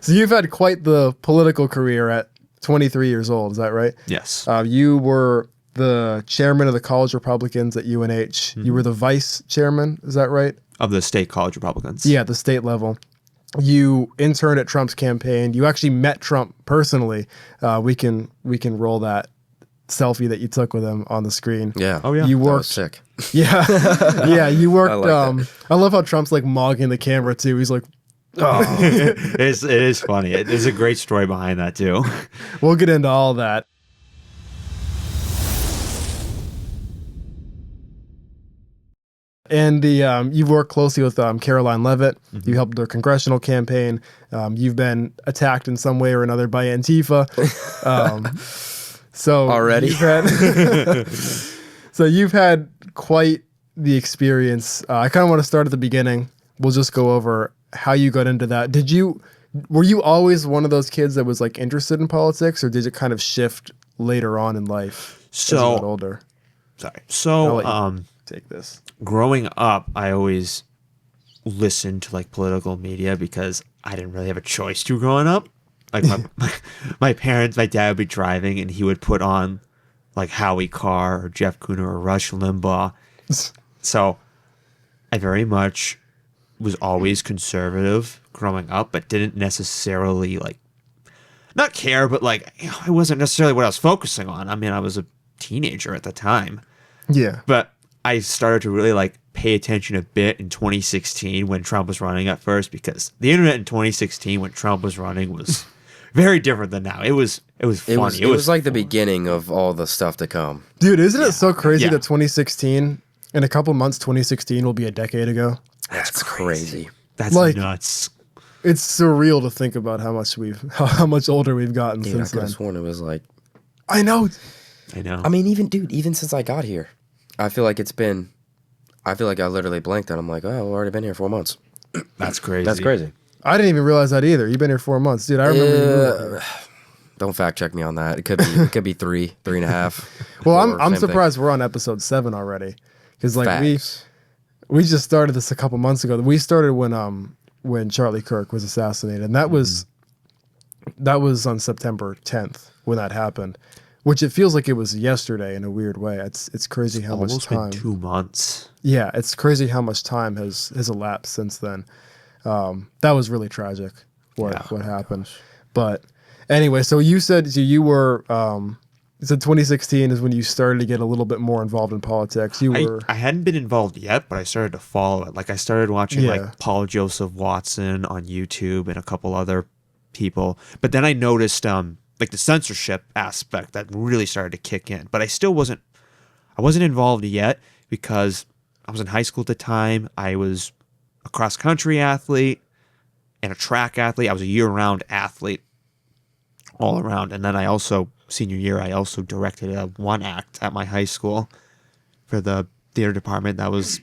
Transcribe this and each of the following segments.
So you've had quite the political career at 23 years old. Is that right? Yes. You were the chairman of the college Republicans at UNH. Mm-hmm. You were the vice chairman. Is that right? Of the state college Republicans. Yeah, the state level. You interned at Trump's campaign. You actually met Trump personally. We can roll that selfie that you took with him on the screen. Yeah. Oh yeah. You worked. That was sick. Yeah. Yeah. You worked. I like that. I love how Trump's like mogging the camera too. He's like, oh. it is funny. There's a great story behind that too. We'll get into all that. And you've worked closely with Karoline Leavitt. Mm-hmm. You helped their congressional campaign. You've been attacked in some way or another by Antifa. So already, you've had quite the experience. I kind of want to start at the beginning. We'll just go over how you got into that. Were you always one of those kids that was like interested in politics, or did it kind of shift later on in life as you got older? Sorry. So take this. Growing up, I always listened to like political media because I didn't really have a choice to growing up. Like my parents, my dad would be driving and he would put on like Howie Carr or Jeff Cooner or Rush Limbaugh. So I very much was always conservative growing up, but didn't necessarily like not care, but like it wasn't necessarily what I was focusing on. I mean, I was a teenager at the time. Yeah. But I started to really like pay attention a bit in 2016 when Trump was running at first, because the internet in 2016 when Trump was running was very different than now. It was funny. It was like the beginning of all the stuff to come. Dude, isn't it so crazy that 2016, in a couple months, 2016 will be a decade ago? That's crazy. That's like, nuts. It's surreal to think about how much older we've gotten since then. I could have sworn it was like... I know. I mean, even since I got here, I feel like I literally blinked and I'm like, oh, I've already been here 4 months. That's crazy. That's crazy. I didn't even realize that either. You've been here 4 months. Dude, I remember don't fact check me on that. It could be three and a half. Well, I'm surprised we're on episode 7 already. Because like we just started this a couple months ago. We started when Charlie Kirk was assassinated. And that was on September 10th when that happened. Which it feels like it was yesterday in a weird way. It's crazy how much time. Almost been 2 months. Yeah, it's crazy how much time has elapsed since then. That was really tragic. What happened? But anyway, so you said you were. You said 2016 is when you started to get a little bit more involved in politics. I hadn't been involved yet, but I started to follow it. Like I started watching like Paul Joseph Watson on YouTube and a couple other people. But then I noticed like the censorship aspect that really started to kick in. But I wasn't involved yet because I was in high school at the time. I was a cross country athlete and a track athlete. I was a year-round athlete all around. And then I also, senior year, I also directed a one act at my high school for the theater department. That was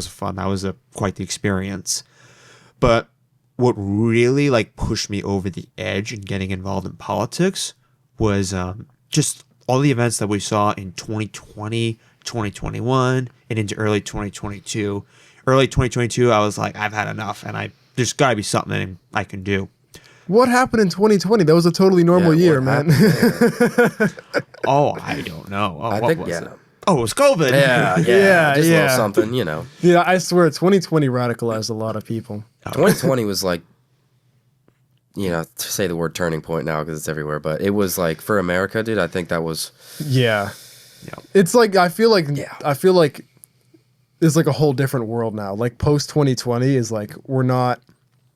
fun. That was quite the experience. But what really like pushed me over the edge in getting involved in politics was just all the events that we saw in 2020, 2021, and into early 2022. Early 2022, I was like, I've had enough, and there's got to be something I can do. What happened in 2020? That was a totally normal year, man. Oh, I don't know. Oh, what was it? Oh, it was COVID. Yeah. Just a little something, you know. Yeah, I swear, 2020 radicalized a lot of people. 2020 was like, to say the word turning point now because it's everywhere, but it was like for America, dude. I think that was. Yeah. It's like I feel like it's like a whole different world now. Like post 2020 is like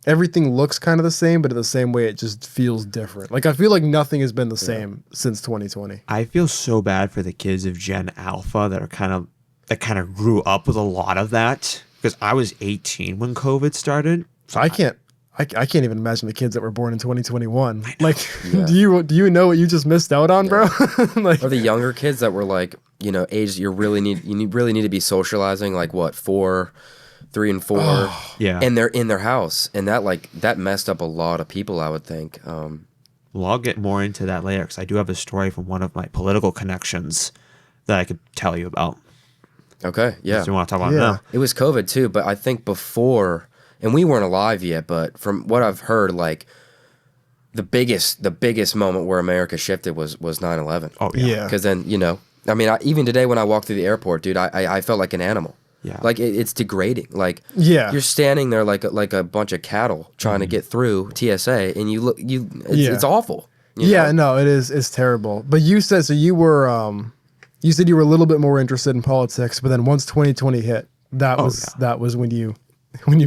everything looks kind of the same, but in the same way, it just feels different. Like I feel like nothing has been the same since 2020. I feel so bad for the kids of Gen Alpha that kind of grew up with a lot of that, because I was 18 when COVID started. So I can't even imagine the kids that were born in 2021. Like, do you know what you just missed out on, bro? Like, or the younger kids that were like, age you really need to be socializing, like what, 3 and 4, and they're in their house, and that messed up a lot of people, I would think. Well, I'll get more into that later because I do have a story from one of my political connections that I could tell you about. Okay, yeah. So you want to talk about it now? It was COVID too, but I think before, and we weren't alive yet, but from what I've heard, like the biggest moment where America shifted was 9/11. Oh yeah. Because then, you know, I mean, even today when I walk through the airport, dude, I felt like an animal. Yeah. Like it's degrading. Like Yeah. you're standing there like a bunch of cattle trying to get through TSA, and it's awful. You know? No, it's terrible. But you said so you were you said you were a little bit more interested in politics, but then once 2020 hit, that was when you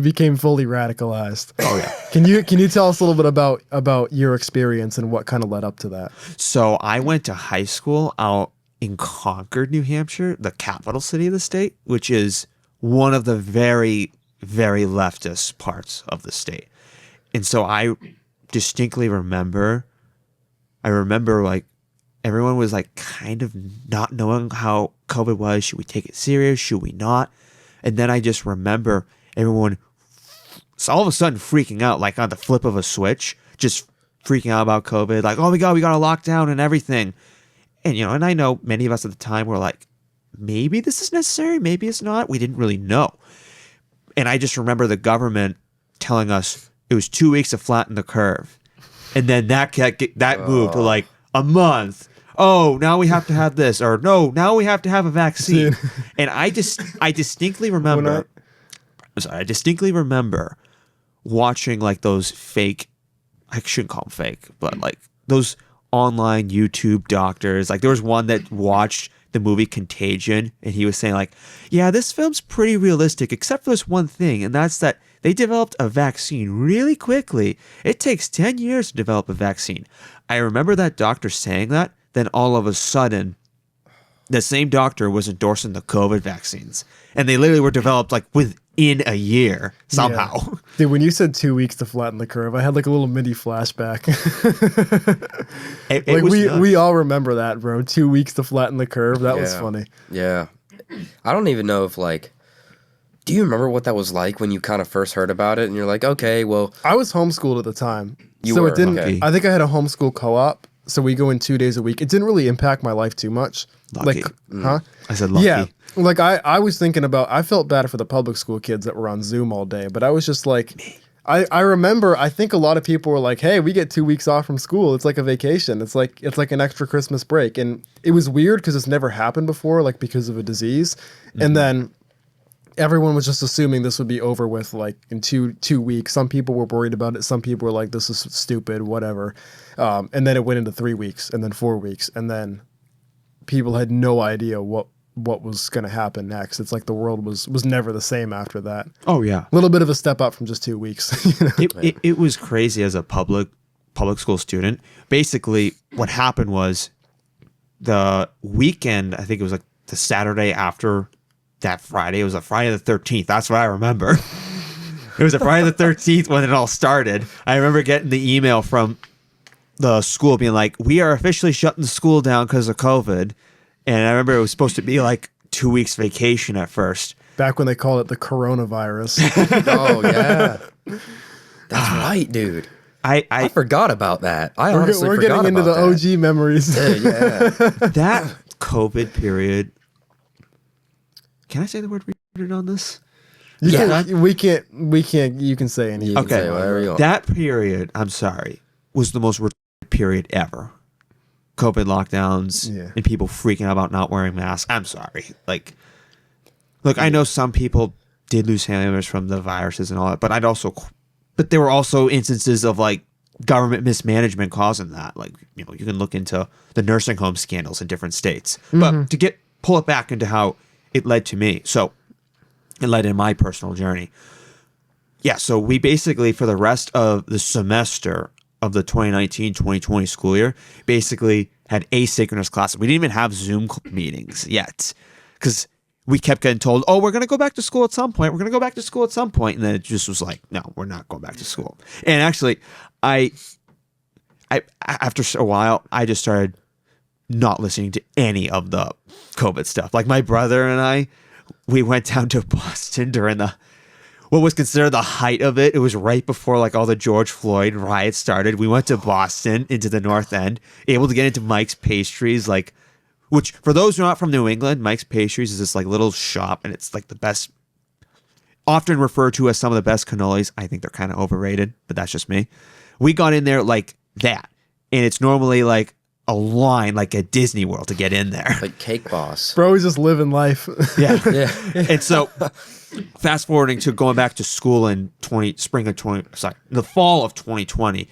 became fully radicalized. Oh yeah. Can you tell us a little bit about your experience and what kind of led up to that? So I went to high school out in Concord, New Hampshire, the capital city of the state, which is one of the very, very leftist parts of the state. And so I distinctly remember like everyone was like kind of not knowing how COVID was. Should we take it serious? Should we not? And then I just remember everyone all of a sudden freaking out, like on the flip of a switch, just freaking out about COVID. Like, oh my God, we got a lockdown and everything. And, you know, and I know many of us at the time were like, maybe this is necessary, maybe it's not. We didn't really know. And I just remember the government telling us it was 2 weeks to flatten the curve. And then that moved to like a month. Oh, now we have to have this. Or no, now we have to have a vaccine. And I distinctly remember, watching like those fake, I shouldn't call them fake, but like those online YouTube doctors. Like there was one that watched the movie Contagion, and he was saying like, yeah, this film's pretty realistic except for this one thing, and that's that they developed a vaccine really quickly. It takes 10 years to develop a vaccine. I remember that doctor saying that, then all of a sudden the same doctor was endorsing the COVID vaccines, and they literally were developed like within a year somehow. Yeah. Dude, when you said 2 weeks to flatten the curve, I had like a little mini flashback. We all remember that, bro. 2 weeks to flatten the curve. That was funny. Yeah. I don't even know if like, do you remember what that was like when you kind of first heard about it and you're like, okay, well, I was homeschooled at the time. It didn't, okay. I think I had a homeschool co-op, so we go in 2 days a week. It didn't really impact my life too much. Lucky. Like, huh? I said lucky. Yeah. Like I was thinking about, I felt bad for the public school kids that were on Zoom all day, but I was just like, I remember, I think a lot of people were like, hey, we get 2 weeks off from school. It's like a vacation. It's like an extra Christmas break. And it was weird because it's never happened before, like because of a disease. Mm-hmm. And then everyone was just assuming this would be over with like in two weeks. Some people were worried about it. Some people were like, this is stupid, whatever. And then it went into 3 weeks and then 4 weeks. And then people had no idea what was going to happen next. It's like the world was never the same after that. Oh yeah. A little bit of a step up from just 2 weeks. You know? It was crazy as a public school student. Basically what happened was the weekend, I think it was like the Saturday after that Friday, it was a Friday the 13th. That's what I remember. It was a Friday the 13th when it all started. I remember getting the email from the school being like, we are officially shutting the school down because of COVID. And I remember it was supposed to be like 2 weeks vacation at first. Back when they called it the coronavirus. Oh, yeah. That's right, dude. I forgot about that. Honestly forgot about that. We're getting into the OG memories. Yeah. That COVID period. Can I say the word retarded on this? We can't. You can say anything. Okay. That period, I'm sorry, was the most retarded period ever. COVID lockdowns and people freaking out about not wearing masks. I'm sorry. Like, look, I know some people did lose family members from the viruses and all that, but there were also instances of like government mismanagement causing that. Like, you know, you can look into the nursing home scandals in different states. Mm-hmm. But to pull it back into how it led to me. So it led in my personal journey. Yeah. So we basically, for the rest of the semester of the 2019-2020 school year, basically had asynchronous classes. We didn't even have Zoom meetings yet because we kept getting told, oh, we're going to go back to school at some point. We're going to go back to school at some point. And then it just was like, no, we're not going back to school. And actually, I after a while, I just started not listening to any of the COVID stuff. Like my brother and I, we went down to Boston during what was considered the height of it. It was right before like all the George Floyd riots started. We went to Boston into the North End, able to get into Mike's Pastries, like, which for those who are not from New England, Mike's Pastries is this like little shop, and it's like the best, often referred to as some of the best cannolis. I think they're kind of overrated, but that's just me. We got in there like that. And it's normally like a line like at Disney World to get in there. Like Cake Boss. Bro, he's just living life. Yeah. Yeah. And so fast forwarding to going back to school in the fall of 2020,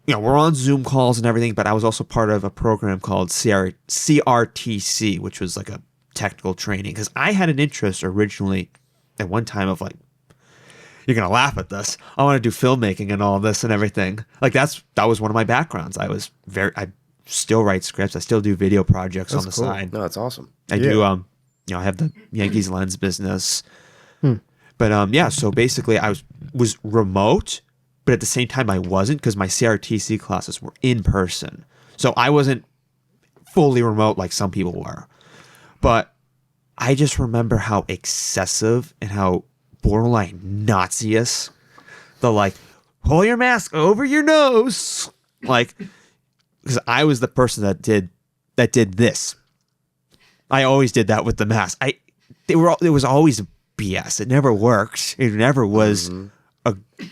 we're on Zoom calls and everything, but I was also part of a program called CRTC, which was like a technical training, because I had an interest originally at one time of like, you're going to laugh at this, I want to do filmmaking and all this and everything. Like that was one of my backgrounds. I still write scripts. I still do video projects on the side. No, that's awesome. I do. I have the Yankees Lens business. But so basically, I was remote, but at the same time, I wasn't, because my CRTC classes were in person. So I wasn't fully remote like some people were. But I just remember how excessive and how borderline Nazi-ish the like, pull your mask over your nose, like. Because I was the person that did this. I always did that with the mask. It was always BS. It never worked. It never was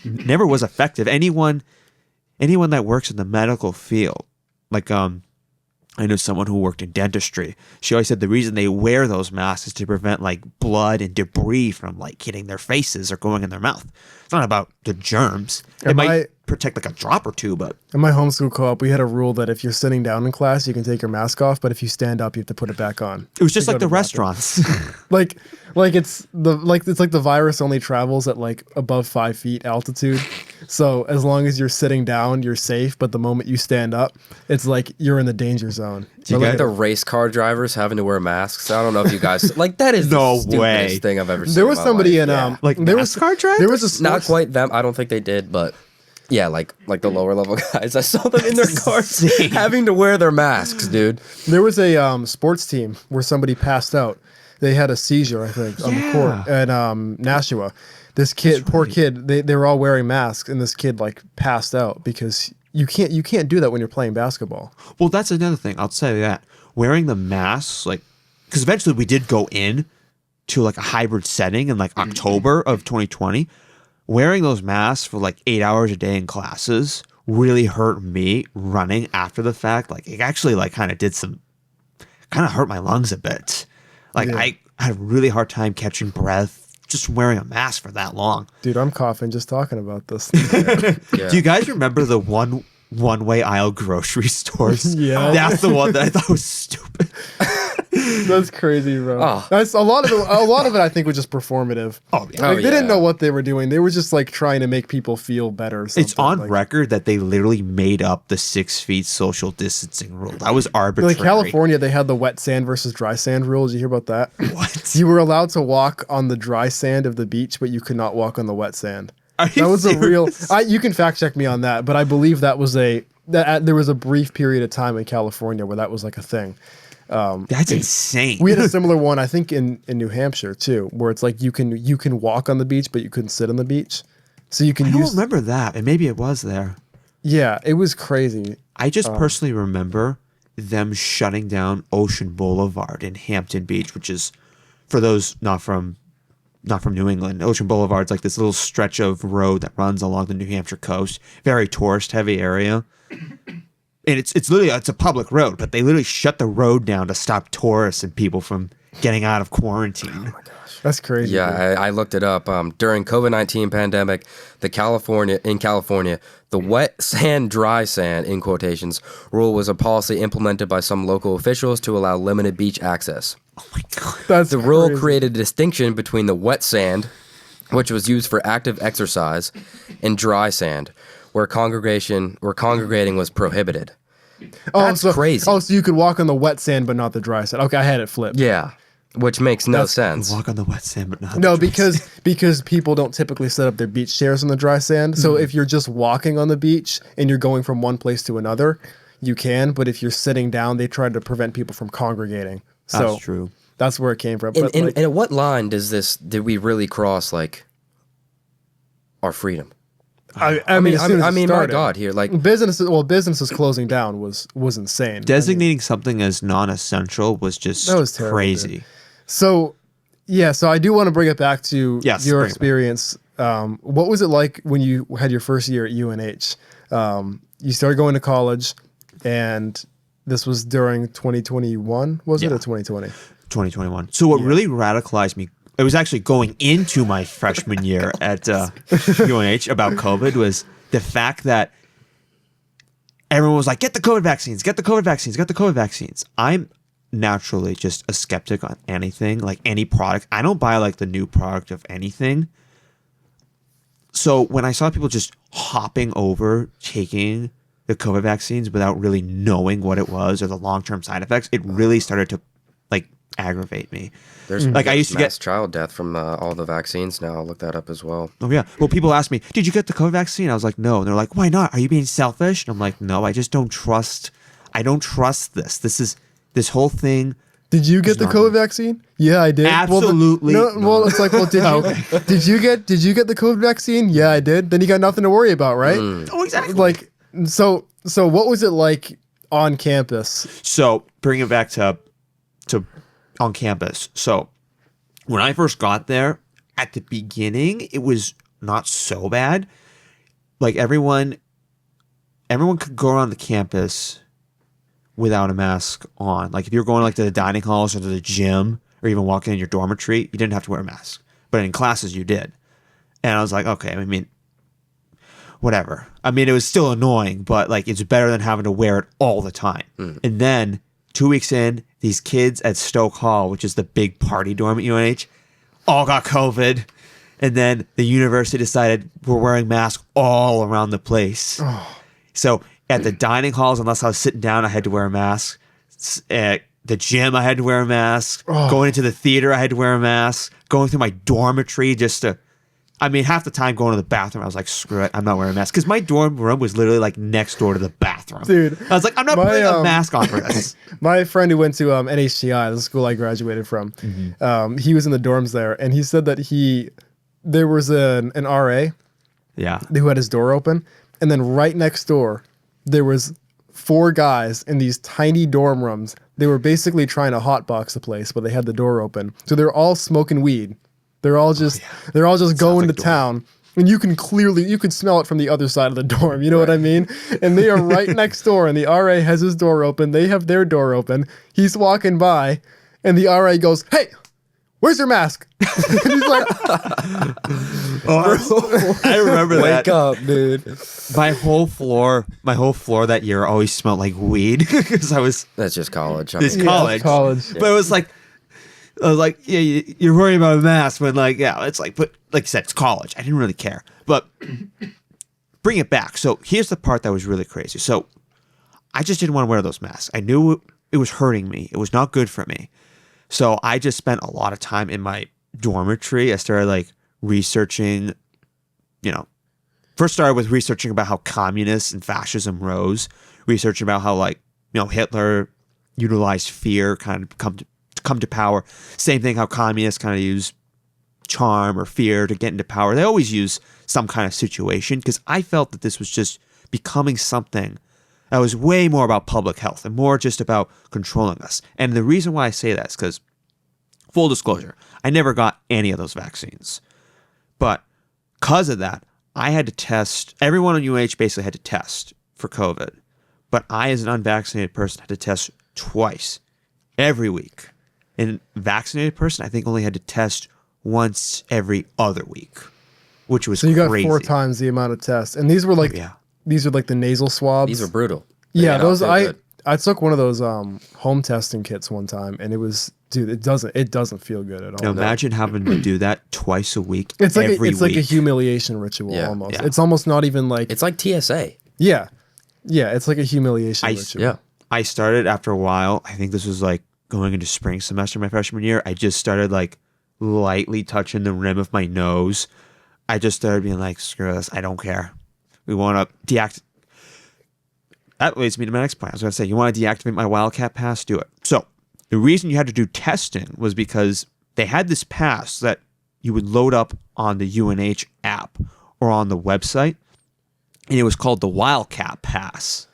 never was effective. Anyone that works in the medical field, like I know someone who worked in dentistry. She always said the reason they wear those masks is to prevent like blood and debris from like hitting their faces or going in their mouth. It's not about the germs. It might protect like a drop or two, but in my homeschool co-op, we had a rule that if you're sitting down in class, you can take your mask off, but if you stand up, you have to put it back on. It was just like the restaurants. like it's like the virus only travels at like above 5 feet altitude. So as long as you're sitting down, you're safe. But the moment you stand up, it's like you're in the danger zone. Do you get the race car drivers having to wear masks? I don't know if you guys like that is no the stupidest way thing I've ever seen. There was somebody in like there was NASCAR drivers? There was a not quite them. I don't think they did, but yeah, like the lower level guys. I saw them in their cars having to wear their masks, dude. There was a sports team where somebody passed out. They had a seizure, I think, on the court at Nashua. This kid, poor kid, they were all wearing masks, and this kid like passed out because you can't do that when you're playing basketball. Well, that's another thing. I'll say that wearing the masks, like, because eventually we did go in to like a hybrid setting in like October of 2020. Wearing those masks for like 8 hours a day in classes really hurt me running after the fact. Like it actually like kind of hurt my lungs a bit. Like I had a really hard time catching breath just wearing a mask for that long. Dude, I'm coughing just talking about this. Yeah. Do you guys remember the one-way aisle grocery stores? Yeah. That's the one that I thought was stupid. That's crazy, bro. Oh. That's a lot of it I think was just performative. Oh, yeah. Like, they didn't know what they were doing. They were just like trying to make people feel better. It's on record that they literally made up the 6 feet social distancing rule. That was arbitrary. Like California, they had the wet sand versus dry sand rule. Did you hear about that? What? You were allowed to walk on the dry sand of the beach, but you could not walk on the wet sand. Are you That was serious? a real. You can fact check me on that, but I believe that was there was a brief period of time in California where that was like a thing. That's insane. We had a similar one, I think, in New Hampshire too, where it's like you can walk on the beach, but you couldn't sit on the beach. So you can I don't remember that, and maybe it was there. Yeah, it was crazy. I just personally remember them shutting down Ocean Boulevard in Hampton Beach, which is, for those not from New England, Ocean Boulevard's like this little stretch of road that runs along the New Hampshire coast, very tourist heavy area. And it's literally a public road, but they literally shut the road down to stop tourists and people from getting out of quarantine. Oh my gosh, that's crazy. Yeah, I looked it up. During COVID-19 pandemic, in California, the wet sand, dry sand in quotations rule was a policy implemented by some local officials to allow limited beach access. Oh my god, That's the rule crazy. created a distinction between the wet sand, which was used for active exercise, and dry sand, where congregating was prohibited. That's crazy. Oh, so you could walk on the wet sand but not the dry sand. Okay, I had it flipped. Yeah, which makes no sense. walk on the wet sand, but not. No, because people don't typically set up their beach chairs on the dry sand. So if you're just walking on the beach and you're going from one place to another, you can. But if you're sitting down, they try to prevent people from congregating. So That's true. That's where it came from. And, But and at what line did we really cross like our freedom? I mean, my God, here like businesses closing down was insane. Designating something as non-essential was just terrible, crazy. dude. So I do want to bring it back to your experience. What was it like when you had your first year at UNH? you started going to college, and this was during 2021, was it, or 2020? 2021. So what really radicalized me, it was actually going into my freshman year at UNH about COVID, was the fact that everyone was like, get the COVID vaccines, get the COVID vaccines, get the COVID vaccines. I'm naturally just a skeptic on anything, like any product. I don't buy like the new product of anything. So when I saw people just hopping over taking the COVID vaccines without really knowing what it was or the long-term side effects, it really started to like aggravate me. There's I used to get child death from all the vaccines now. I'll look that up as well. Oh yeah. Well, people ask me, "Did you get the COVID vaccine?" I was like, "No." And they're like, "Why not? Are you being selfish?" And I'm like, "No, I just don't trust. I don't trust this. This whole thing." Did you get the COVID vaccine? Yeah, I did. Absolutely. Well, it's like, well, did you get the COVID vaccine? Yeah, I did. Then you got nothing to worry about, right? Oh, exactly. Like, so what was it like on campus? So bring it back to on campus. So when I first got there, at the beginning, it was not so bad. Like everyone could go around the campus without a mask on. Like if you're going like to the dining halls or to the gym or even walking in your dormitory, you didn't have to wear a mask. But in classes, you did. And I was like, okay, I mean, whatever. I mean, it was still annoying, but like it's better than having to wear it all the time. And then 2 weeks in, these kids at Stoke Hall, which is the big party dorm at UNH, all got COVID. And then the university decided we're wearing masks all around the place. So at the dining halls, unless I was sitting down, I had to wear a mask. At the gym, I had to wear a mask. Going into the theater, I had to wear a mask. Going through my dormitory just to... I mean, half the time going to the bathroom, I was like, screw it, I'm not wearing a mask. Because my dorm room was literally like next door to the bathroom. Dude. I was like, I'm not putting a mask on for this. My friend who went to NHTI, the school I graduated from, he was in the dorms there, and he said that there was an RA who had his door open, and then right next door, there was 4 guys in these tiny dorm rooms. They were basically trying to hotbox the place, but they had the door open. So they're all smoking weed. They're all just going to town, and you could smell it from the other side of the dorm. You know what I mean? And they are right next door, and the RA has his door open. They have their door open. He's walking by, and the RA goes, "Hey, where's your mask?" And he's like, I remember that. Wake up, dude. My whole floor that year always smelled like weed because I was. That's just college. It's college. College. But it was like. I was like, yeah, you're worrying about a mask when like, yeah, it's like, but like you said, it's college. I didn't really care. But bring it back. So here's the part that was really crazy. So I just didn't want to wear those masks. I knew it was hurting me. It was not good for me. So I just spent a lot of time in my dormitory. I started like researching, first started with researching about how communists and fascism rose, researching about how like, Hitler utilized fear kind of come to power. Same thing, how communists kind of use charm or fear to get into power. They always use some kind of situation, because I felt that this was just becoming something that was way more about public health and more just about controlling us. And the reason why I say that is because, full disclosure, I never got any of those vaccines. But because of that, I had to test. Everyone on UH basically had to test for COVID. But I, as an unvaccinated person, had to test twice every week. And a vaccinated person, I think, only had to test once every other week, which was crazy. So you got 4 times the amount of tests. And these were like these are like the nasal swabs. These are brutal. Yeah, those I took one of those home testing kits one time, and it was, dude, it doesn't feel good at all. Now imagine having to do that twice a week. It's like like a humiliation ritual almost. Yeah. It's almost not even like, it's like TSA. Yeah. Yeah, it's like a humiliation ritual. Yeah. I started after a while. I think this was like going into spring semester my freshman year. I just started like lightly touching the rim of my nose. I just started being like, screw this, I don't care. We want to deactivate. That leads me to my next point. I was going to say, you want to deactivate my Wildcat Pass? Do it. So the reason you had to do testing was because they had this pass that you would load up on the UNH app or on the website, and it was called the Wildcat Pass.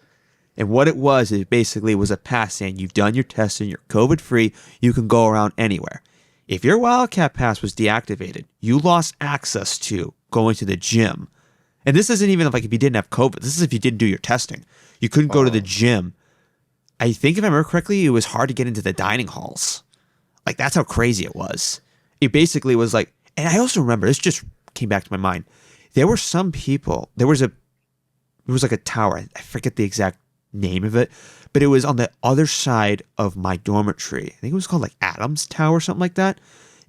And what it was, it basically was a pass saying you've done your testing, you're COVID-free, you can go around anywhere. If your Wildcat Pass was deactivated, you lost access to going to the gym And this isn't even like if you didn't have COVID. This is if you didn't do your testing. You couldn't go to the gym. I think if I remember correctly, it was hard to get into the dining halls. Like, that's how crazy it was. It basically was like, and I also remember, this just came back to my mind. There were some people, there was like a tower. I forget the exact name of it, but it was on the other side of my dormitory. I think it was called like Adams Tower or something like that.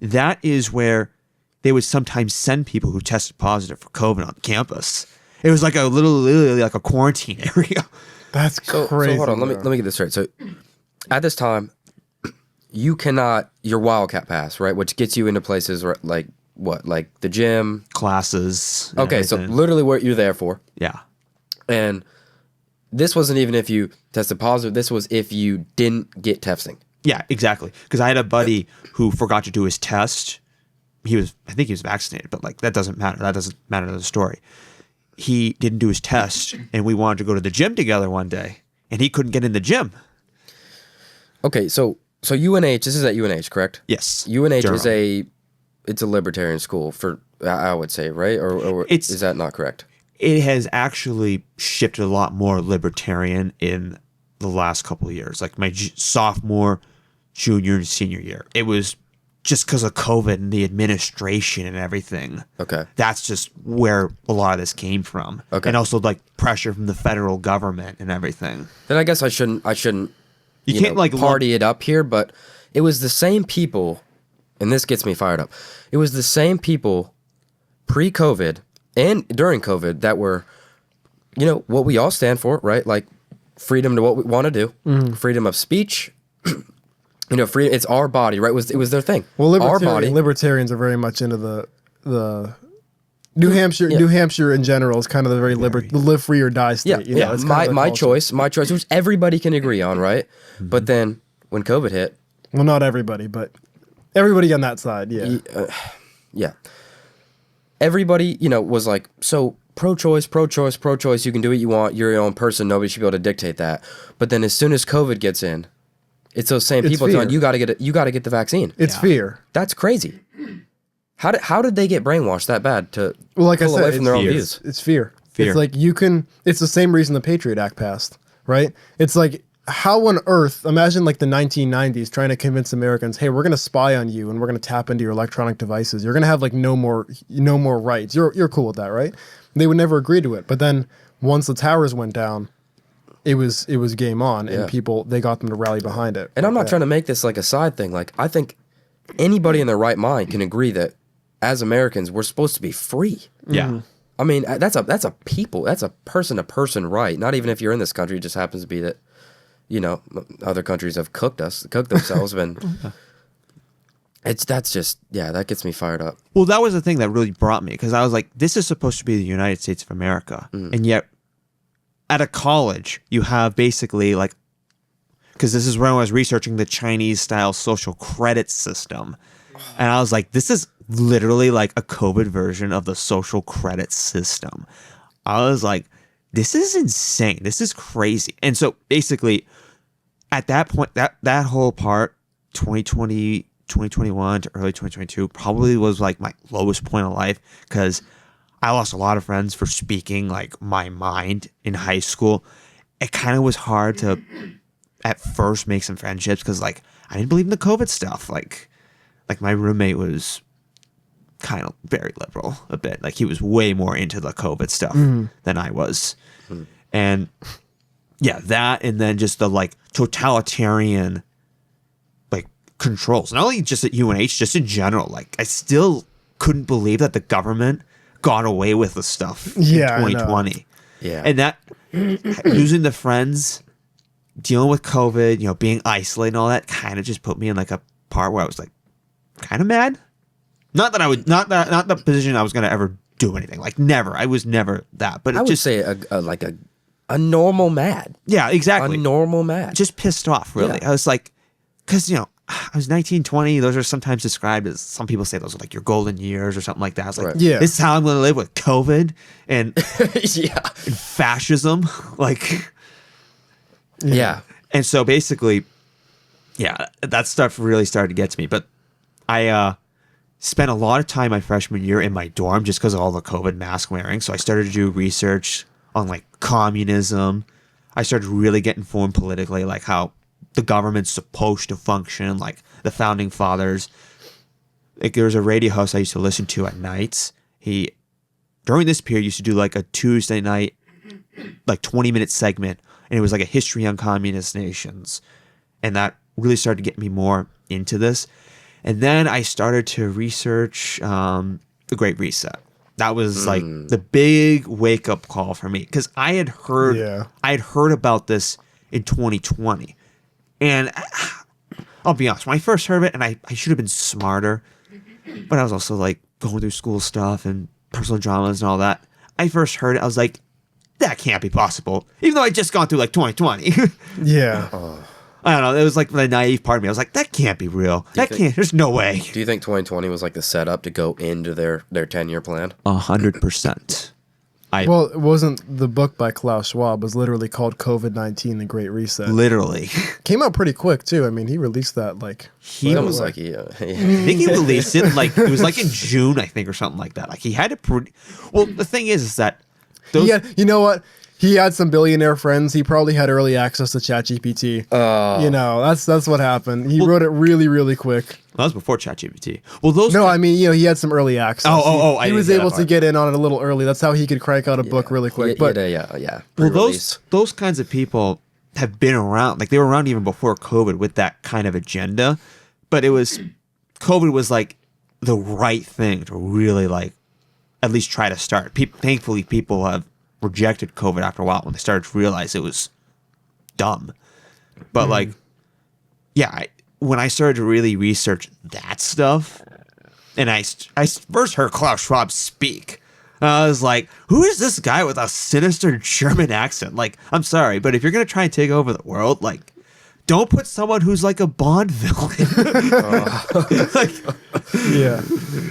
That is where they would sometimes send people who tested positive for COVID on campus. It was like literally like a quarantine area. That's crazy. So hold on, let me get this straight. So at this time, you cannot, your Wildcat Pass, right? Which gets you into places like what? Like the gym? Classes. Okay, so literally what you're there for. Yeah. And this wasn't even if you tested positive. This was if you didn't get testing. Yeah, exactly. Because I had a buddy who forgot to do his test. I think he was vaccinated, but like that doesn't matter. That doesn't matter to the story. He didn't do his test, and we wanted to go to the gym together one day, and he couldn't get in the gym. Okay, so UNH, this is at UNH, correct? Yes. UNH is it's a libertarian school for, I would say, right? Or is that not correct? It has actually shifted a lot more libertarian in the last couple of years. Like my sophomore, junior, and senior year. It was just because of COVID and the administration and everything. Okay. That's just where a lot of this came from. Okay. And also like pressure from the federal government and everything. Then I guess I shouldn't you can't like party it up here, but it was the same people, and this gets me fired up. It was the same people pre-COVID and during COVID that were, what we all stand for, right? Like freedom to what we want to do, freedom of speech, freedom. It's our body, right? It was their thing. Well, libertarians are very much into the New Hampshire. New Hampshire in general is kind of the very the live free or die state. Yeah, it's my choice, which everybody can agree on, right? Mm-hmm. But then when COVID hit, well, not everybody, but everybody on that side, yeah. Everybody, was like, so pro-choice. You can do what you want. You're your own person. Nobody should be able to dictate that. But then as soon as COVID gets in, it's those same people telling you got to get it. You got to get the vaccine. It's fear. That's crazy. How did they get brainwashed that bad to pull away from their own views? It's fear. It's like it's the same reason the Patriot Act passed, right? It's like, how on earth, imagine like the 1990s trying to convince Americans, hey, we're going to spy on you and we're going to tap into your electronic devices. You're going to have like no more rights. You're cool with that, right? They would never agree to it. But then once the towers went down, it was game on, and they got them to rally behind it. And I'm not trying to make this like a side thing. Like, I think anybody in their right mind can agree that as Americans, we're supposed to be free. Yeah. Mm-hmm. I mean, that's a person to person right. Not even if you're in this country, it just happens to be that, other countries have cooked themselves, that gets me fired up. Well, that was the thing that really brought me, because I was like, this is supposed to be the United States of America. And yet at a college, you have basically like, because this is when I was researching the Chinese style social credit system. And I was like, this is literally like a COVID version of the social credit system. I was like, this is insane. This is crazy. And so basically at that point, that whole part, 2020, 2021 to early 2022 probably was like my lowest point of life, because I lost a lot of friends for speaking like my mind in high school. It kind of was hard to at first make some friendships, because like I didn't believe in the COVID stuff. Like my roommate was kind of very liberal a bit. Like he was way more into the COVID stuff than I was. And yeah, that, and then just the like totalitarian like controls, not only just at UNH, just in general. Like I still couldn't believe that the government got away with the stuff in 2020. Yeah. And that losing the friends, dealing with COVID, being isolated and all that kind of just put me in like a part where I was like kind of mad. Not that I would, not the position I was going to ever do anything. Like never. I was never that. But I would say a normal mad. Yeah, exactly. A normal mad. Just pissed off, really. Yeah. I was like, because, I was 19, 20. Those are sometimes described as, some people say those are like your golden years or something like that. I was like, this is how I'm going to live with COVID and, and fascism. Like, yeah. And so basically, that stuff really started to get to me. But I spent a lot of time my freshman year in my dorm just because of all the COVID mask wearing. So I started to do research on like communism. I started to really get informed politically, like how the government's supposed to function, like the founding fathers. Like there was a radio host I used to listen to at nights. He, during this period, used to do like a Tuesday night, like 20-minute segment, and it was like a history on communist nations. And that really started to get me more into this. And then I started to research the Great Reset. That was like the big wake-up call for me, because I had heard about this in 2020. And I'll be honest, when I first heard of it, and I should have been smarter, but I was also like going through school stuff and personal dramas and all that. I first heard it, I was like, that can't be possible. Even though I just gone through like 2020. Yeah. I don't know. It was like the naive part of me. I was like, that can't be real. There's no way. Do you think 2020 was like the setup to go into their 10-year plan? 100%. Well, it wasn't the book by Klaus Schwab. It was literally called COVID-19, The Great Reset. Literally. Came out pretty quick, too. I mean, he released that like... He was like... I think he released it like... It was like in June, I think, or something like that. Like, he had to... Well, the thing is that... you know what? He had some billionaire friends. He probably had early access to ChatGPT. You know, that's what happened. He wrote it really, really quick. That was before ChatGPT. Well, those... No, I mean, you know, he had some early access. He was able to get in on it a little early. That's how he could crank out a book really quick. Yeah. Well, those kinds of people have been around. Like, they were around even before COVID with that kind of agenda. But COVID was like the right thing to really like at least try to start. Thankfully, people have rejected COVID after a while when they started to realize it was dumb. But like, yeah, when I started to really research that stuff, and I first heard Klaus Schwab speak, I was like, who is this guy with a sinister German accent? Like, I'm sorry, but if you're going to try and take over the world, like, don't put someone who's like a Bond villain.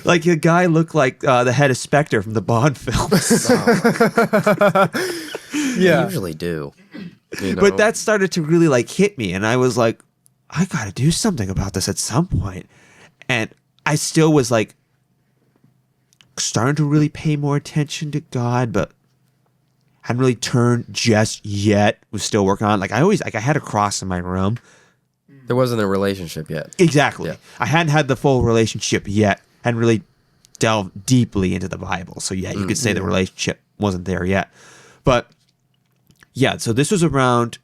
Like a guy looked like the head of Spectre from the Bond films. They usually do. You know? But that started to really like hit me, and I was like, I got to do something about this at some point. And I still was like starting to really pay more attention to God, but hadn't really turned just yet. Was still working on it. Like I had a cross in my room. There wasn't a relationship yet. Exactly. Yeah. I hadn't had the full relationship yet. Hadn't really delved deeply into the Bible. So yeah, you could say the relationship wasn't there yet. But yeah, so this was around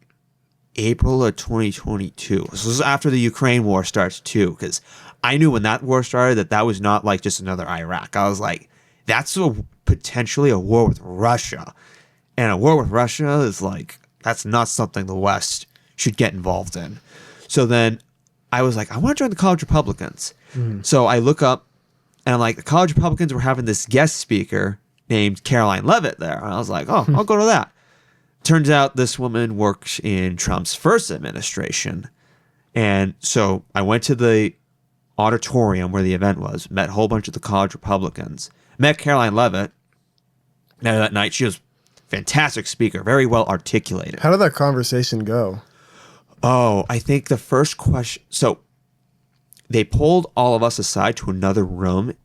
April of 2022. This was after the Ukraine war starts too, because I knew when that war started that was not like just another Iraq. I was like, that's potentially a war with Russia. And a war with Russia is like, that's not something the West should get involved in. So then I was like, I want to join the College Republicans. So I look up and I'm like, the College Republicans were having this guest speaker named Karoline Leavitt there. And I was like, oh, I'll go to that. Turns out this woman works in Trump's first administration. And so I went to the auditorium where the event was, met a whole bunch of the College Republicans, met Karoline Leavitt. Now that night, she was fantastic speaker, very well articulated. How did that conversation go? Oh, I think the first question... So they pulled all of us aside to another room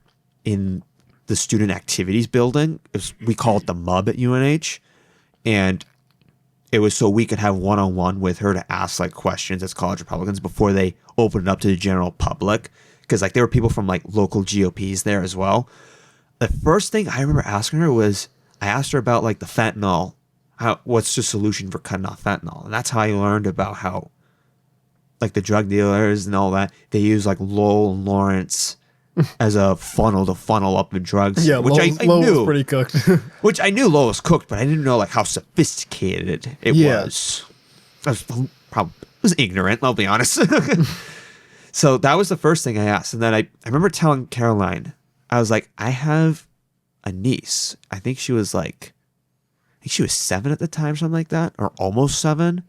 in the student activities building. We call it the MUB at UNH. And it was so we could have one-on-one with her to ask like questions as college Republicans before they opened it up to the general public. Because like there were people from like local GOPs there as well. The first thing I remember asking her was, I asked her about like the fentanyl, what's the solution for cutting off fentanyl? And that's how I learned about how like the drug dealers and all that, they use like Lowell and Lawrence as a funnel to funnel up the drugs. Yeah, which I Lowell knew was pretty cooked. Which I knew Lowell was cooked, but I didn't know like how sophisticated it was. I was ignorant, I'll be honest. So that was the first thing I asked. And then I remember telling Karoline, I was like, I have a niece. I think she was 7 at the time, something like that, or almost 7.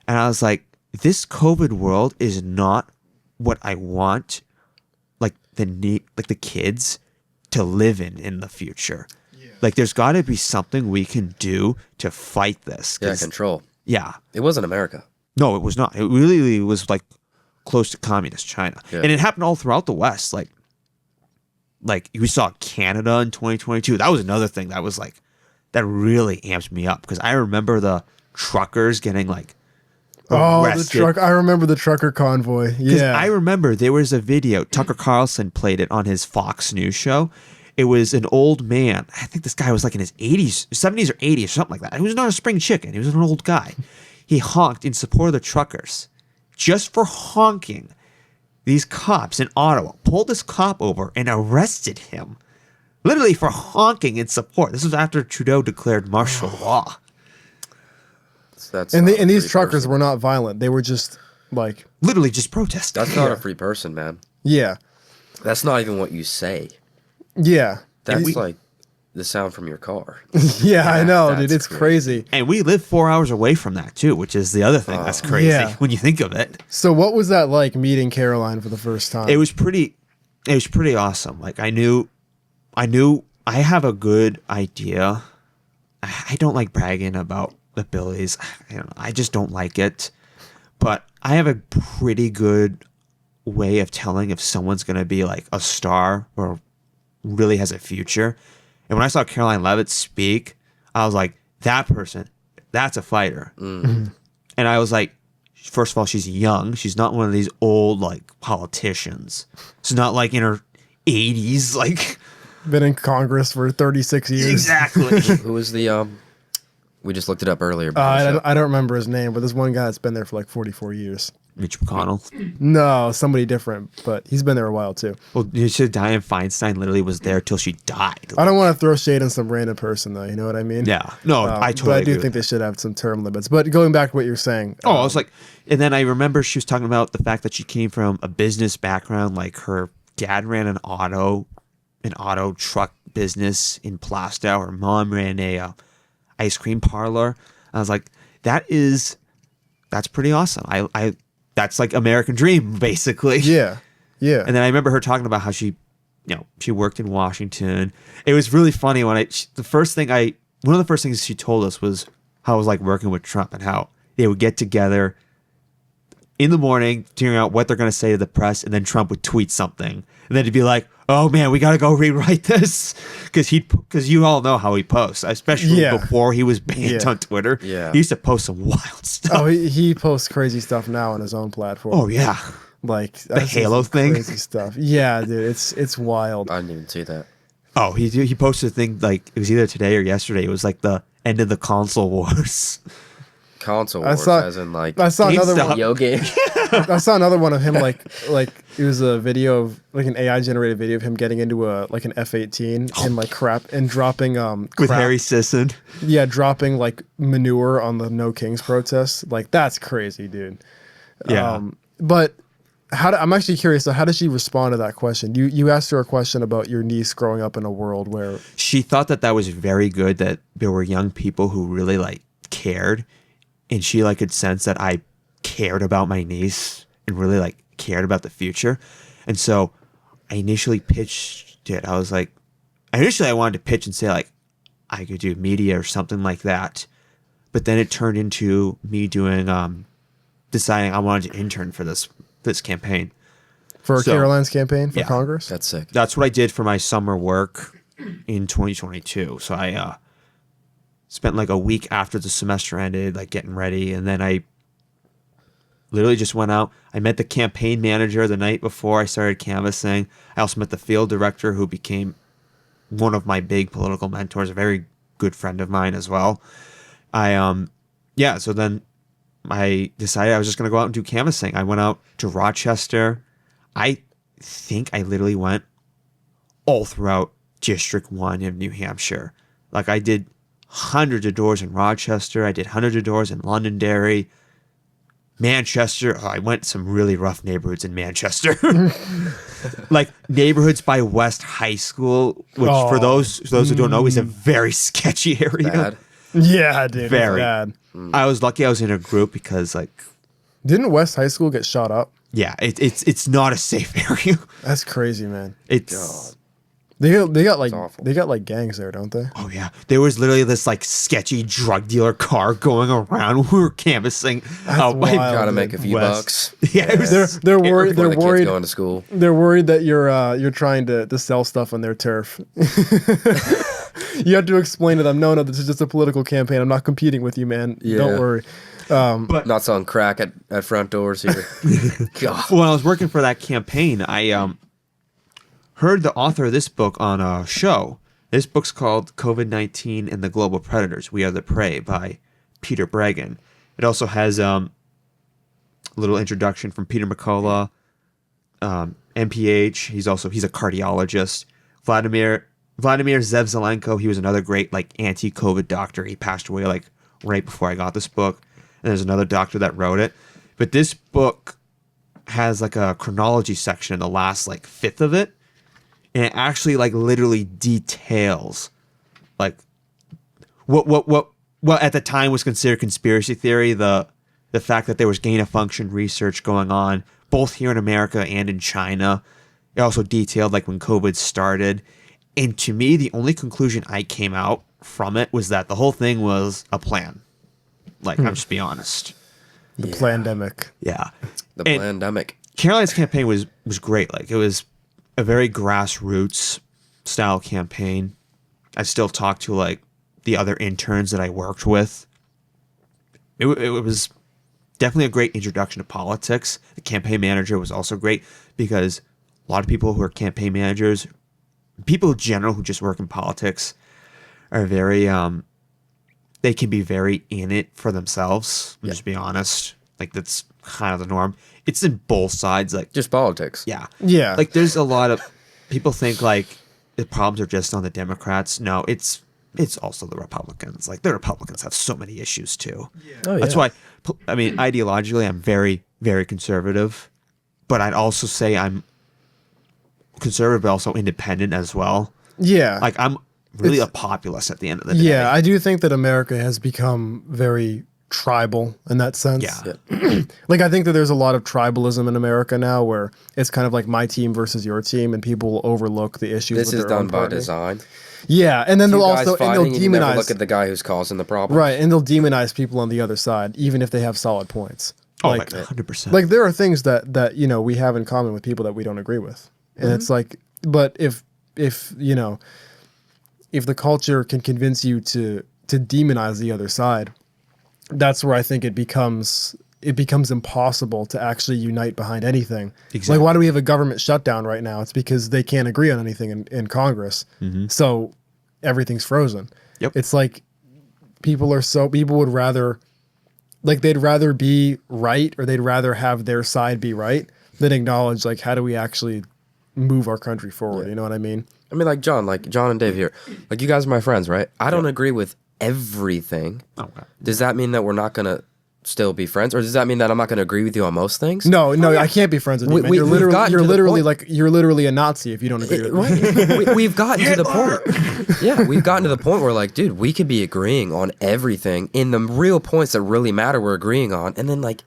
And I was like, this COVID world is not what I want, like the kids to live in the future. Yeah. Like, there's got to be something we can do to fight this. Yeah, control. Yeah, it wasn't America. No, it was not. It really was like close to communist China, and it happened all throughout the West. Like, like we saw Canada in 2022. That was another thing that was like that really amped me up because I remember the truckers getting like arrested. The truck! I remember the trucker convoy. Yeah, I remember there was a video. Tucker Carlson played it on his Fox News show. It was an old man. I think this guy was like in his 80s, 70s or 80s or something like that. He was not a spring chicken. He was an old guy. He honked in support of the truckers. Just for honking, these cops in Ottawa pulled this cop over and arrested him. Literally for honking in support. This was after Trudeau declared martial law. And these truckers were not violent. They were just like... literally just protesting. That's not a free person, man. Yeah. That's not even what you say. Yeah. That's like the sound from your car. Yeah, I know, dude. It's crazy. And we live 4 hours away from that, too, which is the other thing that's crazy when you think of it. So what was that like meeting Karoline for the first time? It was pretty awesome. Like, I knew I have a good idea. I don't like bragging about abilities. I just don't like it. But I have a pretty good way of telling if someone's going to be like a star or really has a future. And when I saw Karoline Leavitt speak, I was like, that person, that's a fighter. Mm-hmm. And I was like, first of all, she's young. She's not one of these old like politicians. She's not like in her 80s, like been in Congress for 36 years. Exactly. Who was the we just looked it up earlier. I don't remember his name, but there's one guy that's been there for like 44 years. Mitch McConnell? No, somebody different, but he's been there a while too. Well, you said Dianne Feinstein literally was there till she died. I don't want to throw shade on some random person though, you know what I mean? Yeah. No, I totally But I do agree think they should have some term limits. But going back to what you're saying. I was like, and then I remember she was talking about the fact that she came from a business background, like her dad ran an auto truck business in Plastow. Her mom ran a ice cream parlor. I was like, that's pretty awesome. I that's like American dream, basically. Yeah. Yeah. And then I remember her talking about how she worked in Washington. It was really funny when one of the first things she told us was how it was like working with Trump and how they would get together in the morning, figuring out what they're going to say to the press, and then Trump would tweet something. And then he'd be like, oh man, we got to go rewrite this. Because you all know how he posts, especially before he was banned on Twitter. Yeah. He used to post some wild stuff. Oh, he posts crazy stuff now on his own platform. Oh, yeah. Like the Halo thing. Crazy stuff. Yeah, dude, it's wild. I didn't even see that. Oh, he posted a thing like it was either today or yesterday. It was like the end of the console wars. Console wars, as in like I saw another one. Yo game. I saw another one of him like it was a video of like an AI generated video of him getting into an F-18 and like crap and dropping with Harry Sisson. Yeah, dropping like manure on the No Kings protests. Like that's crazy, dude. Yeah. But I'm actually curious though, how did she respond to that question? You asked her a question about your niece growing up in a world where she thought that was very good, that there were young people who really like cared. And she like could sense that I cared about my niece and really like cared about the future. And so I initially pitched it. I was like, I wanted to pitch and say like I could do media or something like that. But then it turned into me doing, deciding I wanted to intern for this campaign. For Karoline's campaign for Congress? That's sick. That's what I did for my summer work in 2022. So I spent like a week after the semester ended, like getting ready. And then I literally just went out. I met the campaign manager the night before I started canvassing. I also met the field director who became one of my big political mentors, a very good friend of mine as well. So then I decided I was just going to go out and do canvassing. I went out to Rochester. I think I literally went all throughout District 1 of New Hampshire. Like I did hundreds of doors in Rochester. I did hundreds of doors in Londonderry, Manchester. Oh, I went to some really rough neighborhoods in Manchester. Like neighborhoods by West High School, which for those who don't know is a very sketchy area. Bad. Yeah, dude. Very bad. I was lucky I was in a group because like didn't West High School get shot up? Yeah, it's not a safe area. That's crazy, man. They got like gangs there, don't they? Oh yeah, there was literally this like sketchy drug dealer car going around. We were canvassing. Gotta make a few bucks. Yeah, it was, they're worried. They're worried going to school. They're worried that you're trying to sell stuff on their turf. You have to explain to them, no, this is just a political campaign. I'm not competing with you, man. Yeah. Don't worry. But not selling crack at front doors here. God. When I was working for that campaign, I heard the author of this book on a show. This book's called COVID-19 and the Global Predators, We Are the Prey by Peter Bregan. It also has a little introduction from Peter McCullough, MPH. He's a cardiologist. Vladimir Zevzelenko, he was another great like anti-COVID doctor. He passed away like right before I got this book. And there's another doctor that wrote it. But this book has like a chronology section in the last like fifth of it. And it actually like literally details like what at the time was considered conspiracy theory, the fact that there was gain of function research going on both here in America and in China. It also detailed like when COVID started. And to me, the only conclusion I came out from it was that the whole thing was a plan. Like, I'm just being honest. The plandemic. Yeah. The plandemic. Karoline's campaign was great. Like, it was a very grassroots style campaign. I still talk to like the other interns that I worked with. It was definitely a great introduction to politics. The campaign manager was also great because a lot of people who are campaign managers, people in general who just work in politics, are very they can be very in it for themselves. I'm just being honest. Like that's kind of the norm. It's in both sides, like just politics. Yeah. Yeah. Like there's a lot of people think like the problems are just on the Democrats. No, it's also the Republicans. Like the Republicans have so many issues too. Yeah. Oh, that's why I mean ideologically I'm very, very conservative. But I'd also say I'm conservative but also independent as well. Yeah. Like I'm really a populist at the end of the day. Yeah, I do think that America has become very tribal in that sense. Yeah. Like I think that there's a lot of tribalism in America now where it's kind of like my team versus your team and people will overlook the issues. This is done by design. Yeah, and then they'll also and they'll demonize. Never look at the guy who's causing the problem. Right, and they'll demonize people on the other side even if they have solid points. Oh, like 100%. Like there are things that you know we have in common with people that we don't agree with. And it's like, but if you know, if the culture can convince you to demonize the other side, that's where I think it becomes impossible to actually unite behind anything. Exactly. Like, why do we have a government shutdown right now? It's because they can't agree on anything in Congress. Mm-hmm. So everything's frozen. Yep. It's like people would rather, like they'd rather be right or they'd rather have their side be right than acknowledge like how do we actually move our country forward. Yeah. You know what I mean? I mean, like John and Dave here. Like you guys are my friends, right? I don't agree with everything. Okay. Does that mean that we're not going to still be friends, or does that mean that I'm not going to agree with you on most things? No, I can't be friends with you. Man. You're literally a Nazi if you don't agree with me. We've gotten to the point. Yeah, we've gotten to the point where like, dude, we could be agreeing on everything in the real points that really matter. We're agreeing on, and then like,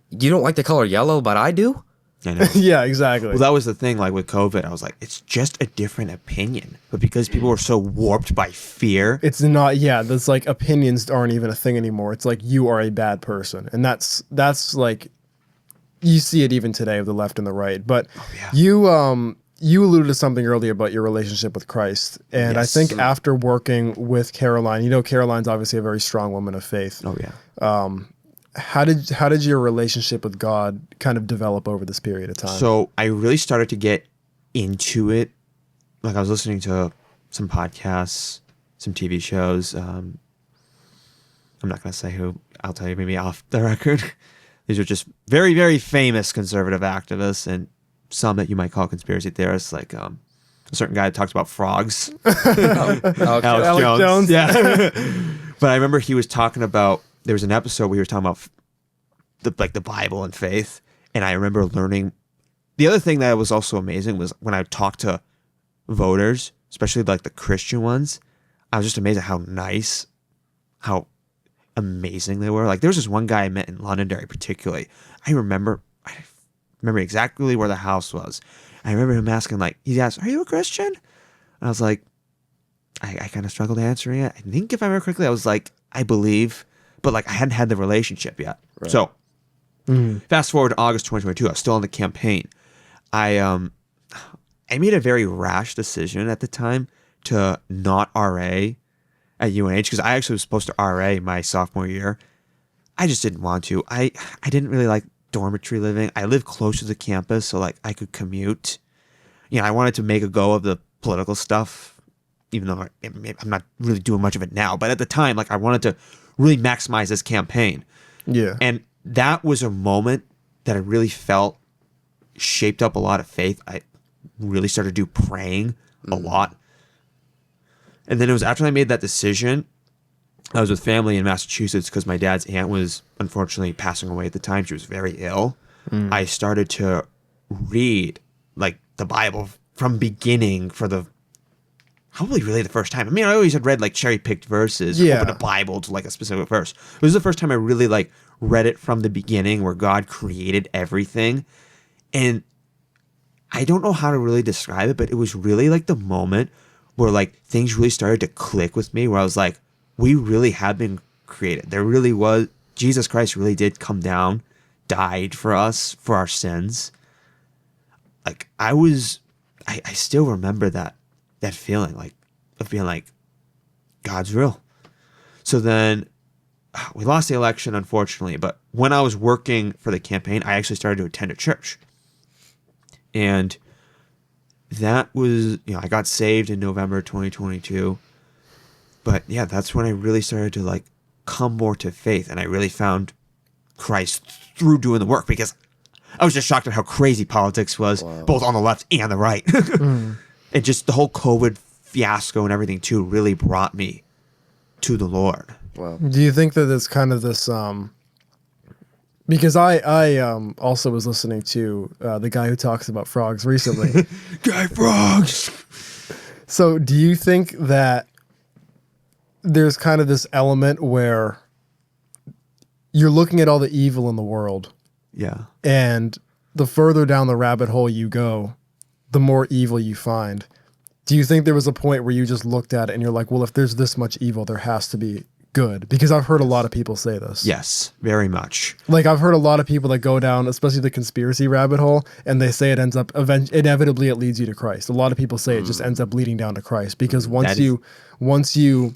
you don't like the color yellow, but I do. I know. Yeah, exactly. Well, that was the thing. Like with COVID, I was like, it's just a different opinion. But because people were so warped by fear, it's not. Yeah, that's like opinions aren't even a thing anymore. It's like you are a bad person, and that's like you see it even today with the left and the right. But you alluded to something earlier about your relationship with Christ, and I think after working with Karoline, you know, Karoline's obviously a very strong woman of faith. Oh yeah. How did your relationship with God kind of develop over this period of time? So I really started to get into it. Like I was listening to some podcasts, some TV shows. I'm not going to say who. I'll tell you maybe off the record. These are just very, very famous conservative activists and some that you might call conspiracy theorists, like a certain guy that talks about frogs. Alex Jones. Yeah. But I remember he was talking about, there was an episode where he was talking about the Bible and faith, and I remember learning. The other thing that was also amazing was when I talked to voters, especially like the Christian ones, I was just amazed at how nice, how amazing they were. Like there was this one guy I met in Londonderry particularly. I remember, remember exactly where the house was. I remember him asking, like, he asked, "Are you a Christian?" And I was like, I kind of struggled answering it. I think if I remember correctly, I was like, I believe, but like I hadn't had the relationship yet. Right. So fast forward to August 2022, I was still on the campaign. I made a very rash decision at the time to not RA at UNH, because I actually was supposed to RA my sophomore year. I just didn't want to. I didn't really like dormitory living. I lived close to the campus, so like I could commute. You know, I wanted to make a go of the political stuff, even though I'm not really doing much of it now. But at the time, like I wanted to really maximize this campaign. Yeah. And that was a moment that I really felt shaped up a lot of faith. I really started to do praying a lot. And then it was after I made that decision, I was with family in Massachusetts because my dad's aunt was unfortunately passing away at the time. She was very ill. I started to read like the Bible from beginning for probably really the first time. I mean, I always had read like cherry picked verses, open a Bible to like a specific verse. It was the first time I really like read it from the beginning, where God created everything. And I don't know how to really describe it, but it was really like the moment where like things really started to click with me, where I was like, we really have been created. There really was, Jesus Christ really did come down, died for us, for our sins. Like I still remember that feeling, like of being like, God's real. So then we lost the election, unfortunately, but when I was working for the campaign, I actually started to attend a church. And that was, I got saved in November 2022. But yeah, that's when I really started to like come more to faith, and I really found Christ through doing the work, because I was just shocked at how crazy politics was, both on the left and the right. And just the whole COVID fiasco and everything too really brought me to the Lord. Wow. Do you think that it's kind of this, because I also was listening to the guy who talks about frogs recently. Guy Frogs! So do you think that there's kind of this element where you're looking at all the evil in the world. Yeah. And the further down the rabbit hole you go, the more evil you find. Do you think there was a point where you just looked at it and you're like, well, if there's this much evil, there has to be good? Because I've heard a lot of people say this. Yes, very much. Like I've heard a lot of people that go down, especially the conspiracy rabbit hole, and they say it ends up inevitably it leads you to Christ. A lot of people say it just ends up leading down to Christ, because once you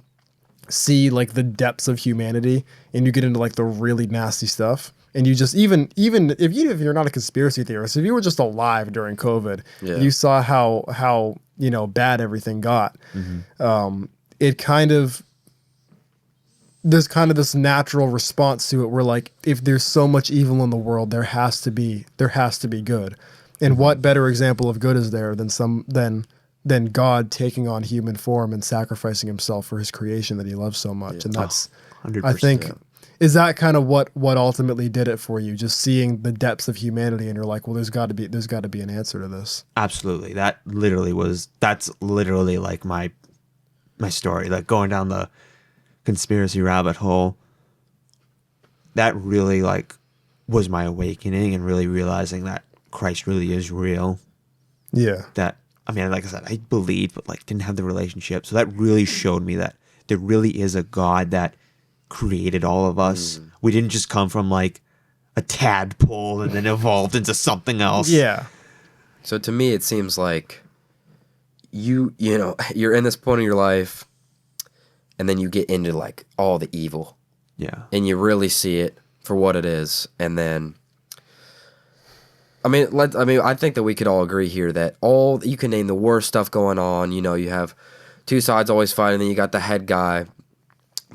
see like the depths of humanity and you get into like the really nasty stuff, and you just even if you're not a conspiracy theorist, if you were just alive during COVID, you saw how bad everything got. It kind of, there's kind of this natural response to it where like, if there's so much evil in the world, there has to be good. And what better example of good is there than God taking on human form and sacrificing himself for his creation that he loves so much? And that's 100%. I think, is that kind of what ultimately did it for you? Just seeing the depths of humanity, and you're like, well, there's got to be an answer to this. Absolutely. That's literally like my story, like going down the conspiracy rabbit hole. That really like was my awakening, and really realizing that Christ really is real. Yeah. That, I mean, like I said, I believed, but like didn't have the relationship. So that really showed me that there really is a God that created all of us. We didn't just come from like a tadpole and then evolved into something else. Yeah. So to me, it seems like you're in this point of your life, and then you get into like all the evil. Yeah. And you really see it for what it is. And then, I think that we could all agree here that you can name the worst stuff going on. You have two sides always fighting, then you got the head guy.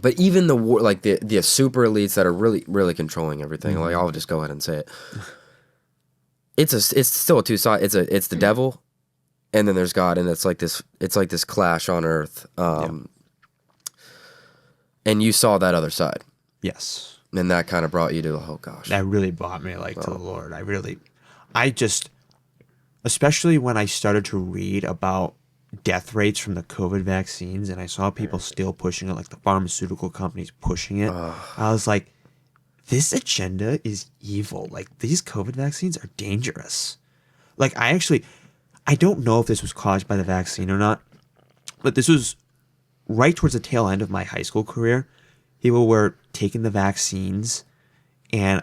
But even the super elites that are really, really controlling everything, like I'll just go ahead and say it. It's still a two side. It's the devil, and then there's God, and it's like this clash on earth. And you saw that other side. Yes. And that kind of brought you to, oh gosh. That really brought me to the Lord. Especially when I started to read about death rates from the COVID vaccines, and I saw people still pushing it, like the pharmaceutical companies pushing it. I was like, this agenda is evil. Like, these COVID vaccines are dangerous. Like, I don't know if this was caused by the vaccine or not, but this was right towards the tail end of my high school career. People were taking the vaccines, and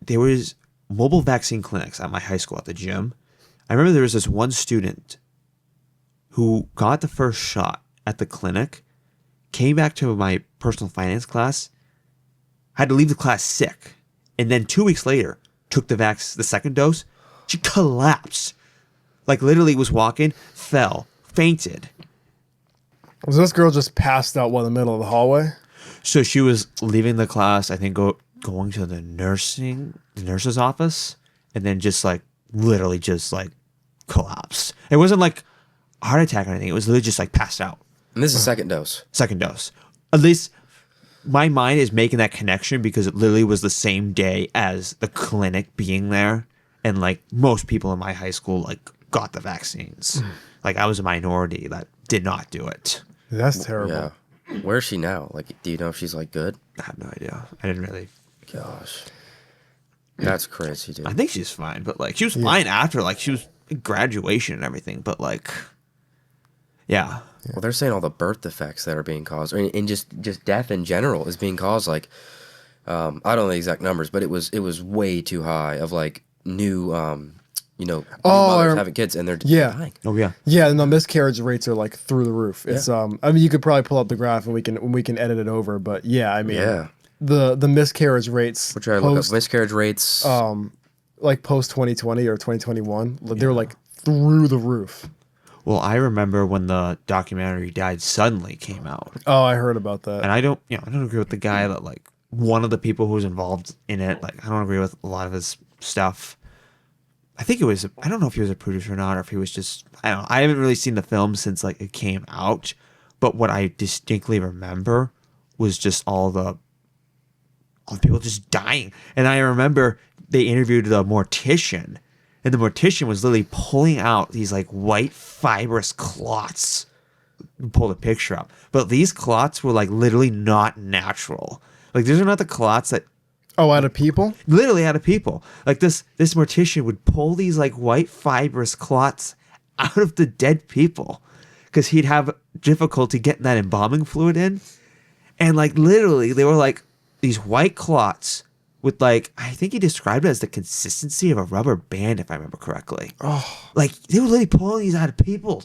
there was mobile vaccine clinics at my high school at the gym. I remember there was this one student who got the first shot at the clinic, came back to my personal finance class, had to leave the class sick, and then 2 weeks later took the second dose. She collapsed. Like, literally was walking, fell, fainted. Was this girl just passed out in the middle of the hallway? So she was leaving the class, I think, going to the nurse's office, and then just like literally just like collapsed. It wasn't like a heart attack or anything. It was literally just like passed out. And this is second dose. Second dose. At least my mind is making that connection because it literally was the same day as the clinic being there, and like most people in my high school like got the vaccines. Like, I was a minority that did not do it. That's terrible. Yeah. Where is she now? Like, do you know if she's like good? I have no idea. I didn't really. Gosh, that's crazy, dude. I think she's fine, but like she was fine after, like she was in graduation and everything, but like, yeah. Well, they're saying all the birth defects that are being caused, and just death in general is being caused. Like, I don't know the exact numbers, but it was way too high of like new new mothers having kids, and they're dying. Oh yeah. Yeah, and the miscarriage rates are like through the roof. It's I mean, you could probably pull up the graph and we can edit it over, but yeah, I mean, the miscarriage rates. Which I look up miscarriage rates. Like post 2020 or 2021, they were like through the roof. Well, I remember when the documentary Died Suddenly came out. Oh, I heard about that. And I don't agree with the guy that like one of the people who was involved in it. Like, I don't agree with a lot of his stuff. I think I don't know if he was a producer or not, or if he was just, I don't know. I haven't really seen the film since like it came out, but what I distinctly remember was just all the people just dying. And I remember they interviewed the mortician, and the mortician was literally pulling out these like white fibrous clots. Pull the picture up, but these clots were like literally not natural. Like, these are not the clots that. Oh, out of people? Literally out of people. Like, this mortician would pull these like white fibrous clots out of the dead people because he'd have difficulty getting that embalming fluid in, and like literally they were like these white clots with like, I think he described it as the consistency of a rubber band, if I remember correctly. Oh, like they were literally pulling these out of people.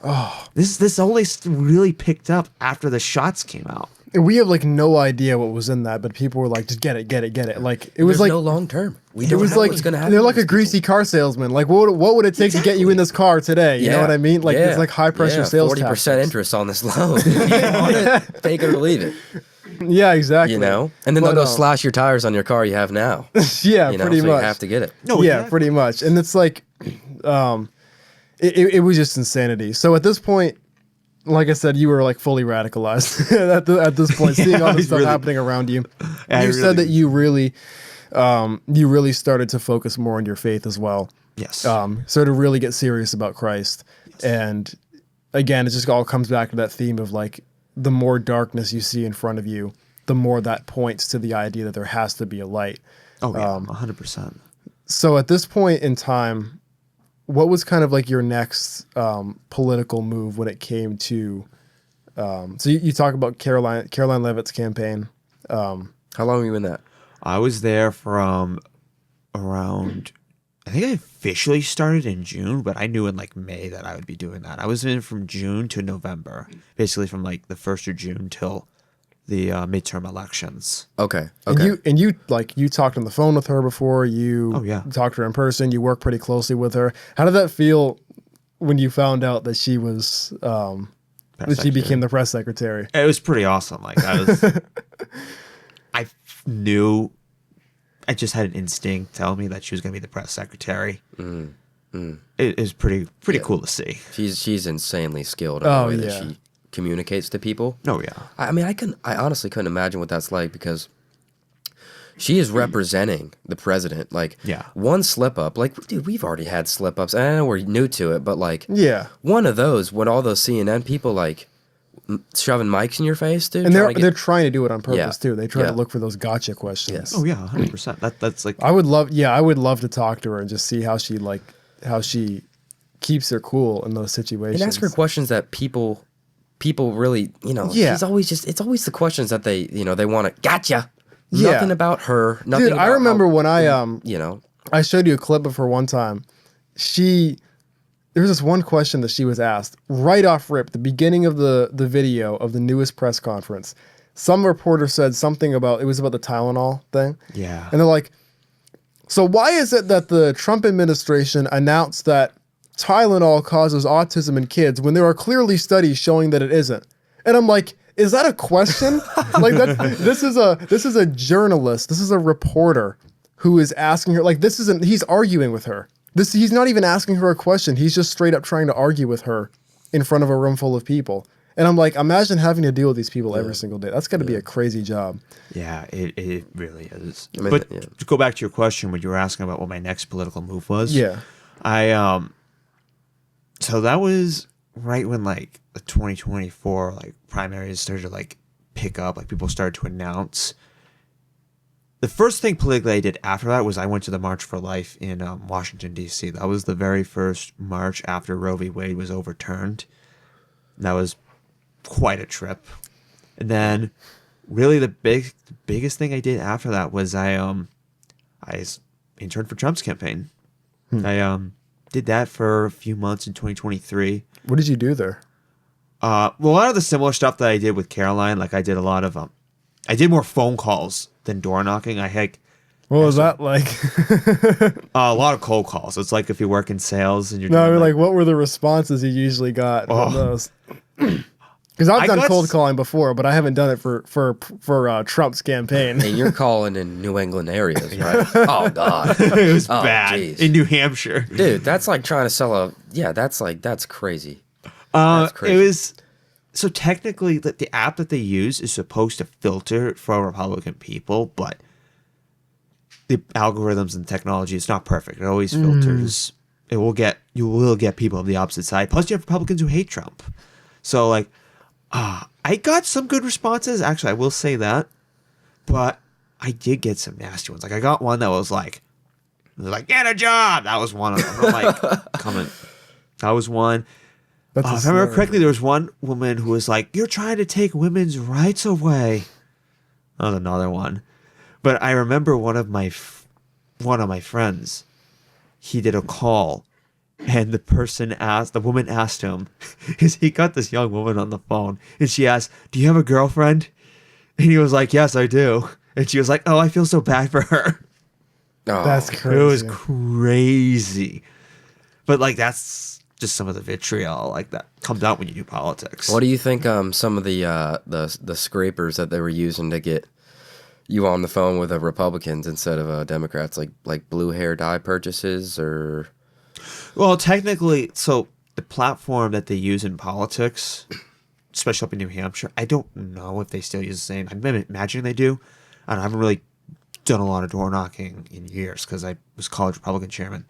Oh, this only really picked up after the shots came out. We have like no idea what was in that, but people were like, just get it. Like, it was There's like no long term. We don't know what's going to happen. They're like a greasy car salesman. Like, what would it take to get you in this car today? You know what I mean? Like, it's like high pressure sales 40% interest on this loan. If you want it, take it or leave it. Yeah, exactly. You know? And then they'll go slash your tires on your car you have now. Yeah, you know? pretty so much. You have to get it. No, yeah, pretty much. And it's like, it was just insanity. So at this point, like I said, you were like fully radicalized at this point, seeing all this stuff happening around you. You said that you really started to focus more on your faith as well. Yes. So to really get serious about Christ. Yes. And again, it just all comes back to that theme of like, the more darkness you see in front of you, the more that points to the idea that there has to be a light. Oh, yeah, 100%. So at this point in time, what was kind of like your next political move when it came to? So you talk about Karoline Leavitt's campaign. How long were you in that? I was there from around. I think I officially started in June, but I knew in like May that I would be doing that. I was in from June to November, basically from like the 1st of June till the midterm elections. Okay. And you talked on the phone with her before. You talked to her in person. You worked pretty closely with her. How did that feel when you found out that she was that she became the press secretary? It was pretty awesome. Like I knew. I just had an instinct telling me that she was going to be the press secretary. It is pretty cool to see. She's insanely skilled in the way that she communicates to people. Oh yeah. I mean, I honestly couldn't imagine what that's like because she is representing the president. Like, one slip up, like, dude, we've already had slip ups. I know we're new to it, but like, one of those when all those CNN people like shoving mics in your face, dude. And they're trying to do it on purpose too. They try to look for those gotcha questions. Yes. Oh yeah, 100%. That's like I would love to talk to her and just see how she keeps her cool in those situations. And ask her questions that people really, she's always it's always the questions that they want to gotcha. Nothing about her. Nothing. Dude, about I remember when I I showed you a clip of her one time. There was this one question that she was asked right off rip, the beginning of the video of the newest press conference. Some reporter said something about the Tylenol thing. Yeah. And they're like, so why is it that the Trump administration announced that Tylenol causes autism in kids when there are clearly studies showing that it isn't? And I'm like, is that a question? Like this is a journalist. This is a reporter who is asking her, like, he's arguing with her. He's not even asking her a question. He's just straight up trying to argue with her in front of a room full of people. And I'm like, imagine having to deal with these people every single day. That's got to be a crazy job. Yeah, it really is. But to go back to your question, when you were asking about what my next political move was. Yeah. So that was right when like the 2024 like primaries started to like pick up, like people started to announce. The first thing politically I did after that was I went to the March for Life in Washington, D.C. That was the very first march after Roe v. Wade was overturned. That was quite a trip. And then really the biggest thing I did after that was I interned for Trump's campaign. I did that for a few months in 2023. What did you do there? Well, a lot of the similar stuff that I did with Karoline, like I did a lot of I did more phone calls than door knocking. What was that like? A lot of cold calls. It's like if you work in sales and you're like what were the responses you usually got from those? Because I've done cold calling before, but I haven't done it for Trump's campaign. And you're calling in New England areas, right? Oh God, it was bad in New Hampshire, dude. That's like trying to sell that's crazy. That's crazy. It was. So technically, the app that they use is supposed to filter for Republican people, but the algorithms and technology is not perfect. It always filters. You will get people of the opposite side. Plus, you have Republicans who hate Trump. So, like, I got some good responses. Actually, I will say that, but I did get some nasty ones. Like, I got one that was like, get a job. That was one of them. I'm like, coming. That was one. If I remember correctly, there was one woman who was like, "You're trying to take women's rights away." That was another one. But I remember one of my friends, he did a call, and the woman asked him, he got this young woman on the phone, and she asked, "Do you have a girlfriend?" And he was like, "Yes, I do." And she was like, "Oh, I feel so bad for her." Oh, that's crazy. It was crazy. But like that's just some of the vitriol like that comes out when you do politics. What do you think some of the scrapers that they were using to get you on the phone with Republicans instead of Democrats, like blue hair dye purchases or? Well, technically, so the platform that they use in politics, especially up in New Hampshire, I don't know if they still use the same. I'm imagining they do. I haven't really done a lot of door knocking in years because I was college Republican chairman.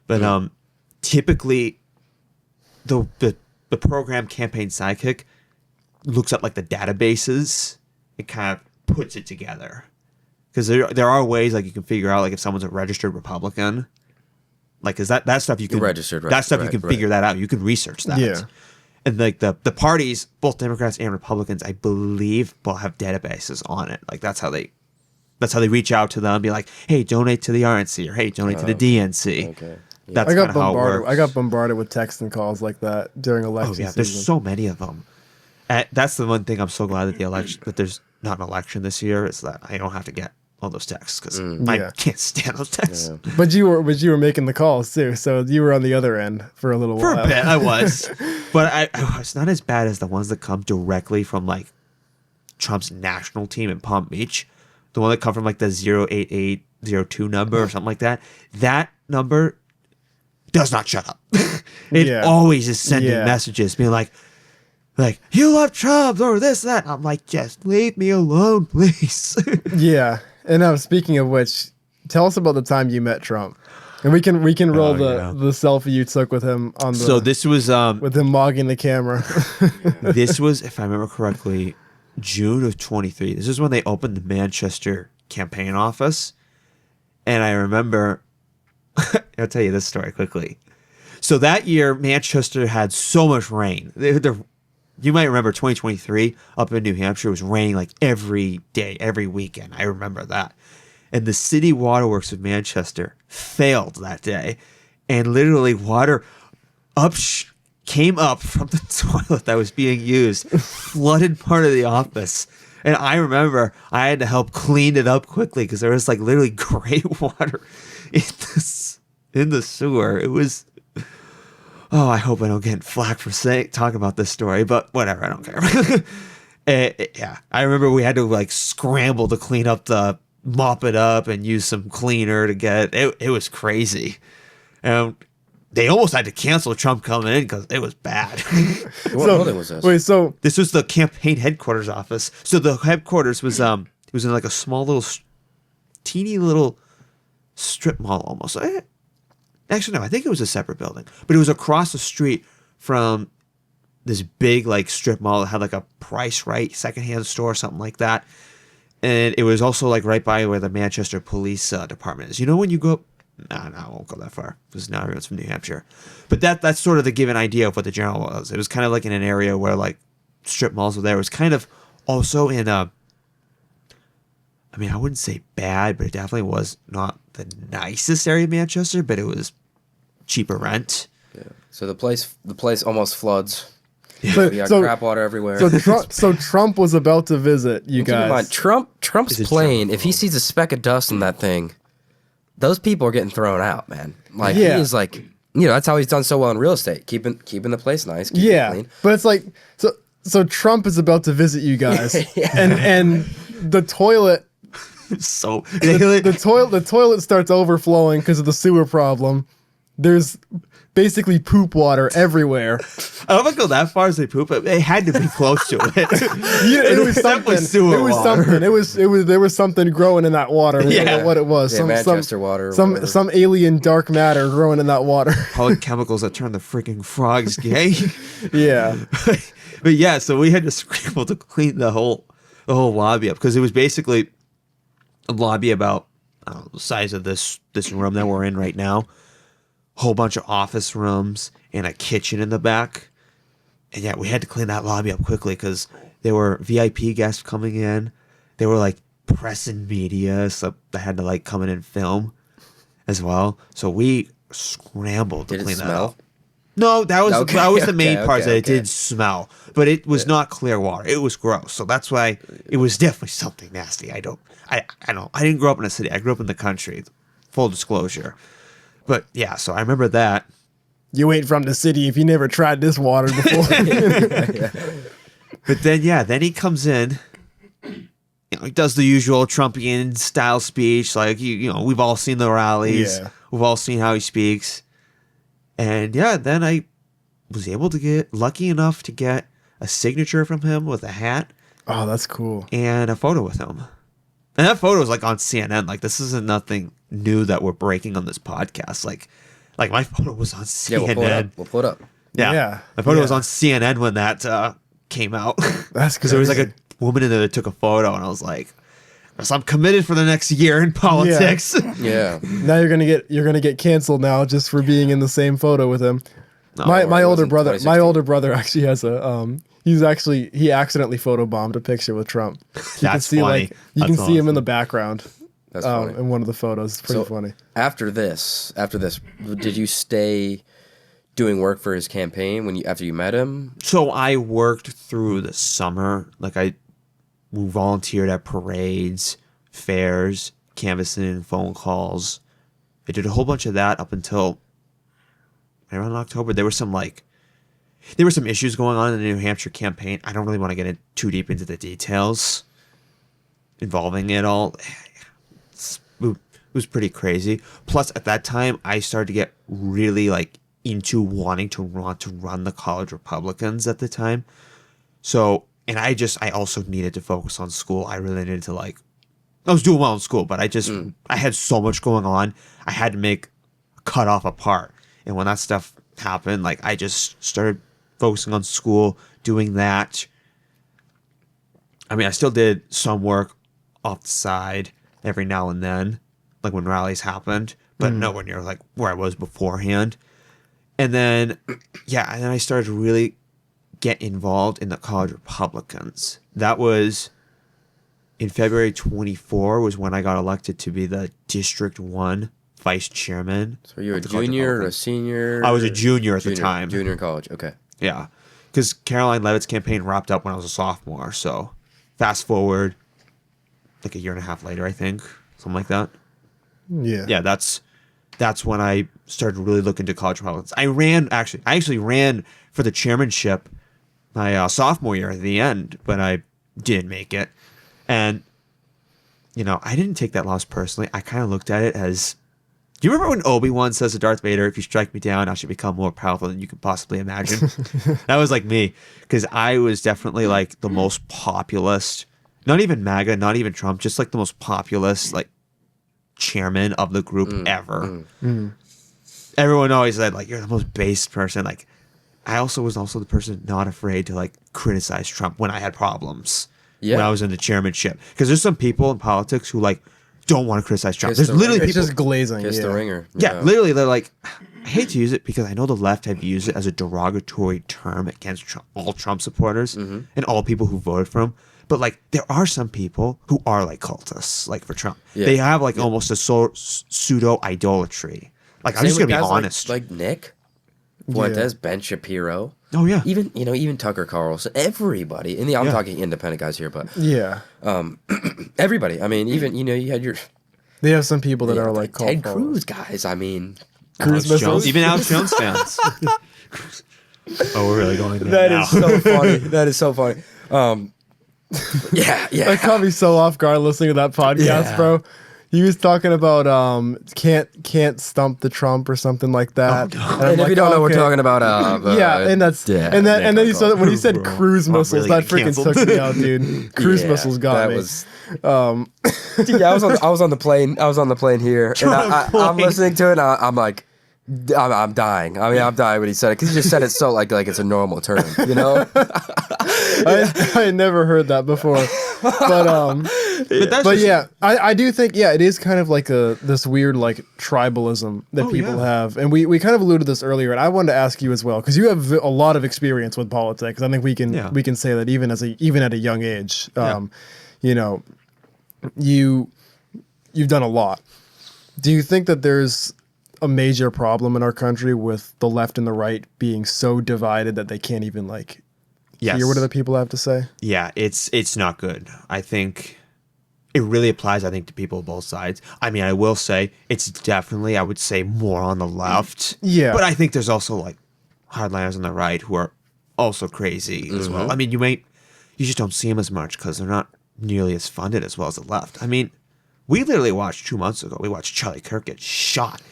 But typically, the program Campaign Sidekick looks at like the databases. It kind of puts it together because there are ways like you can figure out like if someone's a registered Republican, like is that stuff you can registered that stuff you can figure that out. You can research that. Yeah. And like the parties, both Democrats and Republicans, I believe, will have databases on it. Like that's how they reach out to them and be like, hey, donate to the RNC or hey, donate to the DNC. Okay. Yeah. That's kind of how it works. I got bombarded with texts and calls like that during election season. There's so many of them. That's the one thing I'm so glad that there's not an election this year is that I don't have to get all those texts because I can't stand those texts. Yeah. But you were making the calls too, so you were on the other end for a little while. For a bit, I was, but it's not as bad as the ones that come directly from like Trump's national team in Palm Beach, the one that come from like the 08802 number or something like that. That number does not shut up. It always is sending messages being like you love Trump or this, that. I'm like, just leave me alone, please. Yeah. And speaking of which, tell us about the time you met Trump. And we can roll the selfie you took with him on the. So this was with him mogging the camera. This was, if I remember correctly, June of 23. This is when they opened the Manchester campaign office, and I remember. I'll tell you this story quickly. So that year, Manchester had so much rain. You might remember 2023 up in New Hampshire was raining like every day, every weekend. I remember that. And the city waterworks of Manchester failed that day. And literally water came up from the toilet that was being used, flooded part of the office. And I remember I had to help clean it up quickly because there was like literally gray water in the sewer. It was... Oh, I hope I don't get flack for talking about this story, but whatever, I don't care. Yeah, I remember we had to like scramble to clean up mop it up and use some cleaner to get it. It was crazy. And they almost had to cancel Trump coming in because it was bad. What building was this? Wait, so this was the campaign headquarters office. So the headquarters was it was in like a small little, teeny little strip mall almost. Actually, no, I think it was a separate building, but it was across the street from this big like strip mall that had like a Price Right secondhand store, something like that. And it was also like right by where the Manchester Police Department is. You know when you go up, no, I won't go that far because now everyone's from New Hampshire. But that's sort of to give an idea of what the general was. It was kind of like in an area where like strip malls were there. It was kind of also in a, I mean, I wouldn't say bad, but it definitely was not the nicest area of Manchester, but it was cheaper rent. Yeah. So the place almost floods. So, you got crap water everywhere. So Trump was about to visit you guys. Mind, Trump's plane, if he sees a speck of dust in that thing, those people are getting thrown out, man. Like he is like, that's how he's done so well in real estate, keeping the place nice, keeping it clean. But it's like so Trump is about to visit you guys, and the toilet. So the toilet starts overflowing because of the sewer problem. There's basically poop water everywhere. I don't know if I go that far as they poop, but they had to be close to it. It was something. There was something growing in that water. I don't know what it was. Yeah, Manchester water. Some alien dark matter growing in that water. Probably chemicals that turn the freaking frogs gay. Yeah. But yeah, so we had to scramble to clean the whole lobby up because it was basically a lobby about the size of this room that we're in right now. Whole bunch of office rooms and a kitchen in the back. And yeah, we had to clean that lobby up quickly because there were VIP guests coming in. They were like press and media, so they had to like come in and film as well. So we scrambled to clean that up. No, that was the main part that it did smell, but it was not clear water. It was gross. So that's why it was definitely something nasty. I didn't grow up in a city. I grew up in the country. Full disclosure. But yeah, so I remember that. You ain't from the city if you never tried this water before. But then he comes in. He does the usual Trumpian style speech. Like, we've all seen the rallies. Yeah. We've all seen how he speaks. And yeah, then I was able to get lucky enough to get a signature from him with a hat. Oh, that's cool. And a photo with him. And that photo was like on CNN. Like, this isn't nothing new that we're breaking on this podcast. Like my photo was on CNN. Yeah, we'll pull it up. Yeah. My photo was on CNN when that came out. That's because there was like a woman in there that took a photo, and I was like, so I'm committed for the next year in politics. Yeah. Now you're gonna get canceled now just for being in the same photo with him. No, my older brother actually has a he accidentally photobombed a picture with Trump. You can see funny. You can see him in the background. That's funny. In one of the photos. It's pretty funny. After this, did you stay doing work for his campaign after you met him? So I worked through the summer. Like I volunteered at parades, fairs, canvassing, phone calls. I did a whole bunch of that up until around October. There were some issues going on in the New Hampshire campaign. I don't really want to get too deep into the details involving it all. It was pretty crazy. Plus, at that time, I started to get really into wanting to run the college Republicans at the time. So, and I also needed to focus on school. I really needed to I was doing well in school, but I had so much going on. I had to make cut off apart. And when that stuff happened, like I just started focusing on school, doing that. I mean, I still did some work off the side every now and then, like when rallies happened, but nowhere near like where I was beforehand. And then, yeah, and then I started to really get involved in the college Republicans. That was in February 24 was when I got elected to be the District 1 vice chairman. So you're a junior or a senior? I was a junior at the time. Junior in college, okay. Yeah, because Karoline Leavitt's campaign wrapped up when I was a sophomore. So fast forward like a year and a half later, I think, something like that. Yeah. Yeah, that's when I started really looking to college Republicans. I actually ran for the chairmanship my sophomore year at the end, but I didn't make it. And, you know, I didn't take that loss personally. I kind of looked at it as, do you remember when Obi-Wan says to Darth Vader, if you strike me down, I should become more powerful than you could possibly imagine? That was like me, because I was definitely like the most populist, not even MAGA, not even Trump, just like the most populist, like, chairman of the group ever. Everyone always said, like, you're the most based person. Like, I was also the person not afraid to, like, criticize Trump when I had problems. When I was in the chairmanship, because there's some people in politics who like don't want to criticize Trump. There's literally people just glazing. Kiss the ringer. Yeah, literally, they're like, I hate to use it because I know the left have used it as a derogatory term against all Trump supporters and all people who voted for him. But like, there are some people who are like cultists, like for Trump. Yeah. They have like almost a pseudo idolatry. Like, I'm just gonna be honest. Like Nick Fuentes, Ben Shapiro. Oh yeah, even Tucker Carlson, everybody. I'm talking independent guys here, but everybody. I mean, even you had your. They have some people that are like Ted Cruz guys. I mean, Alex Jones, even Alex Jones fans. Oh, we're really going there. That is so funny. That is so funny. Yeah. That caught me so off guard listening to that podcast, bro. He was talking about can't stump the Trump or something like that. Oh, and if you don't know, we're talking about and then he said when he said cruise missiles, really that freaking took me out, dude. Cruise missiles got me. Dude, I was on the plane. I was on the plane here, and I'm listening to it. And I'm like, I'm dying. I mean, I'm dying when he said it because he just said it so like it's a normal term, you know. I had never heard that before, but yeah, I do think it is kind of like this weird like tribalism that people have, and we kind of alluded to this earlier, and I wanted to ask you as well because you have a lot of experience with politics. I think we can say that even at a young age, you know, you've done a lot. Do you think that there's a major problem in our country with the left and the right being so divided that they can't even like hear what other people have to say? Yeah, it's not good. I think it really applies, I think, to people of both sides. I mean, I will say it's definitely, I would say, more on the left. Yeah. But I think there's also like hardliners on the right who are also crazy as well. I mean, you just don't see them as much because they're not nearly as funded as well as the left. I mean, we literally watched 2 months ago, we watched Charlie Kirk get shot.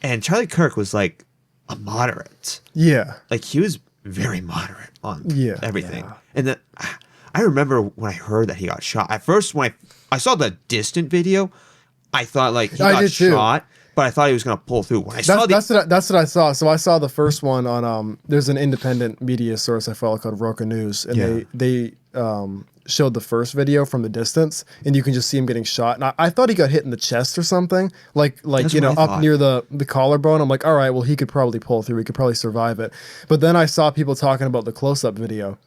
And Charlie Kirk was like a moderate. Yeah. Like he was very moderate on everything. Yeah. And then I remember when I heard that he got shot. At first, when I saw the distant video, I thought like he got shot, but I thought he was going to pull through. When that's what I saw. So I saw the first one on there's an independent media source I follow called Roca News, and they showed the first video from the distance, and you can just see him getting shot. And I thought he got hit in the chest or something, like up near the collarbone. I'm like, all right, well, he could probably pull through. He could probably survive it. But then I saw people talking about the close-up video,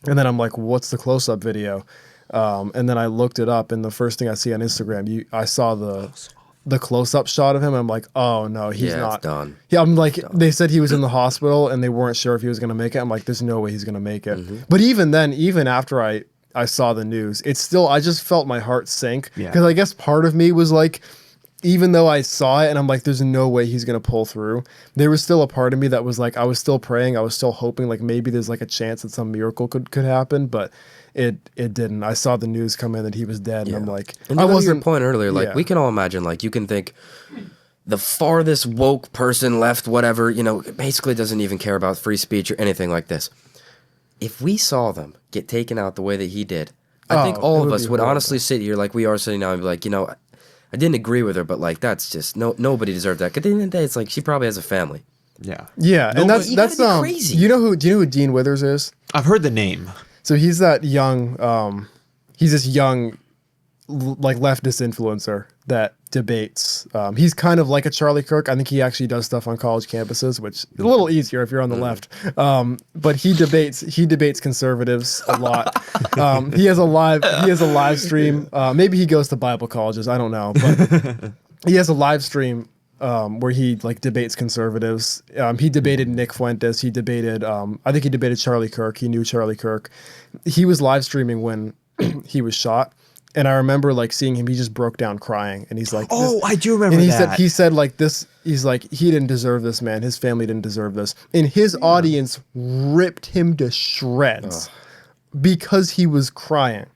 and then I'm like, what's the close-up video? And then I looked it up, and the first thing I see on Instagram, I saw the close-up shot of him. And I'm like, oh no, he's not it's done. Yeah, I'm like, they said he was in the hospital, and they weren't sure if he was going to make it. I'm like, there's no way he's going to make it. But even then, even after I saw the news, it's still, I just felt my heart sink because I guess part of me was like, even though I saw it and I'm like, there's no way he's going to pull through, there was still a part of me that was like, I was still praying. I was still hoping like maybe there's like a chance that some miracle could happen, but it didn't. I saw the news come in that he was dead and I'm like, and I wasn't your point earlier. Like we can all imagine, like you can think the farthest woke person left, whatever, basically doesn't even care about free speech or anything like this. If we saw them get taken out the way that he did, I think all of us would honestly sit here like we are sitting now and be like, I didn't agree with her, but like that's just nobody deserved that. 'Cause at the end of the day, it's like she probably has a family. Yeah. Yeah, and that's crazy. Do you know who Dean Withers is? I've heard the name. So he's that young he's this young like leftist influencer that debates. He's kind of like a Charlie Kirk. I think he actually does stuff on college campuses, which is a little easier if you're on the left. But he debates conservatives a lot. He has a live stream. Maybe he goes to Bible colleges. I don't know, but he has a live stream where he like debates conservatives. He debated Nick Fuentes. He debated. I think he debated Charlie Kirk. He knew Charlie Kirk. He was live streaming when he was shot. And I remember like seeing him, he just broke down crying. And he's like, oh, I do remember and that. He said like this, he's like, he didn't deserve this, man. His family didn't deserve this. And his audience ripped him to shreds because he was crying.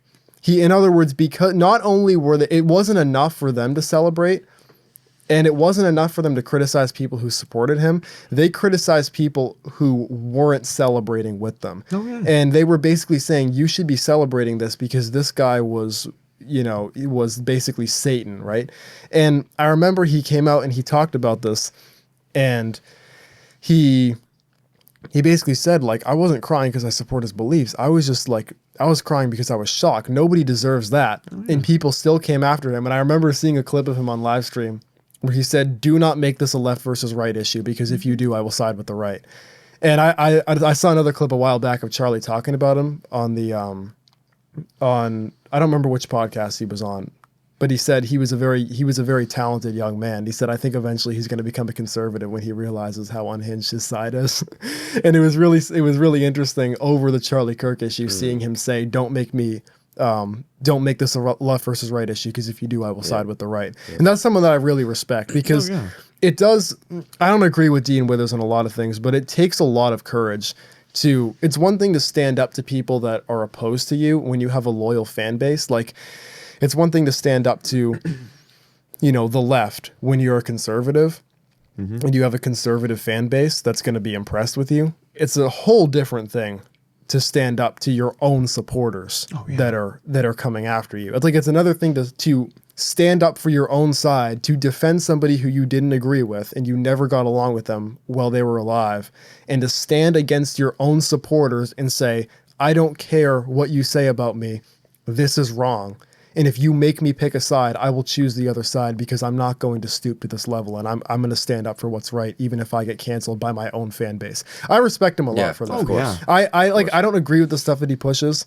In other words, because not only it wasn't enough for them to celebrate, and it wasn't enough for them to criticize people who supported him. They criticized people who weren't celebrating with them. Oh, yeah. And they were basically saying, you should be celebrating this because this guy was, it was basically Satan, right? And I remember he came out and he talked about this, and he basically said, like, I wasn't crying because I support his beliefs. I was just like, I was crying because I was shocked. Nobody deserves that. Oh, yeah. And people still came after him. And I remember seeing a clip of him on live stream where he said, do not make this a left versus right issue, because if you do, I will side with the right. And I saw another clip a while back of Charlie talking about him on the, I don't remember which podcast he was on, but he said he was a very talented young man. He said, I think eventually he's going to become a conservative when he realizes how unhinged his side is. And it was really interesting over the Charlie Kirk issue, seeing him say, don't make this a left versus right issue, because if you do, I will side with the right. Yeah. And that's someone that I really respect, because it does, I don't agree with Dean Withers on a lot of things, but it takes a lot of courage it's one thing to stand up to people that are opposed to you when you have a loyal fan base. Like, it's one thing to stand up to, the left when you're a conservative and you have a conservative fan base that's going to be impressed with you. It's a whole different thing to stand up to your own supporters that are coming after you. It's like, it's another thing to stand up for your own side, to defend somebody who you didn't agree with and you never got along with them while they were alive, and to stand against your own supporters and say, I don't care what you say about me. This is wrong. And if you make me pick a side, I will choose the other side, because I'm not going to stoop to this level, and I'm going to stand up for what's right, even if I get canceled by my own fan base. I respect him a lot for that. Of course. Yeah. I don't agree with the stuff that he pushes,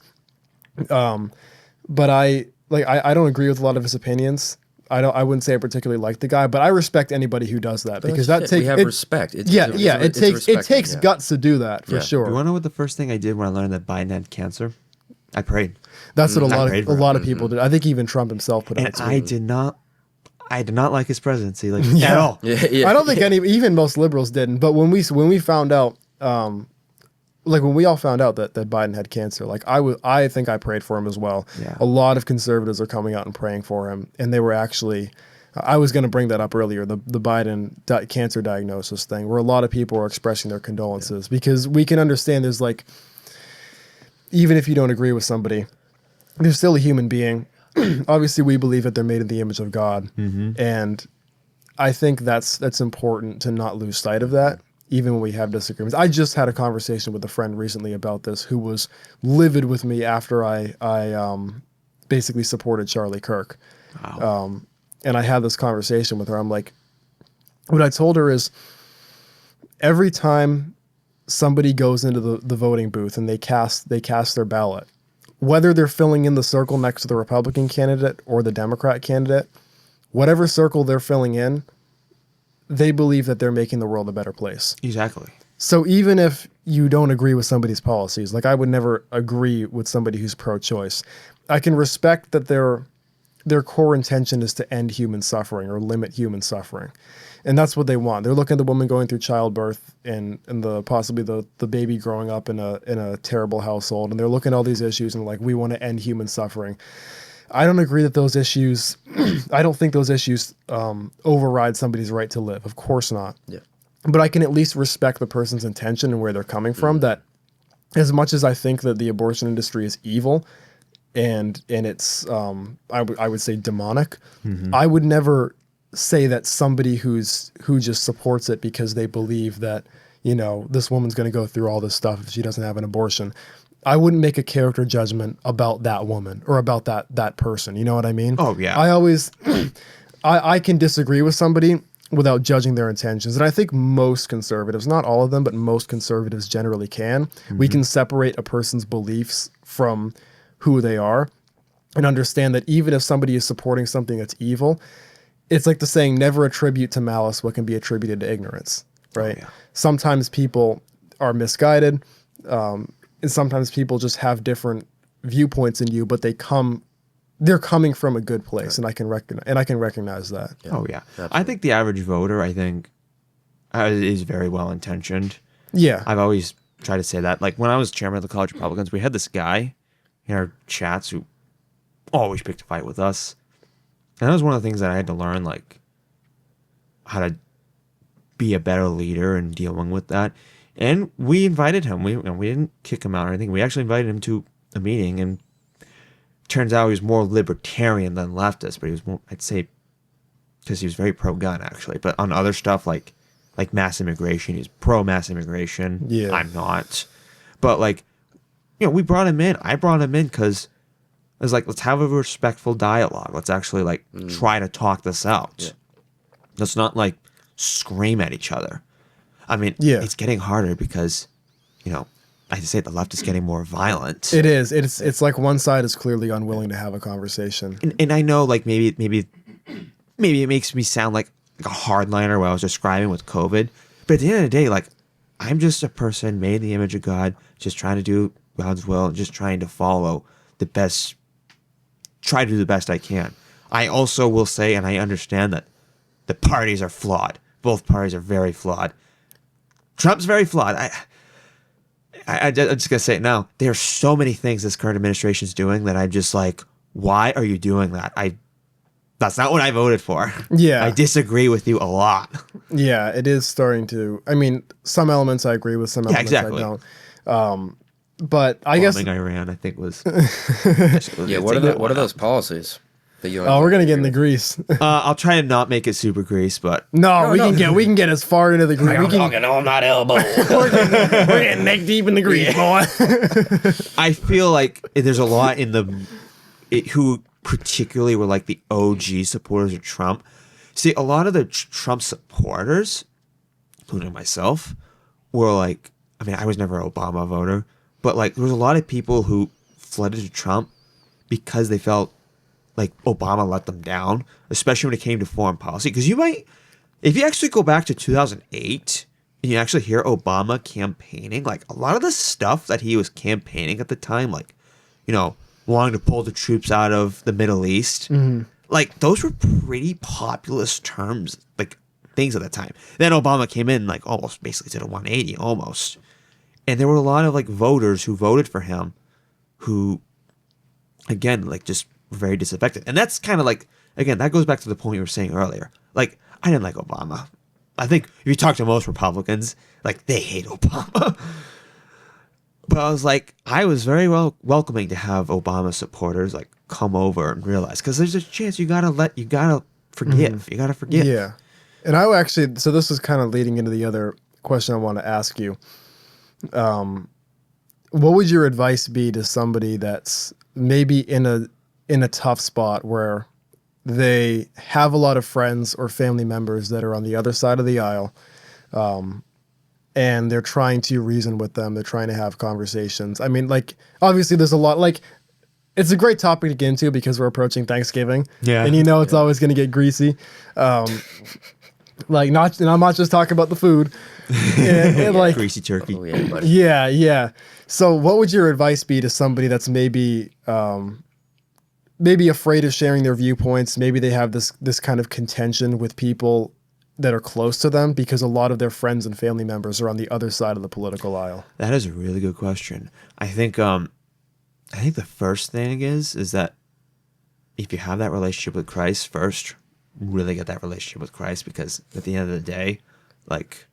but I don't agree with a lot of his opinions. I wouldn't say I particularly like the guy, but I respect anybody who does that, because that takes, we have respect. It takes guts to do that, for sure. You want to know what the first thing I did when I learned that Biden had cancer? I prayed. That's what a lot of people did. I think even Trump himself put out. I did not like his presidency, at all. I don't think even most liberals didn't. But when we found out, when we all found out that Biden had cancer, I think I prayed for him as well. Yeah. A lot of conservatives are coming out and praying for him, and they were actually. I was going to bring that up earlier, the Biden cancer diagnosis thing, where a lot of people are expressing their condolences, because we can understand there's even if you don't agree with somebody, they're still a human being. Obviously, we believe that they're made in the image of God. And I think that's important to not lose sight of that, even when we have disagreements. I just had a conversation with a friend recently about this, who was livid with me after I basically supported Charlie Kirk. Wow. And I had this conversation with her. I'm like, what I told her is, every time somebody goes into the voting booth and they cast their ballot, whether they're filling in the circle next to the Republican candidate or the Democrat candidate, whatever circle they're filling in, they believe that they're making the world a better place. Exactly. So even if you don't agree with somebody's policies, I would never agree with somebody who's pro-choice, I can respect that their core intention is to end human suffering or limit human suffering. And that's what they want. They're looking at the woman going through childbirth and possibly the baby growing up in a terrible household. And they're looking at all these issues and we want to end human suffering. I don't agree that those issues, I don't think those issues override somebody's right to live. Of course not. Yeah. But I can at least respect the person's intention and where they're coming from, that as much as I think that the abortion industry is evil, and it's I would say demonic, I would never say that somebody who just supports it because they believe that, you know, this woman's going to go through all this stuff if she doesn't have an abortion. I wouldn't make a character judgment about that woman or about that person. You know what I mean? Oh yeah. I always I can disagree with somebody without judging their intentions. And I think most conservatives, not all of them, but most conservatives generally can. We can separate a person's beliefs from who they are and understand that even if somebody is supporting something that's evil, it's like the saying, never attribute to malice what can be attributed to ignorance, right? Oh, yeah. Sometimes people are misguided, and sometimes people just have different viewpoints in you, but they're coming from a good place, and I can recognize that. Yeah. Oh yeah, absolutely. I think the average voter, is very well intentioned. Yeah, I've always tried to say that. Like when I was chairman of the College Republicans, we had this guy in our chats who always picked a fight with us. And that was one of the things that I had to learn, like how to be a better leader and dealing with that. And we invited him. We didn't kick him out or anything. We actually invited him to a meeting, and turns out he was more libertarian than leftist. But he was more, I'd say, because he was very pro-gun actually. But on other stuff like mass immigration, he's pro-mass immigration. Yeah, I'm not. But like, you know, we brought him in. I brought him in because I was like, let's have a respectful dialogue. Let's actually like try to talk this out. Yeah. Let's not like scream at each other. I mean, it's getting harder because, you know, I say the left is getting more violent. It is. It's like one side is clearly unwilling to have a conversation. And I know like maybe it makes me sound like a hardliner what I was describing with COVID. But at the end of the day, like I'm just a person made in the image of God, just trying to do God's will, just trying to follow the best. Try to do the best I can. I also will say, and I understand that the parties are flawed. Both parties are very flawed. Trump's very flawed. I'm just going to say it now. There are so many things this current administration is doing that I'm just like, why are you doing that? That's not what I voted for. Yeah. I disagree with you a lot. Yeah, it is starting to, I mean, some elements I agree with, some elements I don't. But I guess Iran, I think was. Yeah, what are those policies that you? We're gonna get in the grease. I'll try to not make it super grease, but we can get as far into the grease. I'm not elbow. we're getting neck deep in the grease, boy. I feel like there's a lot in who particularly were like the OG supporters of Trump. See, a lot of the Trump supporters, including myself, were like, I mean, I was never an Obama voter. But like there was a lot of people who flooded to Trump because they felt like Obama let them down, especially when it came to foreign policy. Because if you actually go back to 2008 and you actually hear Obama campaigning, like a lot of the stuff that he was campaigning at the time, like, you know, wanting to pull the troops out of the Middle East, like those were pretty populist terms, like things at the time. Then Obama came in like almost basically did a 180 almost. And there were a lot of like voters who voted for him who, again, like just were very disaffected. And that's kind of like, again, that goes back to the point you were saying earlier. Like, I didn't like Obama. I think if you talk to most Republicans, like they hate Obama. But I was like, I was very welcoming to have Obama supporters like come over and realize, because there's a chance you gotta forgive. You gotta forgive. Yeah. And I actually, so this is kind of leading into the other question I want to ask you. What would your advice be to somebody that's maybe in a tough spot where they have a lot of friends or family members that are on the other side of the aisle, and they're trying to reason with them, they're trying to have conversations? I mean, like, obviously there's a lot, like, it's a great topic to get into because we're approaching Thanksgiving. Yeah. And it's always going to get greasy. Like, I'm not just talking about the food. and like greasy turkey. Oh, yeah. So what would your advice be to somebody that's maybe afraid of sharing their viewpoints? Maybe they have this kind of contention with people that are close to them because a lot of their friends and family members are on the other side of the political aisle. That is a really good question. I think the first thing is that if you have that relationship with Christ first, really get that relationship with Christ, because at the end of the day, like,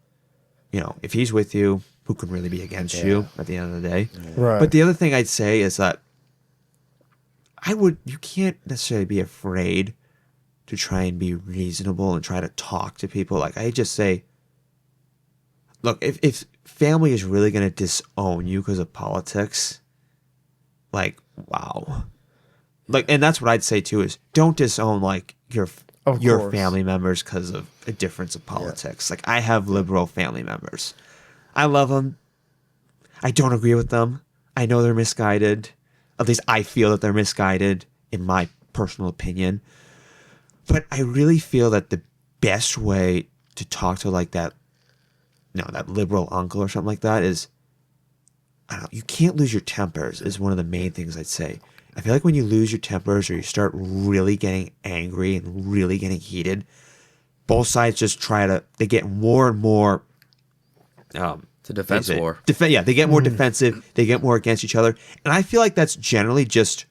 you know, if he's with you, who can really be against you at the end of the day? Right. But the other thing I'd say is that you can't necessarily be afraid to try and be reasonable and try to talk to people. Like, I just say, look, if family is really going to disown you because of politics, like, wow. Like, and that's what I'd say too, is don't disown like your family members because of a difference of politics. Yeah. Like, I have liberal family members. I love them. I don't agree with them. I know they're misguided. At least I feel that they're misguided in my personal opinion. But I really feel that the best way to talk to like that, that liberal uncle or something like that is, I don't know, you can't lose your tempers is one of the main things I'd say. I feel like when you lose your tempers or you start really getting angry and really getting heated, both sides just they get more and more. It's a defense war. They get more defensive. They get more against each other. And I feel like that's generally just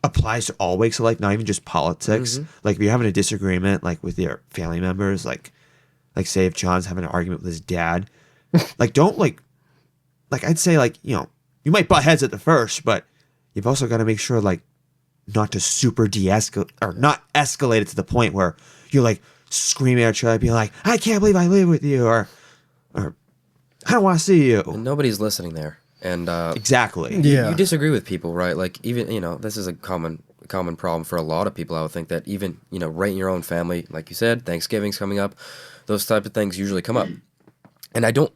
applies to all walks of life, not even just politics. Mm-hmm. Like if you're having a disagreement like with your family members, like say if John's having an argument with his dad, like don't like I'd say like, you might butt heads at the first, but you've also got to make sure like not to super de-escalate or not escalate it to the point where you're like screaming at each other, being like, I can't believe I live with you, or I don't want to see you. And nobody's listening there. And exactly. You disagree with people, right? Like even, this is a common problem for a lot of people. I would think that even, right in your own family, like you said, Thanksgiving's coming up, those type of things usually come up. And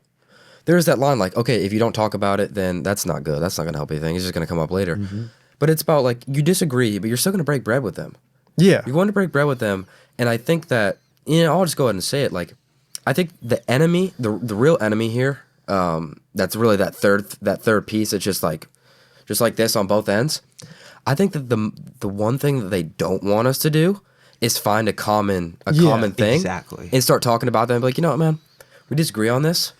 there's that line like, okay, if you don't talk about it, then that's not good. That's not going to help anything. It's just going to come up later. Mm-hmm. But it's about like, you disagree, but you're still going to break bread with them. Yeah. You're going to break bread with them. And I think that, I'll just go ahead and say it. Like, I think the enemy, the real enemy here, that's really that third piece. It's just like this on both ends. I think that the one thing that they don't want us to do is find a common thing. Exactly. And start talking about them. Like, you know what, man, we disagree on this.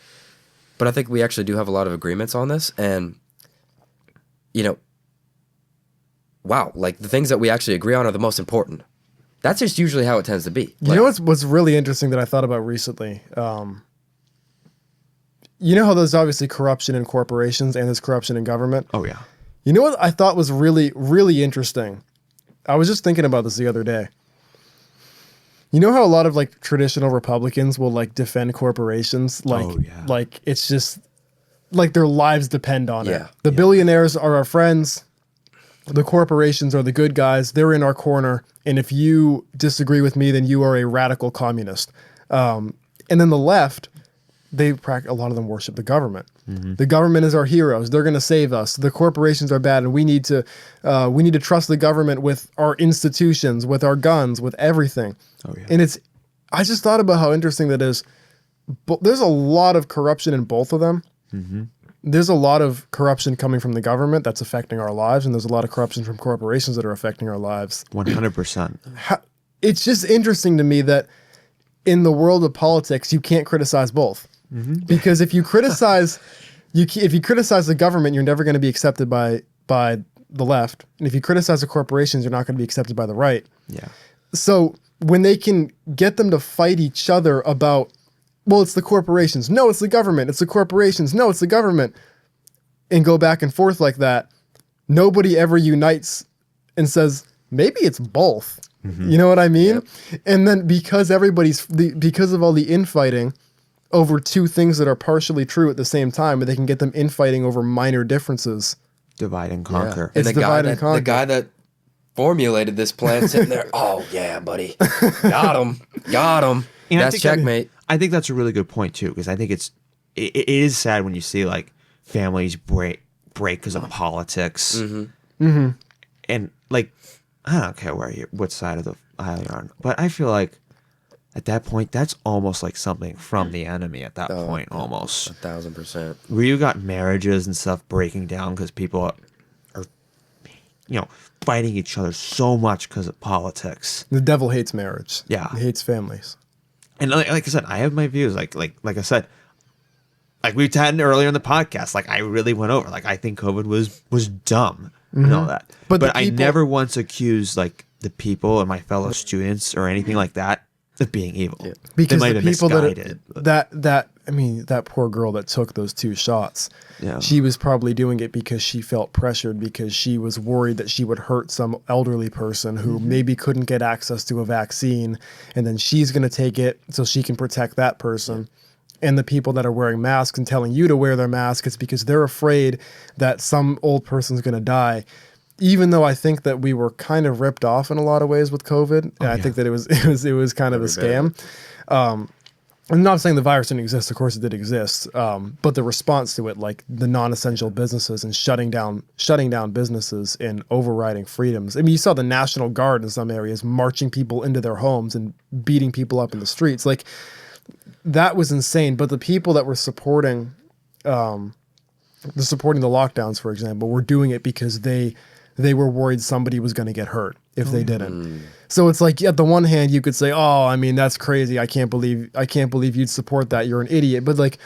But I think we actually do have a lot of agreements on this. And, wow, like the things that we actually agree on are the most important. That's just usually how it tends to be. You know what's really interesting that I thought about recently? You know how there's obviously corruption in corporations and there's corruption in government? Oh, yeah. You know what I thought was really, really interesting? I was just thinking about this the other day. You know how a lot of like traditional Republicans will like defend corporations? Like, like it's just like their lives depend on it. The billionaires are our friends. The corporations are the good guys. They're in our corner. And if you disagree with me, then you are a radical communist. And then the left, a lot of them worship the government. Mm-hmm. The government is our heroes. They're going to save us. The corporations are bad, and we need to trust the government with our institutions, with our guns, with everything. Oh, yeah. And I just thought about how interesting that is. There's a lot of corruption in both of them. Mm-hmm. There's a lot of corruption coming from the government that's affecting our lives, and there's a lot of corruption from corporations that are affecting our lives. 100%. It's just interesting to me that in the world of politics, you can't criticize both. Mm-hmm. Because if you criticize the government, you're never going to be accepted by the left, and if you criticize the corporations, you're not going to be accepted by the right. Yeah. So when they can get them to fight each other about, well, it's the corporations, no, it's the government, it's the corporations, no, it's the government, and go back and forth like that, nobody ever unites and says maybe it's both. Mm-hmm. You know what I mean? Yep. And then because of all the infighting over two things that are partially true at the same time, but they can get them infighting over minor differences. Divide and conquer. Yeah. And the guy that formulated this plan sitting there, oh yeah, buddy, got him. And that's checkmate. I think that's a really good point too, because I think it is sad when you see like families break because of politics. Mm-hmm. Mm-hmm. And like, I don't care what side of the aisle you're on, but I feel like at that point, that's almost like something from the enemy at that point, almost. 1,000%. Where you got marriages and stuff breaking down because people are fighting each other so much because of politics. The devil hates marriage. Yeah. He hates families. And like I said, I have my views. Like I said, like we had earlier in the podcast, like I really went over. Like I think COVID was dumb and all that. But I never once accused like the people and my fellow students or anything like that of being evil. Yeah. Because the people that I mean, that poor girl that took those 2 shots. Yeah. She was probably doing it because she felt pressured, because she was worried that she would hurt some elderly person who maybe couldn't get access to a vaccine, and then she's going to take it so she can protect that person. And the people that are wearing masks and telling you to wear their mask, it's because they're afraid that some old person's going to die. Even though I think that we were kind of ripped off in a lot of ways with COVID, and I think that it was kind of a scam. I'm not saying the virus didn't exist. Of course, it did exist. But the response to it, like the non-essential businesses and shutting down businesses and overriding freedoms. I mean, you saw the National Guard in some areas marching people into their homes and beating people up in the streets. Like, that was insane. But the people that were supporting the lockdowns, for example, were doing it because they were worried somebody was going to get hurt if they didn't. So it's like, at the one hand, you could say, "Oh, I mean, that's crazy. I can't believe you'd support that. You're an idiot." But like,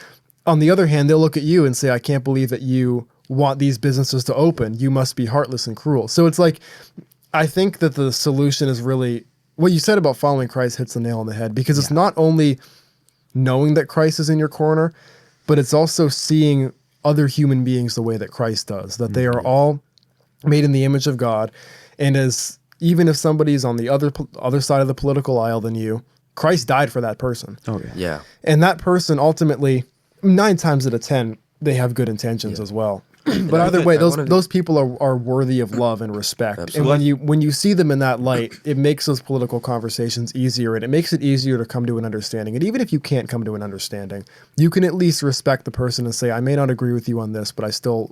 on the other hand, they'll look at you and say, "I can't believe that you want these businesses to open. You must be heartless and cruel." So it's like, I think that the solution is really what you said about following Christ hits the nail on the head, because it's not only knowing that Christ is in your corner, but it's also seeing other human beings the way that Christ does, that they are all made in the image of God. And as even if somebody's on the other side of the political aisle than you, Christ died for that person. Oh yeah. And that person ultimately, 9 times out of 10, they have good intentions as well. But either way, those people are worthy of love and respect. Absolutely. And when you see them in that light, it makes those political conversations easier, and it makes it easier to come to an understanding. And even if you can't come to an understanding, you can at least respect the person and say, "I may not agree with you on this, but I still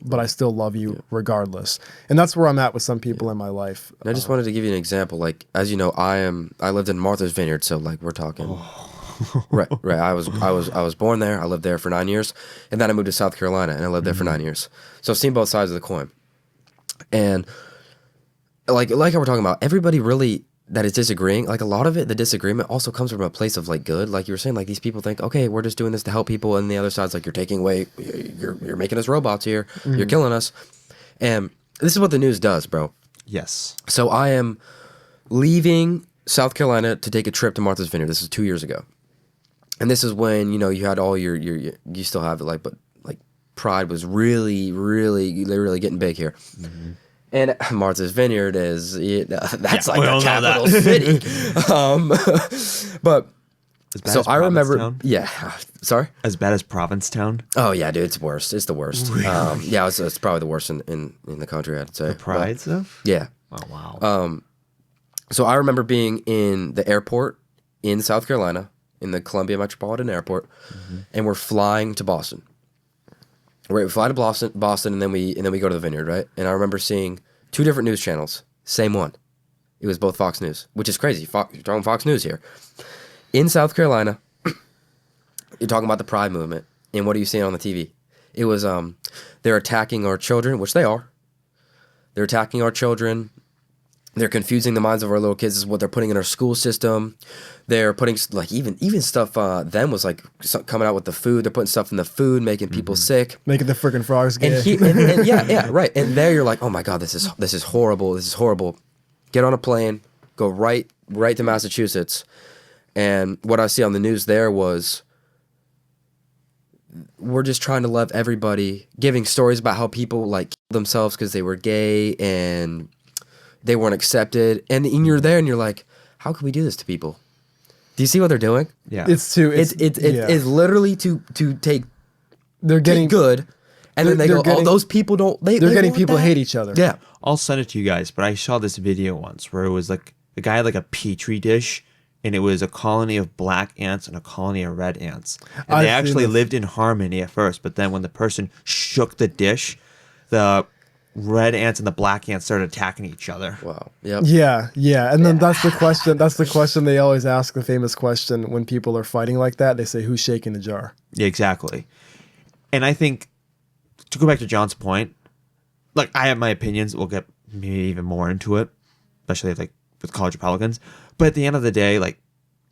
love you regardless." And that's where I'm at with some people in my life. And I just wanted to give you an example. Like, as you know, I lived in Martha's Vineyard, so like we're talking. Right. I was born there. I lived there for 9 years, and then I moved to South Carolina, and I lived there for 9 years. So I've seen both sides of the coin. And like I were talking about, everybody really that is disagreeing, like a lot of it, the disagreement also comes from a place of like good. Like you were saying, like these people think, okay, we're just doing this to help people, and the other side's like, you're taking away, you're making us robots here, you're killing us. And this is what the news does, bro. Yes. So I am leaving South Carolina to take a trip to Martha's Vineyard. This is 2 years ago. And this is when, you know, you had all your you still have it, like, but like Pride was really getting big here. Mm-hmm. And Martha's Vineyard is, that's like the capital city. But so I remember, sorry? As bad as Provincetown? Oh yeah, dude, it's worse. It's the worst. Really? It's probably the worst in the country, I'd say. The Pride stuff? Yeah. Oh wow. So I remember being in the airport in South Carolina, in the Columbia Metropolitan Airport, and we're flying to Boston. We fly to Boston, and then we go to the Vineyard, right? And I remember seeing 2 different news channels, same one. It was both Fox News, which is crazy. You're talking Fox News here. In South Carolina, you're talking about the Pride movement, and what are you seeing on the TV? It was they're attacking our children, which they are. They're attacking our children. They're confusing the minds of our little kids. This is what they're putting in our school system. They're putting, like, even stuff, then was, like, coming out with the food. They're putting stuff in the food, making people sick. Making the freaking frogs gay. And yeah, right. And there you're like, oh, my God, this is horrible. This is horrible. Get on a plane. Go right to Massachusetts. And what I see on the news there was, we're just trying to love everybody. Giving stories about how people, like, killed themselves because they were gay and they weren't accepted, and you're there, and you're like, how can we do this to people? Do you see what they're doing? Yeah, it's literally to take. They're getting good, and then they go, oh, those people don't. They're getting people hate each other. Yeah, I'll send it to you guys. But I saw this video once where it was like the guy had like a petri dish, and it was a colony of black ants and a colony of red ants, and they actually lived in harmony at first. But then when the person shook the dish, the red ants and the black ants started attacking each other. Wow. Yep. Yeah. And then that's the question. That's the question they always ask, the famous question when people are fighting like that. They say, who's shaking the jar? Yeah, exactly. And I think, to go back to John's point, like, I have my opinions. We'll get maybe even more into it, especially like with college Republicans. But at the end of the day, like,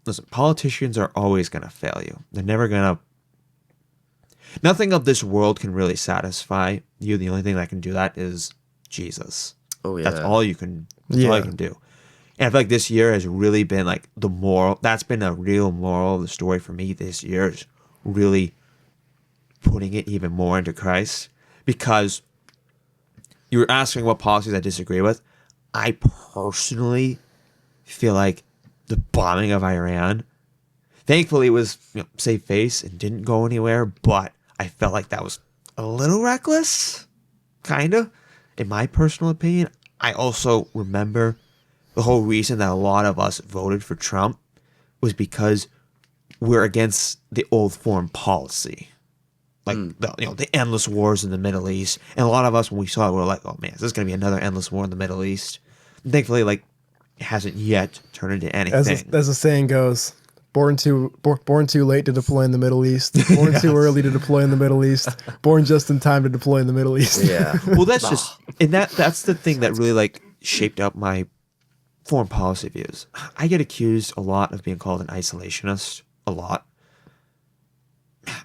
listen, politicians are always going to fail you. They're never going to. Nothing of this world can really satisfy you. The only thing that can do that is Jesus. Oh yeah, that's all you can. That's all you can do. And I feel like this year has really been like the moral. That's been a real moral of the story for me this year. Is really putting it even more into Christ, because you were asking what policies I disagree with. I personally feel like the bombing of Iran, thankfully it was save face and didn't go anywhere, but I felt like that was a little reckless, kind of, in my personal opinion. I also remember the whole reason that a lot of us voted for Trump was because we're against the old foreign policy. Like, the endless wars in the Middle East. And a lot of us, when we saw it, we were like, oh man, is this going to be another endless war in the Middle East? And thankfully, like, it hasn't yet turned into anything. As the saying goes, born too late to deploy in the Middle East, born too early to deploy in the Middle East, born just in time to deploy in the Middle East. Yeah. Well, that's just, and that's the thing that really, like, shaped up my foreign policy views. I get accused a lot of being called an isolationist, a lot.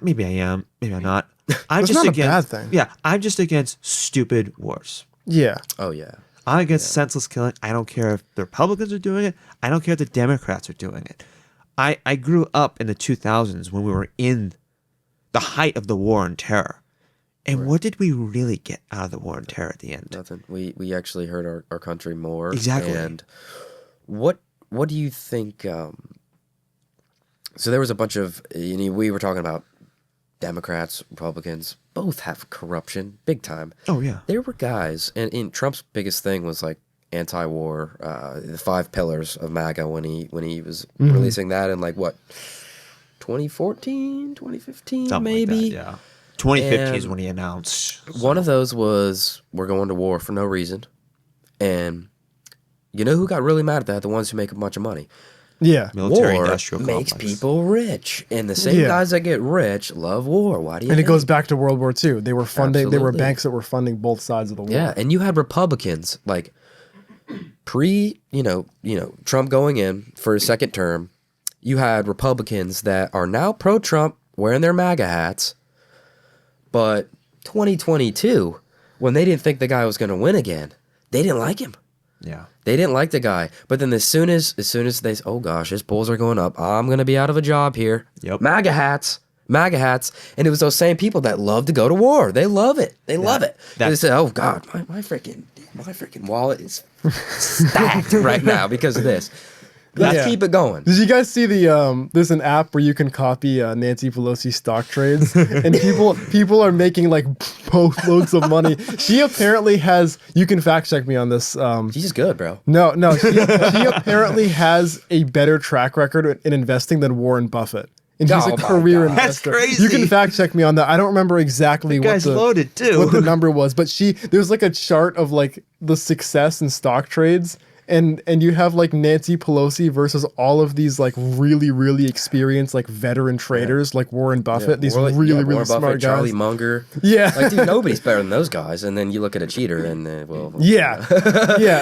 Maybe I am, maybe I'm not. I'm That's just not against, a bad thing. Yeah, I'm just against stupid wars. Yeah. Oh, yeah. I'm against senseless killing. I don't care if the Republicans are doing it. I don't care if the Democrats are doing it. I grew up in the 2000s when we were in the height of the war on terror. And what did we really get out of the war on terror at the end? Nothing. We actually hurt our country more. Exactly. And what do you think? So there was a bunch of, we were talking about Democrats, Republicans, both have corruption, big time. Oh, yeah. There were guys, and Trump's biggest thing was like anti-war, the 5 pillars of MAGA when he was releasing that in 2014, 2015, Something maybe. like that, yeah. 2015 is And when he announced. one of those was, we're going to war for no reason. And you know who got really mad at that? The ones who make a bunch of money. Yeah. Military War industrial makes complex. people rich, and the same guys that get rich love war. Why do you? And it think? goes back to World War II. They were funding. There were Absolutely. banks that were funding both sides of the war. Yeah, and you had Republicans like Trump going in for his second term. You had Republicans that are now pro-Trump, wearing their MAGA hats, but 2022, when they didn't think the guy was going to win again, they didn't like him. Yeah. They didn't like the guy. But then as soon as they, oh gosh, his polls are going up, I'm going to be out of a job here. Yep. MAGA hats. And it was those same people that love to go to war. They love it. They love it. They say, oh God, my freaking wallet is stacked right now because of this. Let's keep it going. Did you guys see there's an app where you can copy Nancy Pelosi stock trades, and people are making like boatloads of money. She apparently has. You can fact check me on this. She's just good, bro. No, she apparently has a better track record in investing than Warren Buffett. And he's Oh a my career God. investor. That's crazy. You can fact check me on that. I don't remember exactly guy's loaded, too. what the number was, but there's like a chart of like the success in stock trades. And you have like Nancy Pelosi versus all of these like really, really experienced like veteran traders like Warren Buffett. These really Warren smart Buffett, guys. Charlie Munger. Yeah. Like, dude, nobody's better than those guys. And then you look at a cheater and Yeah,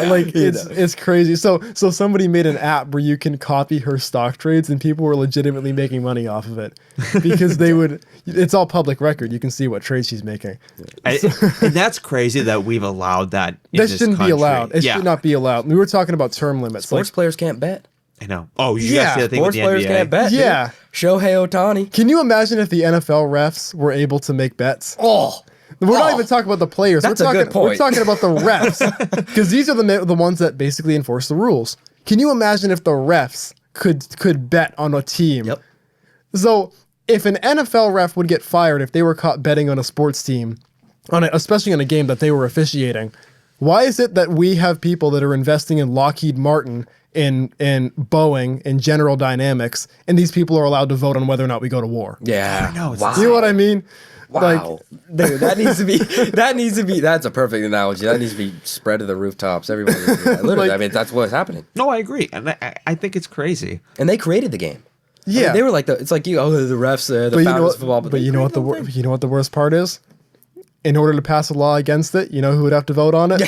like it's crazy. So somebody made an app where you can copy her stock trades, and people were legitimately making money off of it because they would. It's all public record. You can see what trades she's making. And that's crazy that we've allowed that. In That this shouldn't be country. allowed. It should not be allowed. We were talking about term limits. Sports players can't bet. I know. Oh, you Yeah, guys see that thing with Sports the players NBA? can't bet. Yeah. Dude. Shohei Ohtani. Can you imagine if the NFL refs were able to make bets? Oh. We're not even talking about the players. That's we're a talking, good point. We're talking about the refs because these are the ones that basically enforce the rules. Can you imagine if the refs could bet on a team? Yep. So if an NFL ref would get fired if they were caught betting on a sports team, especially on a game that they were officiating, why is it that we have people that are investing in Lockheed Martin, in Boeing, in General Dynamics, and these people are allowed to vote on whether or not we go to war? Yeah. I know, it's Wow. You know what I mean? Wow. Dude, that needs to be, that's a perfect analogy. That needs to be spread to the rooftops. Everybody needs to do that. Literally, I mean, that's what's happening. No, I agree, and I think it's crazy. And they created the game. I Yeah. mean, they were like, the refs, the founders of football. But you know what the worst part is? In order to pass a law against it, you know who would have to vote on it?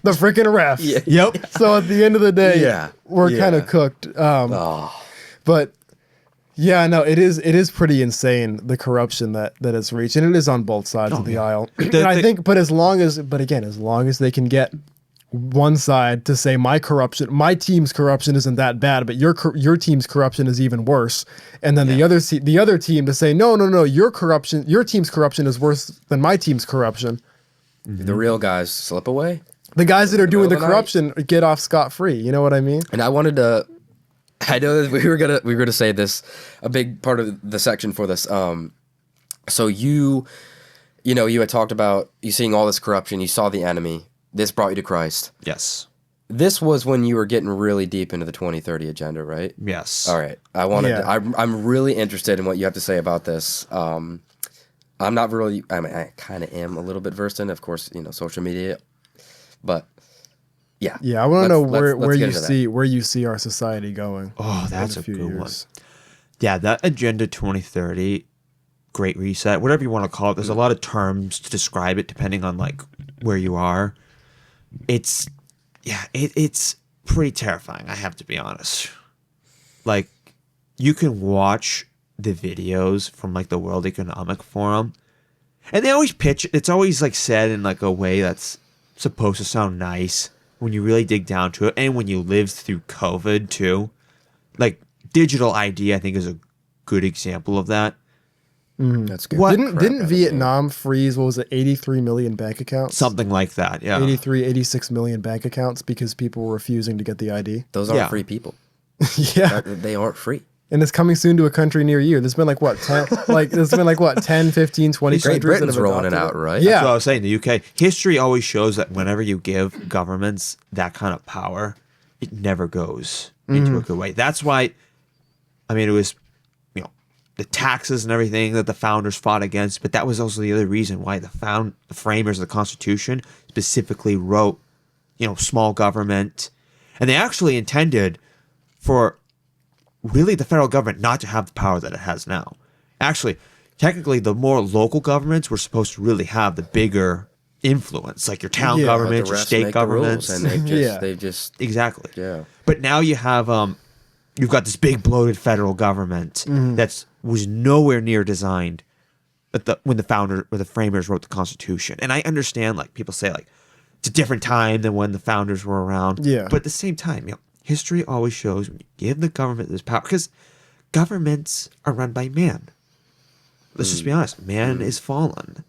The freaking refs. Yeah. Yep. So at the end of the day, we're kind of cooked. But yeah, no, it is pretty insane, the corruption that it's reached, and it is on both sides of the aisle. And I think, but as long as they can get one side to say my team's corruption isn't that bad, but your team's corruption is even worse, and then the other team to say no, your team's corruption is worse than my team's corruption. The real guys slip away. The guys that are doing the corruption get off scot-free. You know what I mean? And I know that we were gonna say this, a big part of the section for this. So you had talked about you seeing all this corruption. You saw the enemy. This brought you to Christ. Yes. This was when you were getting really deep into the 2030 agenda, right? Yes. All right. I'm really interested in what you have to say about this. I kind of am a little bit versed in, of course, social media, but yeah. Yeah, I want to know where you see our society going. Oh, that's a good one. Yeah, that Agenda 2030, Great Reset, whatever you want to call it. There's a lot of terms to describe it depending on like where you are. It's pretty terrifying, I have to be honest. Like, you can watch the videos from like the World Economic Forum, and they always it's always like said in like a way that's supposed to sound nice when you really dig down to it, and when you lived through COVID too. Like, digital ID, I think, is a good example of that. That's good. Didn't Vietnam freeze, what was it, 83 million bank accounts? Something like that, yeah. 86 million bank accounts because people were refusing to get the ID. Those aren't free people. Yeah. They aren't free. And it's coming soon to a country near you. There's been 10, 15, 20 Great Britain's rolling it out, right? Yeah. That's what I was saying. The UK, history always shows that whenever you give governments that kind of power, it never goes into a good way. That's why, it was the taxes and everything that the founders fought against, but that was also the other reason why the framers of the Constitution specifically wrote, small government, and they actually intended for really the federal government not to have the power that it has now. Actually, technically, the more local governments were supposed to really have the bigger influence, like your town government, your state governments, and they've just exactly. Yeah. But now you have you've got this big bloated federal government that was nowhere near designed when the framers wrote the Constitution. And I understand, like, people say, like, it's a different time than when the founders were around. Yeah. But at the same time, history always shows when you give the government this power, because governments are run by man. Let's just be honest. Man is fallen.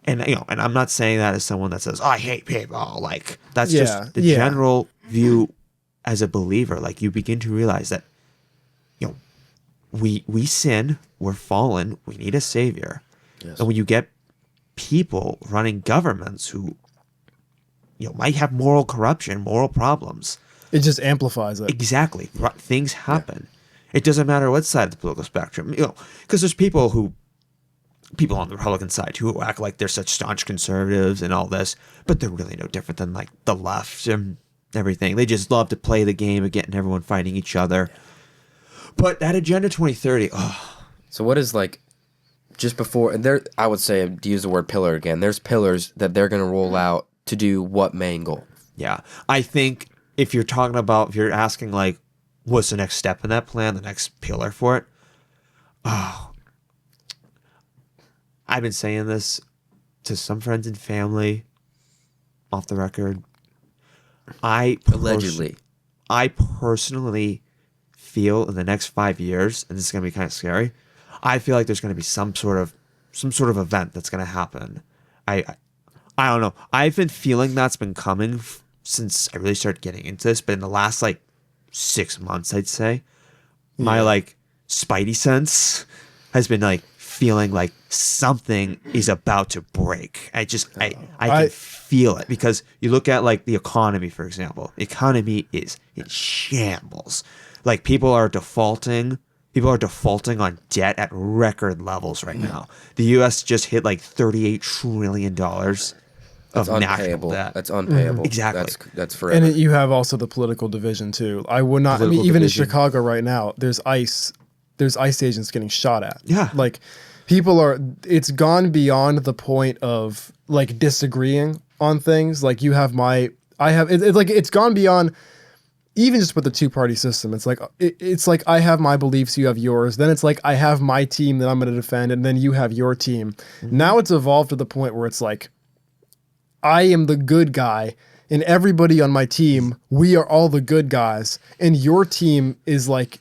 And and I'm not saying that as someone that says, "Oh, I hate people." Like, that's just the general view as a believer. Like, you begin to realize that we sin, we're fallen, we need a savior. Yes. And when you get people running governments who might have moral corruption, moral problems, it just amplifies it. Exactly. Things happen. Yeah. It doesn't matter what side of the political spectrum, because there's people on the Republican side who act like they're such staunch conservatives and all this, but they're really no different than like the left and everything. They just love to play the game of getting everyone fighting each other. But that Agenda 2030, So what is, like, just before, and there, I would say, to use the word pillar again, there's pillars that they're going to roll out to do what main goal? Yeah. I think if you're asking, like, what's the next step in that plan, the next pillar for it, I've been saying this to some friends and family off the record. Allegedly. I personally feel in the next 5 years, and this is going to be kind of scary, I feel like there's going to be some sort of event that's going to happen. I don't know. I've been feeling that's been coming since I really started getting into this, but in the last 6 months, I'd say, my spidey sense has been feeling like something is about to break. I can feel it, because you look at the economy, for example. The economy is in shambles. People are defaulting on debt at record levels right now. The U.S. just hit $38 trillion of national debt. That's unpayable. Exactly. That's forever. And you have also the political division too. I would not. Even in Chicago right now, there's ICE agents getting shot at. Yeah. People are. It's gone beyond the point of disagreeing on things. It's gone beyond. Even just with the two-party system, it's like I have my beliefs, you have yours. Then it's I have my team that I'm going to defend, and then you have your team. Mm-hmm. Now it's evolved to the point where it's I am the good guy, and everybody on my team, we are all the good guys, and your team is like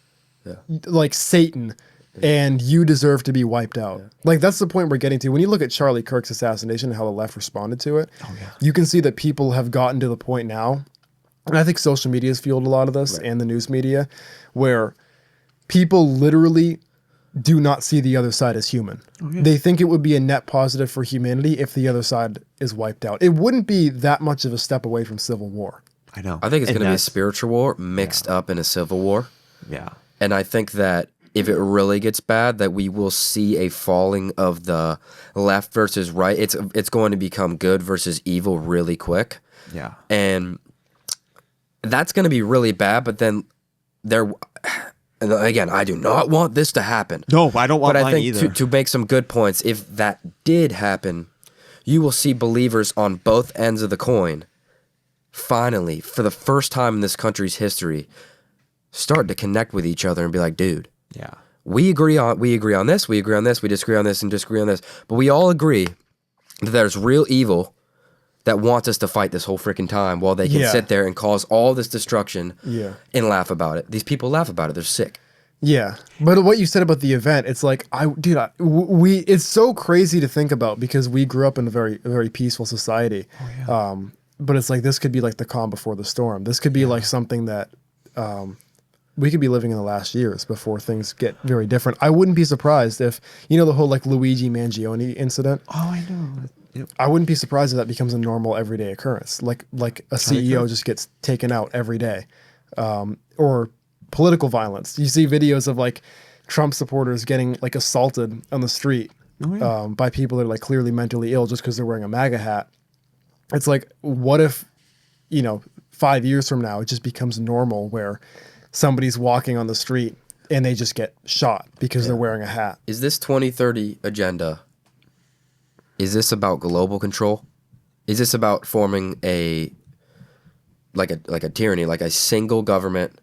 Satan, and you deserve to be wiped out. Like, that's the point we're getting to. When you look at Charlie Kirk's assassination and how the left responded to it, you can see that people have gotten to the point now, and I think social media has fueled a lot of this, and the news media, where people literally do not see the other side as human. They think it would be a net positive for humanity if the other side is wiped out. It wouldn't be that much of a step away from civil war. I know. I think it's going to be a spiritual war mixed up in a civil war. Yeah. And I think that if it really gets bad, that we will see a falling of the left versus right. It's going to become good versus evil really quick. Yeah. And that's going to be really bad, but then and again, I do not want this to happen. No, I don't want mine either. But I think to make some good points, if that did happen, you will see believers on both ends of the coin, finally, for the first time in this country's history, start to connect with each other and be like, dude, we agree on this, we agree on this, we disagree on this, and disagree on this. But we all agree that there's real evil that wants us to fight this whole freaking time while they can sit there and cause all this destruction and laugh about it. These people laugh about it. They're sick. Yeah. But what you said about the event, it's like, it's so crazy to think about because we grew up in a very peaceful society. But it's like, this could be like the calm before the storm. This could be like something that we could be living in the last years before things get very different. I wouldn't be surprised if, the whole like Luigi Mangione incident. Oh, I know. Yep. I wouldn't be surprised if that becomes a normal everyday occurrence. Like a CEO just gets taken out every day. Or political violence. You see videos of like Trump supporters getting like assaulted on the street by people that are like clearly mentally ill just because they're wearing a MAGA hat. It's like, what if, 5 years from now, it just becomes normal where somebody's walking on the street and they just get shot because they're wearing a hat. Is this 2030 agenda, is this about global control? Is this about forming a tyranny, like a single government?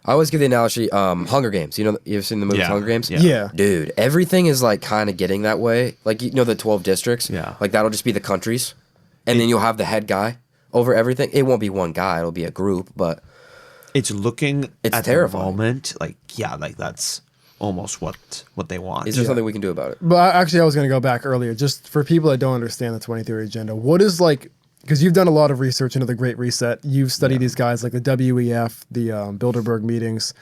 I always give the analogy, Hunger Games. You've seen the movie Hunger Games? Yeah. Dude, everything is like kind of getting that way. Like, the 12 districts? Yeah. Like, that'll just be the countries. And then you'll have the head guy over everything. It won't be one guy. It'll be a group, but it's looking at terrifying. The moment, like that's almost what they want. Is there something we can do about it? But actually, I was going to go back earlier, just for people that don't understand the 2030 agenda. What is like, because you've done a lot of research into the Great Reset. You've studied these guys like the WEF, the Bilderberg meetings.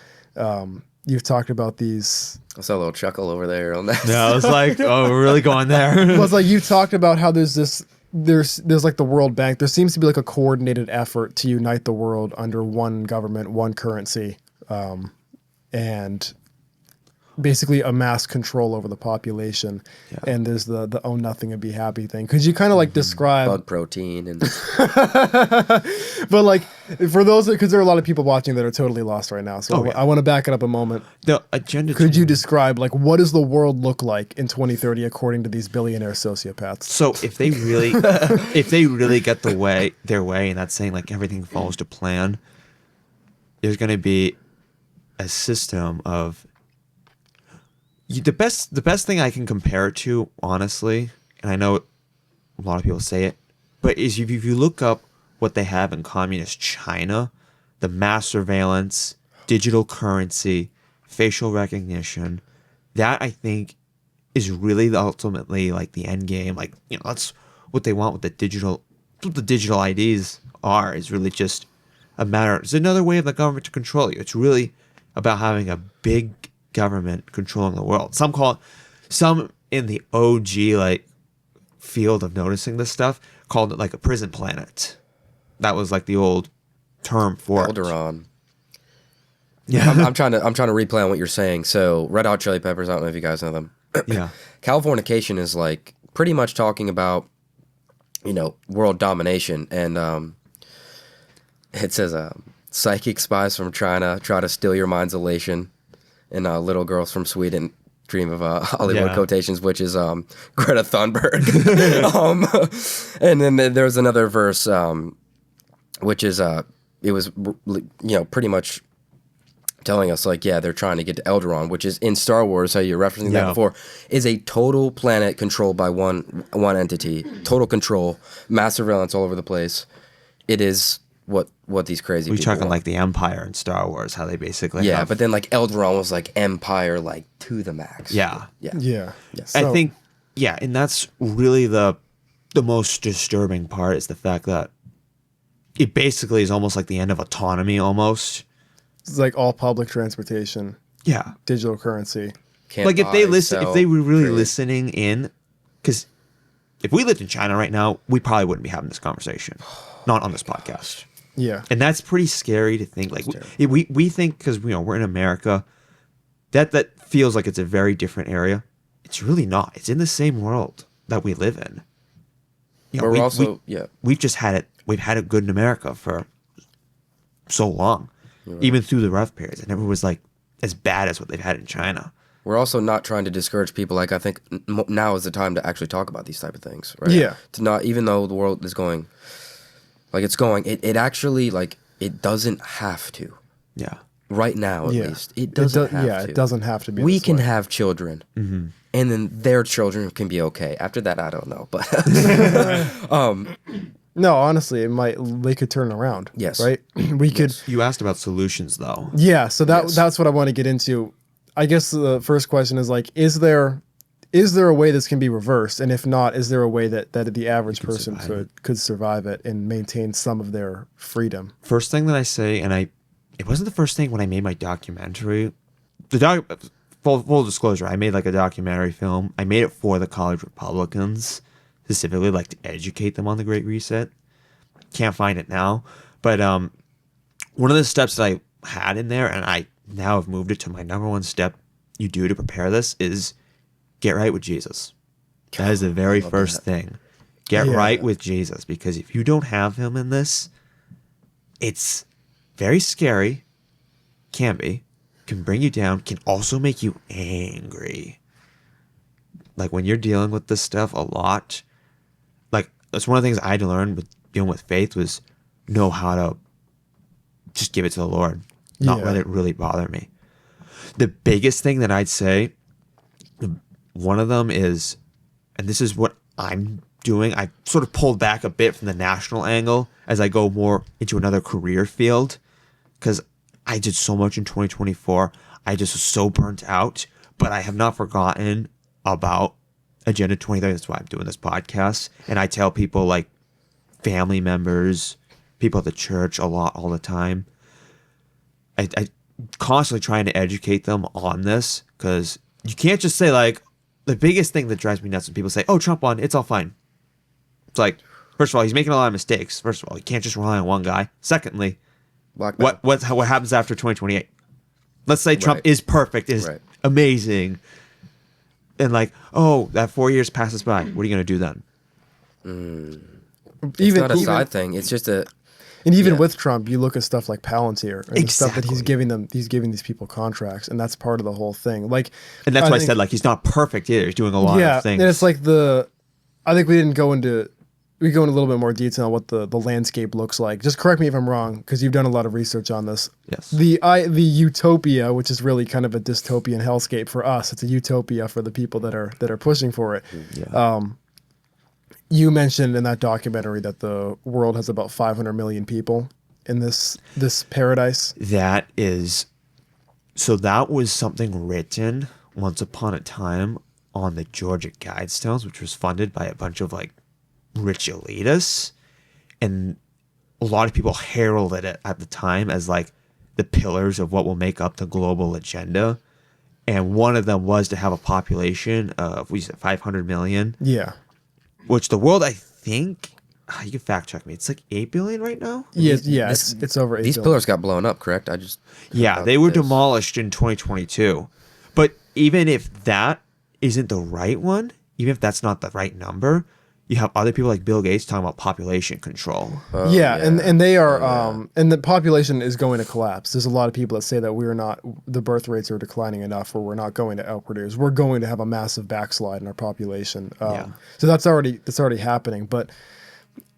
You've talked about these. I saw a little chuckle over there on that. Yeah, I was like, oh, we're really going there. Well, it's like you talked about how there's like the World Bank. There seems to be like a coordinated effort to unite the world under one government, one currency, and basically amass control over the population. And there's the own nothing and be happy thing. Could you kind of like describe bug protein and but like for those, because there are a lot of people watching that are totally lost right now, so I want to back it up a moment. The agenda. Could you describe like what does the world look like in 2030 according to these billionaire sociopaths? So if they really get their way, and that's saying like everything falls to plan, there's going to be a system of the best thing I can compare it to, honestly, and I know a lot of people say it, but is if you look up what they have in communist China, the mass surveillance, digital currency, facial recognition, that I think is really ultimately like the end game. Like, that's what they want with the digital. What the digital IDs are is really just a matter. It's another way of the government to control you. It's really about having a big government controlling the world. Some in the OG like field of noticing this stuff called it like a prison planet. That was like the old term for Alderaan. Yeah, I'm trying to replay on what you're saying. So Red Hot Chili Peppers, I don't know if you guys know them. Yeah. Californication is like pretty much talking about, world domination, and it says psychic spies from China try to steal your mind's elation, and little girls from Sweden dream of Hollywood quotations, which is Greta Thunberg. And then there's another verse, which is it was pretty much telling us like, they're trying to get to Alderaan, which is in Star Wars, how you're referencing that before, is a total planet controlled by one entity, total control, mass surveillance all over the place. it is what these crazy people talking want. like the Empire in Star Wars, how they basically have... but then like Eldaron was like Empire like to the max. Yeah. So, I think, and that's really the most disturbing part is the fact that it basically is almost like the end of autonomy almost. It's like all public transportation. Yeah. Digital currency. Like if they were really listening in, because if we lived in China right now, we probably wouldn't be having this conversation. Not on this podcast. Yeah. And that's pretty scary to think. Like we think, because we're in America, that feels like it's a very different area. It's really not. It's in the same world that we live in. But we're also we've just had it. We've had it good in America for so long, even through the rough periods. It never was like as bad as what they've had in China. We're also not trying to discourage people. Like I think now is the time to actually talk about these type of things, right? Yeah. To not, even though the world is going, like it's going, it actually like it doesn't have to. Yeah. Right now, at least, it doesn't have to. Yeah, it doesn't have to be. We can have children, and then their children can be okay. After that, I don't know, but no, honestly, they could turn around. Yes. Right. We could. You asked about solutions, though. Yeah. So that's what I want to get into. I guess the first question is like, is there a way this can be reversed? And if not, is there a way that the average person could survive it and maintain some of their freedom? First thing that I say, and it wasn't the first thing when I made my documentary. Full disclosure, I made like a documentary film. I made it for the college Republicans, specifically like to educate them on the Great Reset. Can't find it now. But one of the steps that I had in there, and I now have moved it to my number one step you do to prepare this, is get right with Jesus. That is the very first thing. Get right with Jesus, because if you don't have him in this, it's very scary, can bring you down, can also make you angry. Like when you're dealing with this stuff a lot, like that's one of the things I had to learn with dealing with faith was know how to just give it to the Lord, not let it really bother me. The biggest thing that I'd say, one of them is, and this is what I'm doing, I sort of pulled back a bit from the national angle as I go more into another career field, because I did so much in 2024. I just was so burnt out, but I have not forgotten about Agenda 2030. That's why I'm doing this podcast. And I tell people, like family members, people at the church all the time. I constantly trying to educate them on this, because you can't just say, like, the biggest thing that drives me nuts when people say, oh, Trump won, it's all fine. It's like, first of all, he's making a lot of mistakes. First of all, you can't just rely on one guy. Secondly, what happens after 2028? Let's say Trump is perfect, is amazing, and like, oh, that 4 years passes by. What are you going to do then? It's not a side thing. It's just a... And even with Trump, you look at stuff like Palantir and the stuff that he's giving these people contracts, and that's part of the whole thing. Like, and that's why I said, like, he's not perfect either. He's doing a lot of things. And it's like I think we go into a little bit more detail on what the landscape looks like. Just correct me if I'm wrong, because you've done a lot of research on this. Yes. The utopia, which is really kind of a dystopian hellscape for us, it's a utopia for the people that are pushing for it. Yeah. You mentioned in that documentary that the world has about 500 million people in this paradise. That was something written once upon a time on the Georgia Guidestones, which was funded by a bunch of like rich elitists, and a lot of people heralded it at the time as like the pillars of what will make up the global agenda. And one of them was to have a population of 500 million. Yeah. Which the world, I think, you can fact check me. It's like 8 billion right now. Yeah, it's over 8 billion. These pillars got blown up, correct? They were demolished in 2022. But even if that isn't the right one, even if that's not the right number, you have other people like Bill Gates talking about population control. And they are, and the population is going to collapse. There's a lot of people that say that the birth rates are declining enough where we're not going to outproduce. We're going to have a massive backslide in our population. So that's already happening. But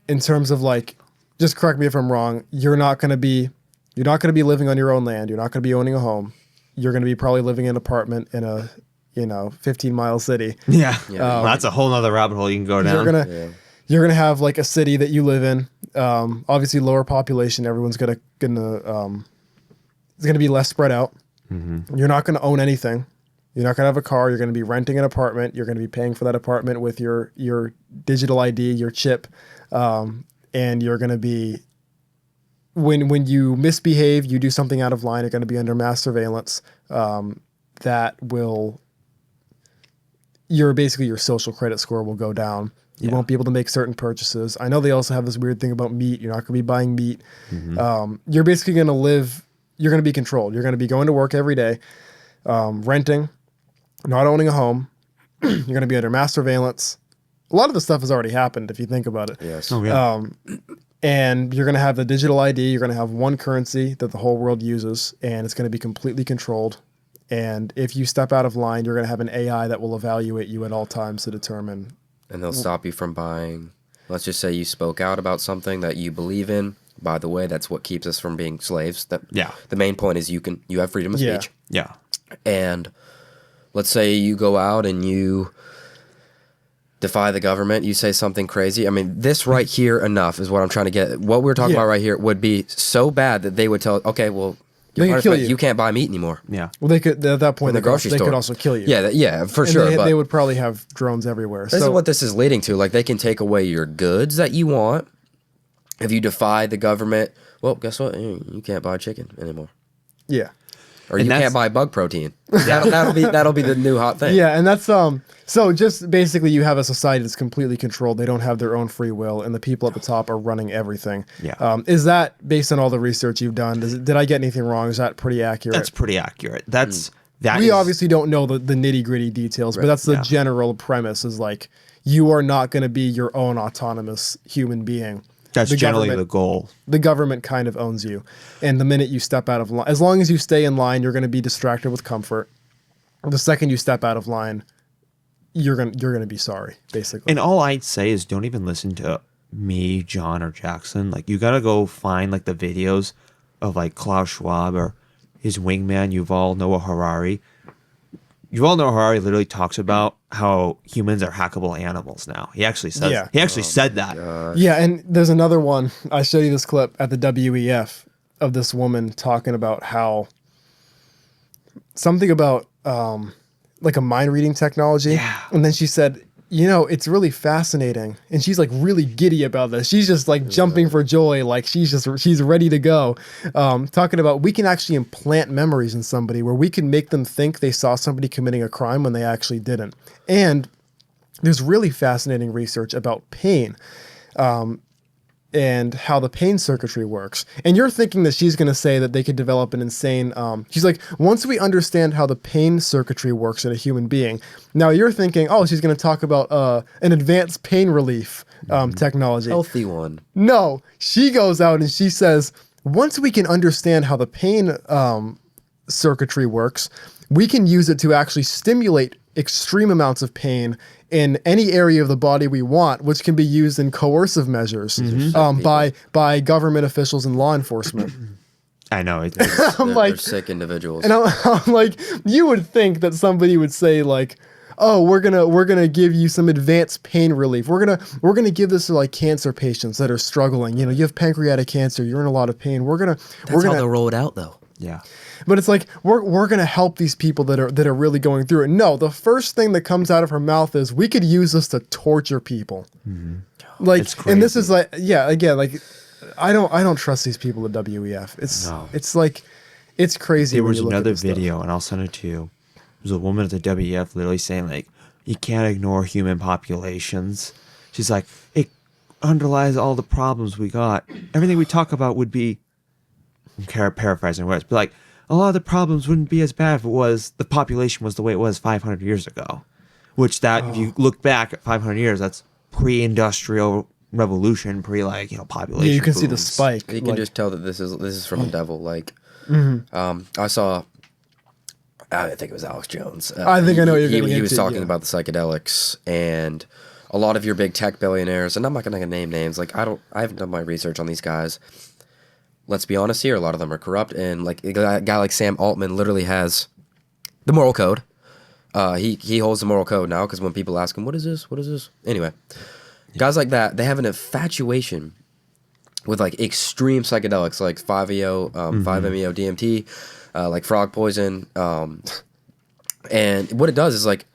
in terms of like, just correct me if I'm wrong, you're not going to be living on your own land. You're not going to be owning a home. You're going to be probably living in an apartment in a 15-mile city. Well, that's a whole nother rabbit hole you can go down. you're gonna have like a city that you live in. Obviously, lower population. Everyone's gonna it's gonna be less spread out. Mm-hmm. You're not gonna own anything. You're not gonna have a car. You're gonna be renting an apartment. You're gonna be paying for that apartment with your digital ID, your chip, and you're gonna be when you misbehave, you do something out of line. You're gonna be under mass surveillance. Your social credit score will go down. You won't be able to make certain purchases. I know they also have this weird thing about meat. You're not going to be buying meat. Mm-hmm. You're basically going to live, you're going to be controlled. You're going to be going to work every day, renting, not owning a home. You're going to be under mass surveillance. A lot of the stuff has already happened if you think about it. Yes. Oh, yeah. And you're going to have the digital ID. You're going to have one currency that the whole world uses, and it's going to be completely controlled. And if you step out of line, you're going to have an AI that will evaluate you at all times to determine. And they'll stop you from buying. Let's just say you spoke out about something that you believe in. By the way, that's what keeps us from being slaves. The main point is you have freedom of speech. Yeah. And let's say you go out and you defy the government. You say something crazy. I mean, this right here enough is what I'm trying to get. What we're talking about right here would be so bad that they would tell, okay, well, they could kill you. You can't buy meat anymore. Yeah. Well, they could at that point. They could also kill you. Yeah, for sure. They would probably have drones everywhere. This is what this is leading to. Like, they can take away your goods that you want. If you defy the government, well, guess what? You can't buy chicken anymore. Yeah. Or you can't buy bug protein. That'll be the new hot thing. Yeah, and that's so just basically you have a society that's completely controlled. They don't have their own free will, and the people at the top are running everything. Yeah. Is that based on all the research you've done? Did I get anything wrong? Is that pretty accurate? That's pretty accurate. We obviously don't know the nitty-gritty details, but that's the general premise is like you are not going to be your own autonomous human being. That's generally the goal. The government kind of owns you. And the minute you step out of line, as long as you stay in line, you're going to be distracted with comfort. The second you step out of line, you're going to be sorry, basically. And all I'd say is don't even listen to me, John, or Jackson. Like, you got to go find like the videos of like Klaus Schwab or his wingman, Yuval Noah Harari. Yuval Noah Harari literally talks about how humans are hackable animals now. He actually says said that. God. Yeah, and there's another one. I showed you this clip at the WEF of this woman talking about how something about like a mind reading technology. Yeah. And then she said, it's really fascinating. And she's like really giddy about this. She's just like jumping for joy. Like she's ready to go. Talking about we can actually implant memories in somebody where we can make them think they saw somebody committing a crime when they actually didn't. And there's really fascinating research about pain. And how the pain circuitry works. And you're thinking that she's going to say that they could develop an insane... she's like, once we understand how the pain circuitry works in a human being, now you're thinking, she's going to talk about an advanced pain relief technology. Healthy one. No, she goes out and she says, once we can understand how the pain circuitry works, we can use it to actually stimulate extreme amounts of pain in any area of the body we want, which can be used in coercive measures by government officials and law enforcement. I know. They're sick individuals. And I'm like, you would think that somebody would say like, oh, we're gonna give you some advanced pain relief. We're gonna give this to like cancer patients that are struggling. You have pancreatic cancer. You're in a lot of pain. That's how they'll roll it out though. Yeah. But it's like we're gonna help these people that are really going through it. No, the first thing that comes out of her mouth is we could use this to torture people. Mm-hmm. Like, and this is like, again, like I don't trust these people at WEF. It's like it's crazy. There was another video, and I'll send it to you. There's a woman at the WEF literally saying like, you can't ignore human populations. She's like, it underlies all the problems we got. Everything we talk about would be, I'm paraphrasing words, but like, a lot of the problems wouldn't be as bad if it was the population was the way it was 500 years ago. Which if you look back at 500 years, that's pre-industrial revolution, population. Yeah, you can booms. see the spike. You can just tell that this is from the devil. Like, I saw. I think it was Alex Jones. I think I know what you're getting He was into, talking about the psychedelics and a lot of your big tech billionaires, and I'm not going to name names. Like, I haven't done my research on these guys. Let's be honest here, a lot of them are corrupt, and like a guy like Sam Altman literally has the moral code. He holds the moral code now because when people ask him, what is this? Anyway, Guys like that, they have an infatuation with like extreme psychedelics, like 5-EO, 5-MeO DMT, like frog poison, and what it does is like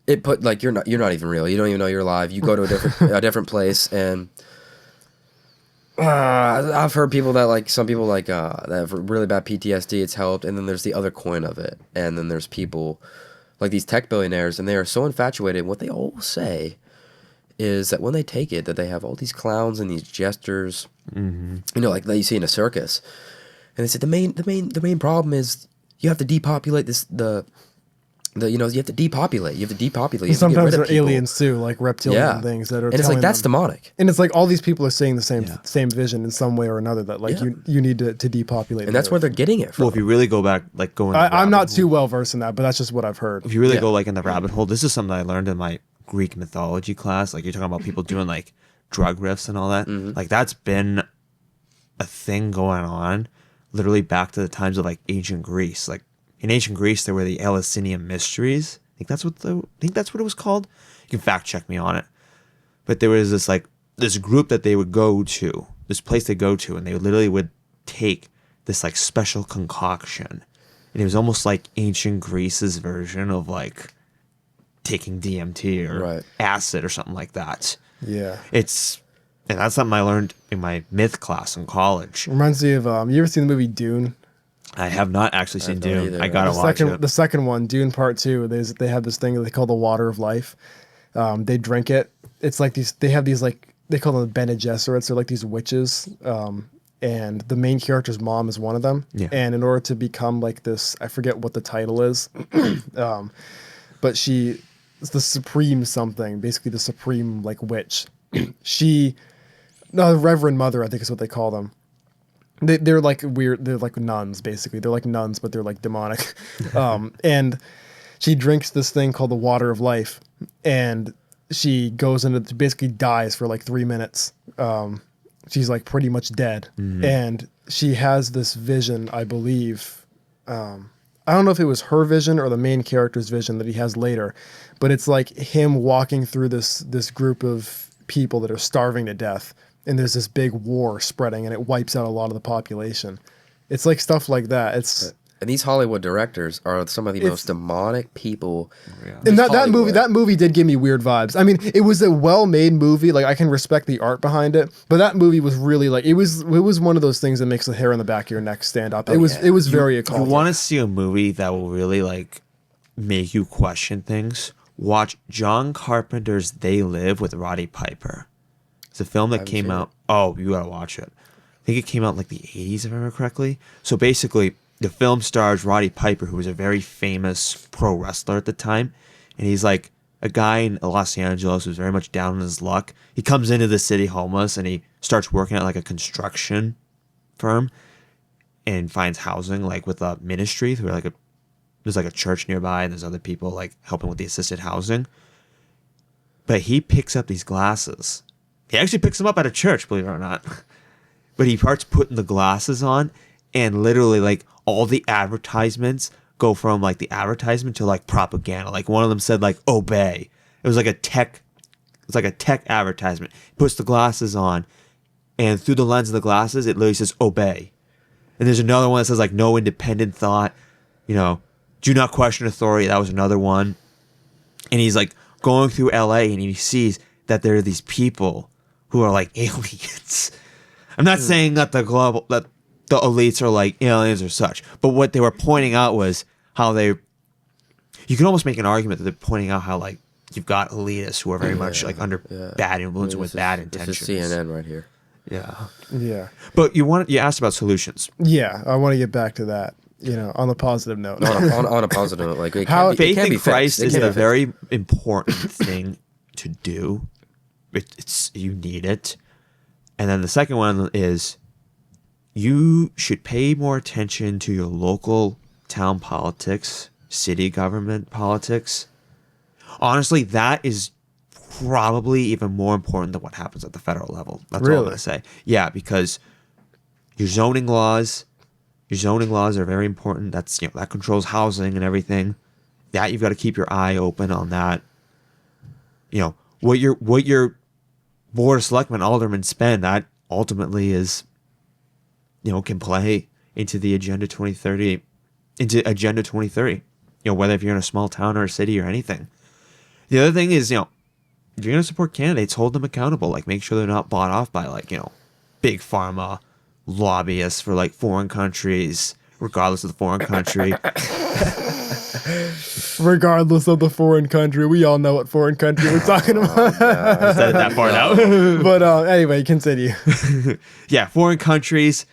it put like you're not even real. You don't even know you're alive. You go to a different place, and I've heard people that like some people like that have really bad PTSD. It's helped, and then there's the other coin of it, and then there's people like these tech billionaires, and they are so infatuated. What they all say is that when they take it, that they have all these clowns and these jesters, you know, like that you see in a circus. And they said the main problem is you have to depopulate you know, you have to depopulate. You have to depopulate. You have sometimes to get rid they're of people. aliens too, like reptilian things that are. And it's like that's demonic. And it's like all these people are saying the same vision in some way or another. That like you need to depopulate. And that's where they're getting it from. Well, if you really go back, like going, I'm not too well versed in that, but that's just what I've heard. If you really go like in the rabbit hole, this is something I learned in my Greek mythology class. Like you're talking about people doing like drug riffs and all that. Like that's been a thing going on, literally back to the times of like ancient Greece. Like in ancient Greece, there were the Eleusinian mysteries. I think that's what it was called. You can fact check me on it. But there was this group that they would go to, this place they go to, and they literally would take this like special concoction, and it was almost like ancient Greece's version of like taking DMT or acid or something like that. Yeah, and that's something I learned in my myth class in college. Reminds me of you ever seen the movie Dune? I have not actually seen Dune. I gotta watch it. The second one, Dune Part 2. They have this thing that they call the water of life. They drink it. It's like these. They have these like they call them Bene Gesserits. They're like these witches. And the main character's mom is one of them. Yeah. And in order to become like this, I forget what the title is, but she is the supreme something. Basically, the supreme like witch. The Reverend Mother, I think is what they call them. They're like weird. They're like nuns, basically. They're like nuns, but they're like demonic. And she drinks this thing called the water of life, and she goes into basically dies for like 3 minutes. She's like pretty much dead, and she has this vision, I believe. I don't know if it was her vision or the main character's vision that he has later, but it's like him walking through this group of people that are starving to death. And there's this big war spreading, and it wipes out a lot of the population. It's like stuff like that. And these Hollywood directors are some of the most demonic people. Yeah. And that movie did give me weird vibes. I mean, it was a well-made movie. Like I can respect the art behind it, but that movie was really like it was one of those things that makes the hair on the back of your neck stand up. It was very occultic. You want to see a movie that will really like make you question things? Watch John Carpenter's They Live with Roddy Piper. It's a film that came out. Oh, you gotta watch it. I think it came out in like the 80s, if I remember correctly. So basically, the film stars Roddy Piper, who was a very famous pro wrestler at the time. And he's like a guy in Los Angeles who's very much down on his luck. He comes into the city homeless, and he starts working at like a construction firm and finds housing like with a ministry through like there's like a church nearby, and there's other people like helping with the assisted housing. But he picks up these glasses. He actually picks them up at a church, believe it or not. But he starts putting the glasses on, and literally like all the advertisements go from like the advertisement to like propaganda. Like one of them said like obey. It was like a tech advertisement. He puts the glasses on, and through the lens of the glasses, it literally says obey. And there's another one that says like no independent thought, you know, do not question authority. That was another one. And he's like going through LA, and he sees that there are these people who are like aliens. I'm not saying that the elites are like aliens or such, but what they were pointing out was how you can almost make an argument that they're pointing out how like you've got elitists who are very much like under bad influence with bad intentions. This is CNN right here. Yeah. But you asked about solutions. Yeah, I want to get back to that. You know, on a positive note. on a positive note, like faith in Christ is a very important thing to do. You need it. And then the second one is you should pay more attention to your local town politics, city government politics. Honestly, that is probably even more important than what happens at the federal level. That's all I'm going to say. Yeah, because your zoning laws are very important. That's, you know, that controls housing and everything. That you've got to keep your eye open on that. You know, what your board of selectmen, aldermen spend, that ultimately is, can play into the Agenda 2030, whether if you're in a small town or a city or anything. The other thing is, if you're going to support candidates, hold them accountable. Like, make sure they're not bought off by, big pharma lobbyists for, foreign countries, regardless of the foreign country. Regardless of the foreign country. We all know what foreign country we're talking about. Said it that far out. But anyway, continue. Yeah, foreign countries,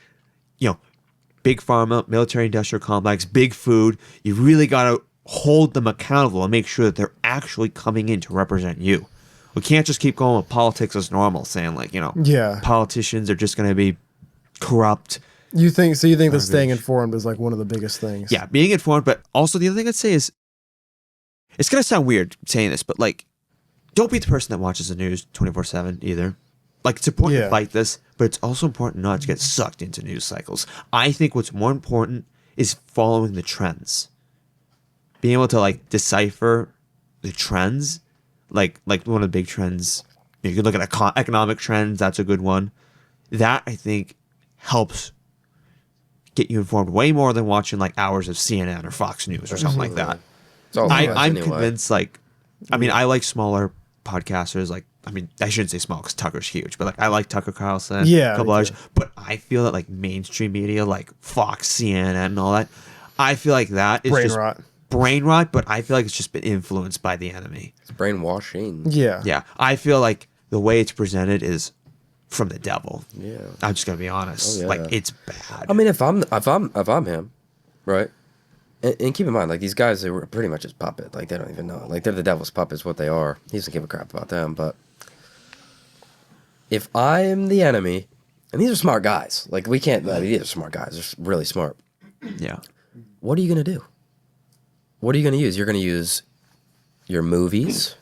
big pharma, military industrial complex, big food. You really got to hold them accountable and make sure that they're actually coming in to represent you. We can't just keep going with politics as normal, saying politicians are just going to be corrupt. You think that staying informed is one of the biggest things? Yeah, being informed, but also the other thing I'd say is, it's going to sound weird saying this, but don't be the person that watches the news 24/7 either. It's important to fight this, but it's also important not to get sucked into news cycles. I think what's more important is following the trends. Being able to decipher the trends, like one of the big trends. You can look at economic trends. That's a good one. That I think helps get you informed way more than watching hours of CNN or Fox News or something like that. I'm convinced. I like smaller podcasters. I shouldn't say small because Tucker's huge, but I like Tucker Carlson. Yeah, a couple others. But I feel that mainstream media, like Fox, CNN, and all that, I feel like that is brain rot. But I feel like it's just been influenced by the enemy. It's brainwashing. Yeah. I feel like the way it's presented is from the devil. Yeah, I'm just gonna be honest. It's bad. If I'm him, right? And keep in mind, these guys, they were pretty much his puppet. They don't even know. They're the devil's puppets, what they are. He doesn't give a crap about them. But if I am the enemy, and these are smart guys. We can't. These are smart guys. They're really smart. Yeah. What are you gonna do? What are you gonna use? You're gonna use your movies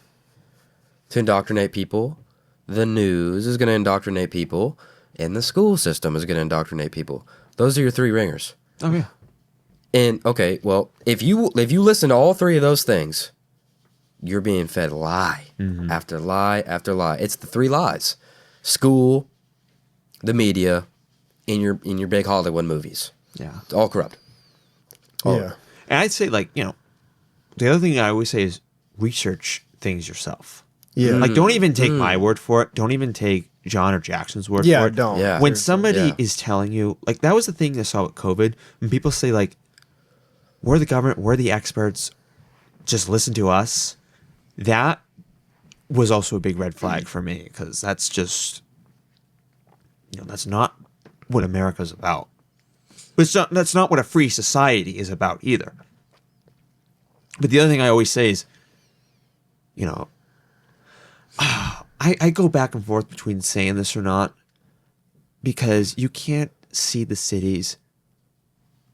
to indoctrinate people. The news is gonna indoctrinate people, and the school system is gonna indoctrinate people. Those are your three ringers. Oh yeah. And okay, well, if you listen to all three of those things, you're being fed lie after lie after lie. It's the three lies: school, the media, in your big Hollywood movies. Yeah, it's all corrupt. Yeah, and I'd say the other thing I always say is research things yourself. Yeah, don't even take my word for it. Don't even take John or Jackson's word for it. Yeah, don't. Yeah. When somebody is telling you, that was the thing I saw with COVID, when people say we're the government, we're the experts, just listen to us. That was also a big red flag for me, because that's just, that's not what America's about. That's not what a free society is about either. But the other thing I always say is, I go back and forth between saying this or not, because you can't see the cities.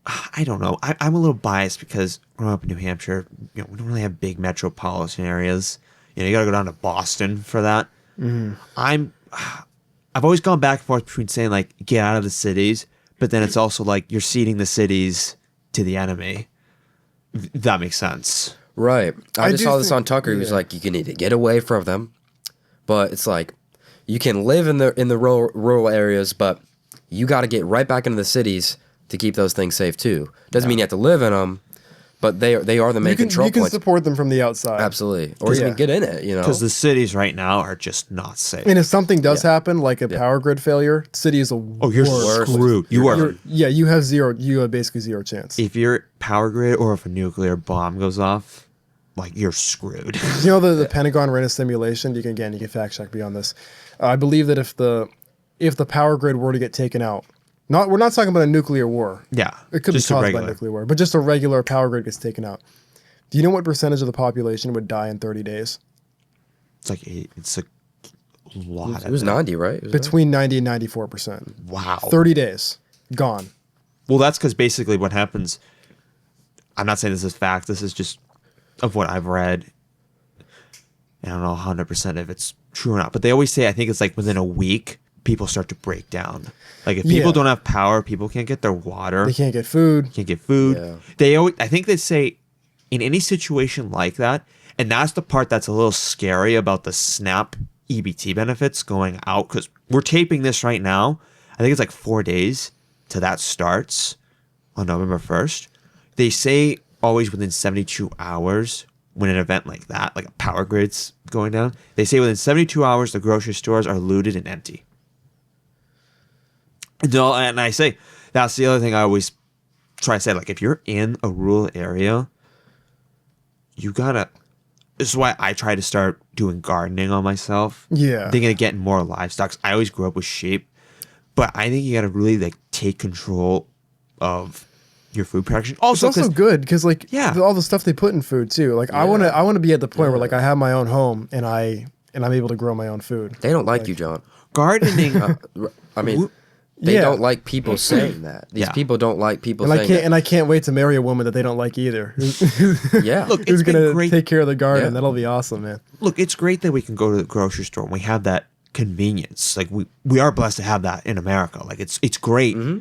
I don't know. I'm a little biased because growing up in New Hampshire, we don't really have big metropolitan areas. You got to go down to Boston for that. Mm-hmm. I've always gone back and forth between saying get out of the cities, but then it's also you're ceding the cities to the enemy. That makes sense, right? I just saw this on Tucker. He was you need to get away from them, but it's you can live in the rural areas, but you got to get right back into the cities to keep those things safe too. Doesn't mean you have to live in them, but they are the main control points. You can support them from the outside. Absolutely. Or even get in it, Because the cities right now are just not safe. And if something does happen, like a power grid failure, city is you're screwed. You have basically zero chance. If your power grid or if a nuclear bomb goes off, you're screwed. The Pentagon ran a simulation. You can fact check me on this. I believe that if the power grid were to get taken out, we're not talking about a nuclear war. Yeah. It could be caused by a nuclear war, but just a regular power grid gets taken out. Do you know what percentage of the population would die in 30 days? It's a lot. It was 90, right? Between 90 and 94%. Wow. 30 days. Gone. Well, that's because basically what happens, I'm not saying this is fact, this is just of what I've read. I don't know 100% if it's true or not, but they always say, I think it's within a week, people start to break down. If people don't have power, people can't get their water. They can't get food. Yeah. I think they say in any situation like that, and that's the part that's a little scary about the snap EBT benefits going out, because we're taping this right now. I think it's like 4 days till that starts on November 1st. They say always within 72 hours when an event like that, like a power grid's going down, they say within 72 hours the grocery stores are looted and empty. And I say, that's the other thing I always try to say, like, if you're in a rural area, you gotta, this is why I try to start doing gardening on myself. Yeah. Thinking of getting more livestock. I always grew up with sheep, but I think you gotta really like take control of your food production. Also, it's also good because like all the stuff they put in food too. Like I want to be at the point where like I have my own home and I'm able to grow my own food. They don't like you, John. Gardening. I mean, they don't like people saying that. These people don't like people saying that. And I can't wait to marry a woman that they don't like either. Yeah. Look, who's going to take care of the garden. Yeah. That'll be awesome, man. Look, it's great that we can go to the grocery store and we have that convenience. Like we are blessed to have that in America. Like it's great. Mm-hmm.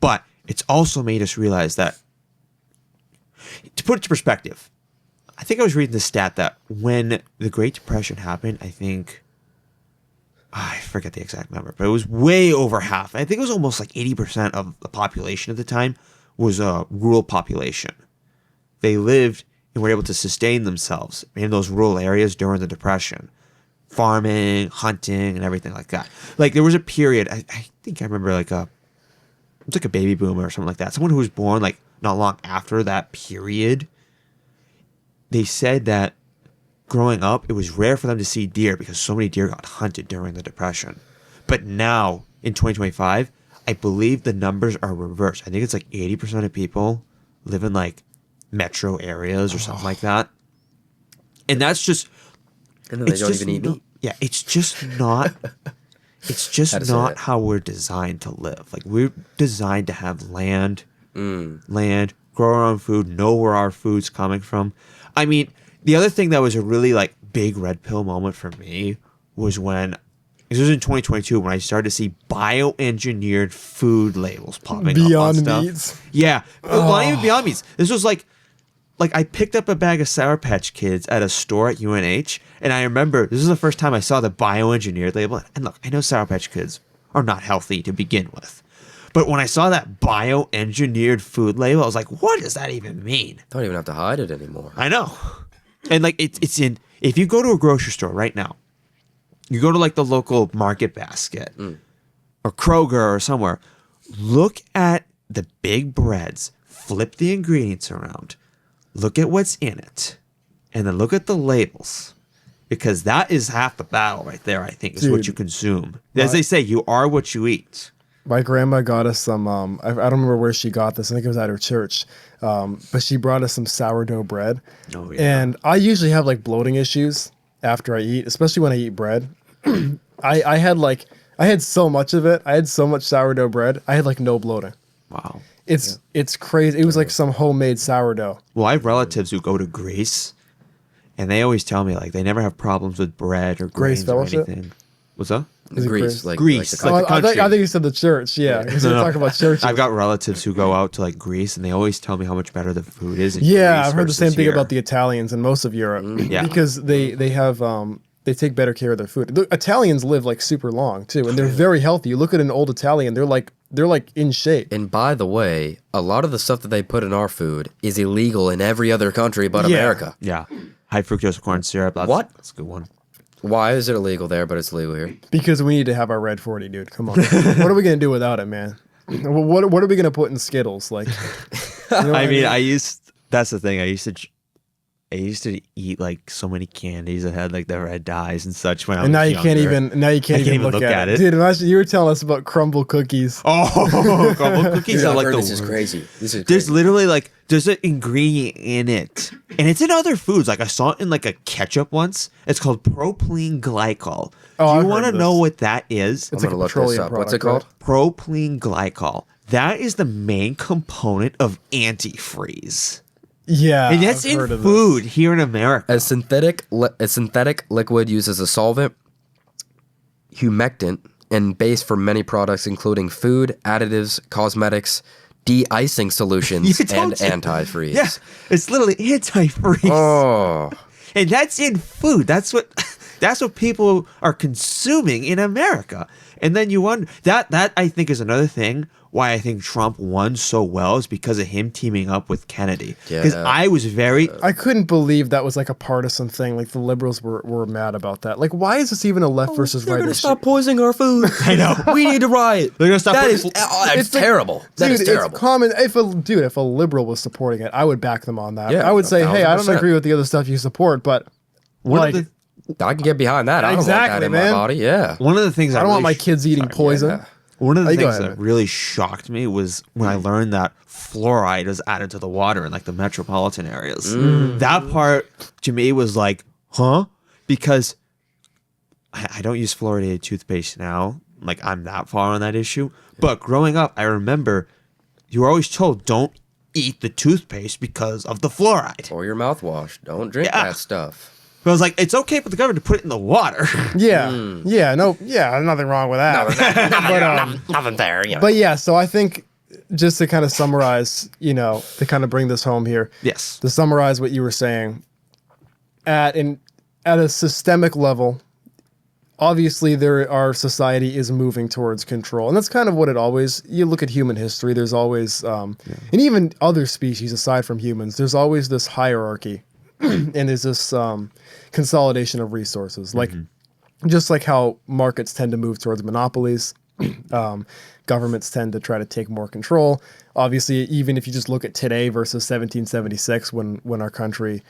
But it's also made us realize that, to put it to perspective, I think I was reading the stat that when the Great Depression happened, I forget the exact number, but it was way over half. I think it was almost like 80% of the population at the time was a rural population. They lived and were able to sustain themselves in those rural areas during the Depression. Farming, hunting, and everything like that. Like there was a period, I think I remember like it's like a baby boomer or something like that. Someone who was born like not long after that period. They said that growing up, it was rare for them to see deer because so many deer got hunted during the Depression. But now, in 2025, I believe the numbers are reversed. I think it's like 80% of people live in like metro areas or something like that. And that's just... And then they don't even eat meat. Yeah, it's just not... It's just not how we're designed to live. Like, we're designed to have land, grow our own food, know where our food's coming from. I mean... The other thing that was a really like big red pill moment for me was when, this was in 2022, when I started to see bioengineered food labels popping up on Beyond stuff. Meats? Yeah. Well, not even Beyond Meats. This was like I picked up a bag of Sour Patch Kids at a store at UNH, and I remember this is the first time I saw the bioengineered label. And look, I know Sour Patch Kids are not healthy to begin with. But when I saw that bioengineered food label, I was like, what does that even mean? Don't even have to hide it anymore. I know. And like it's in, if you go to a grocery store right now, you go to like the local Market Basket or Kroger or somewhere, look at the big breads, flip the ingredients around, look at what's in it, and then look at the labels. Because that is half the battle right there, I think, is what you consume. As they say, you are what you eat. My grandma got us some, I don't remember where she got this. I think it was at her church. But she brought us some sourdough bread. Oh, yeah. And I usually have like bloating issues after I eat, especially when I eat bread. I had so much of it. I had so much sourdough bread. I had like no bloating. Wow. It's crazy. It was like some homemade sourdough. Well, I have relatives who go to Greece, and they always tell me like they never have problems with bread or grains or anything. What's that? Greece, Greece, like the country. I think you said the church. Yeah, because we're talking about churches. I've got relatives who go out to like Greece, and they always tell me how much better the food is. In yeah, Greece I've heard the same thing here. about the Italians and most of Europe. Yeah. Because they have they take better care of their food. The Italians live like super long too, and they're very healthy. You look at an old Italian, they're like in shape. And by the way, a lot of the stuff that they put in our food is illegal in every other country but America. Yeah, high fructose corn syrup. That's a good one. Why is it illegal there, but it's legal here? Because we need to have our Red 40, dude. Come on. What are we going to do without it, man? What are we going to put in Skittles? Like, you know I mean, that's the thing. I used to eat like so many candies that had like the red dyes and such when I was younger. Now you can't even look at it. Dude, imagine you were telling us about crumble cookies. Oh, crumble cookies are like the This worst. is crazy. There's literally like there's an ingredient in it, and it's in other foods. Like I saw it in like a ketchup once. It's called propylene glycol. Oh, Do you want to know what that is? It's I'm gonna look this up. What's it called? Propylene glycol. That is the main component of antifreeze. Yeah, And that's in food here in America. A synthetic liquid used as a solvent, humectant, and base for many products, including food, additives, cosmetics, de-icing solutions, and antifreeze. Yeah, it's literally antifreeze. Oh. And that's in food. That's That's what people are consuming in America. And then you wonder, that I think is another thing why I think Trump won so well is because of him teaming up with Kennedy. Because I was I couldn't believe that was like a partisan thing. Like the liberals were mad about that. Like, why is this even a left versus right issue? They're going to stop poisoning our food. I know. We need to riot. They're going to stop. That's terrible. That is terrible. It's common. If a liberal was supporting it, I would back them on that. Yeah, I would say, 1,000%. hey, I don't agree with the other stuff you support, but I can get behind that. I don't want that in my body. Yeah. One of the things I don't want my kids eating poison. Yeah. One of the things that really shocked me was when I learned that fluoride is added to the water in like the metropolitan areas. That part to me was like, huh? Because I don't use fluoridated toothpaste now. Like I'm that far on that issue. But growing up, I remember you were always told don't eat the toothpaste because of the fluoride. Or your mouthwash. Don't drink that stuff. But I was like, it's okay for the government to put it in the water. Nothing wrong with that. Nothing there. Yeah. But yeah, so I think just to kind of summarize, to kind of bring this home here. Yes. To summarize what you were saying, at a systemic level, obviously our society is moving towards control, and that's kind of what it always. You look at human history. There's always, and even other species aside from humans, there's always this hierarchy. And there's this consolidation of resources, like just like how markets tend to move towards monopolies, governments tend to try to take more control. Obviously, even if you just look at today versus 1776, when our country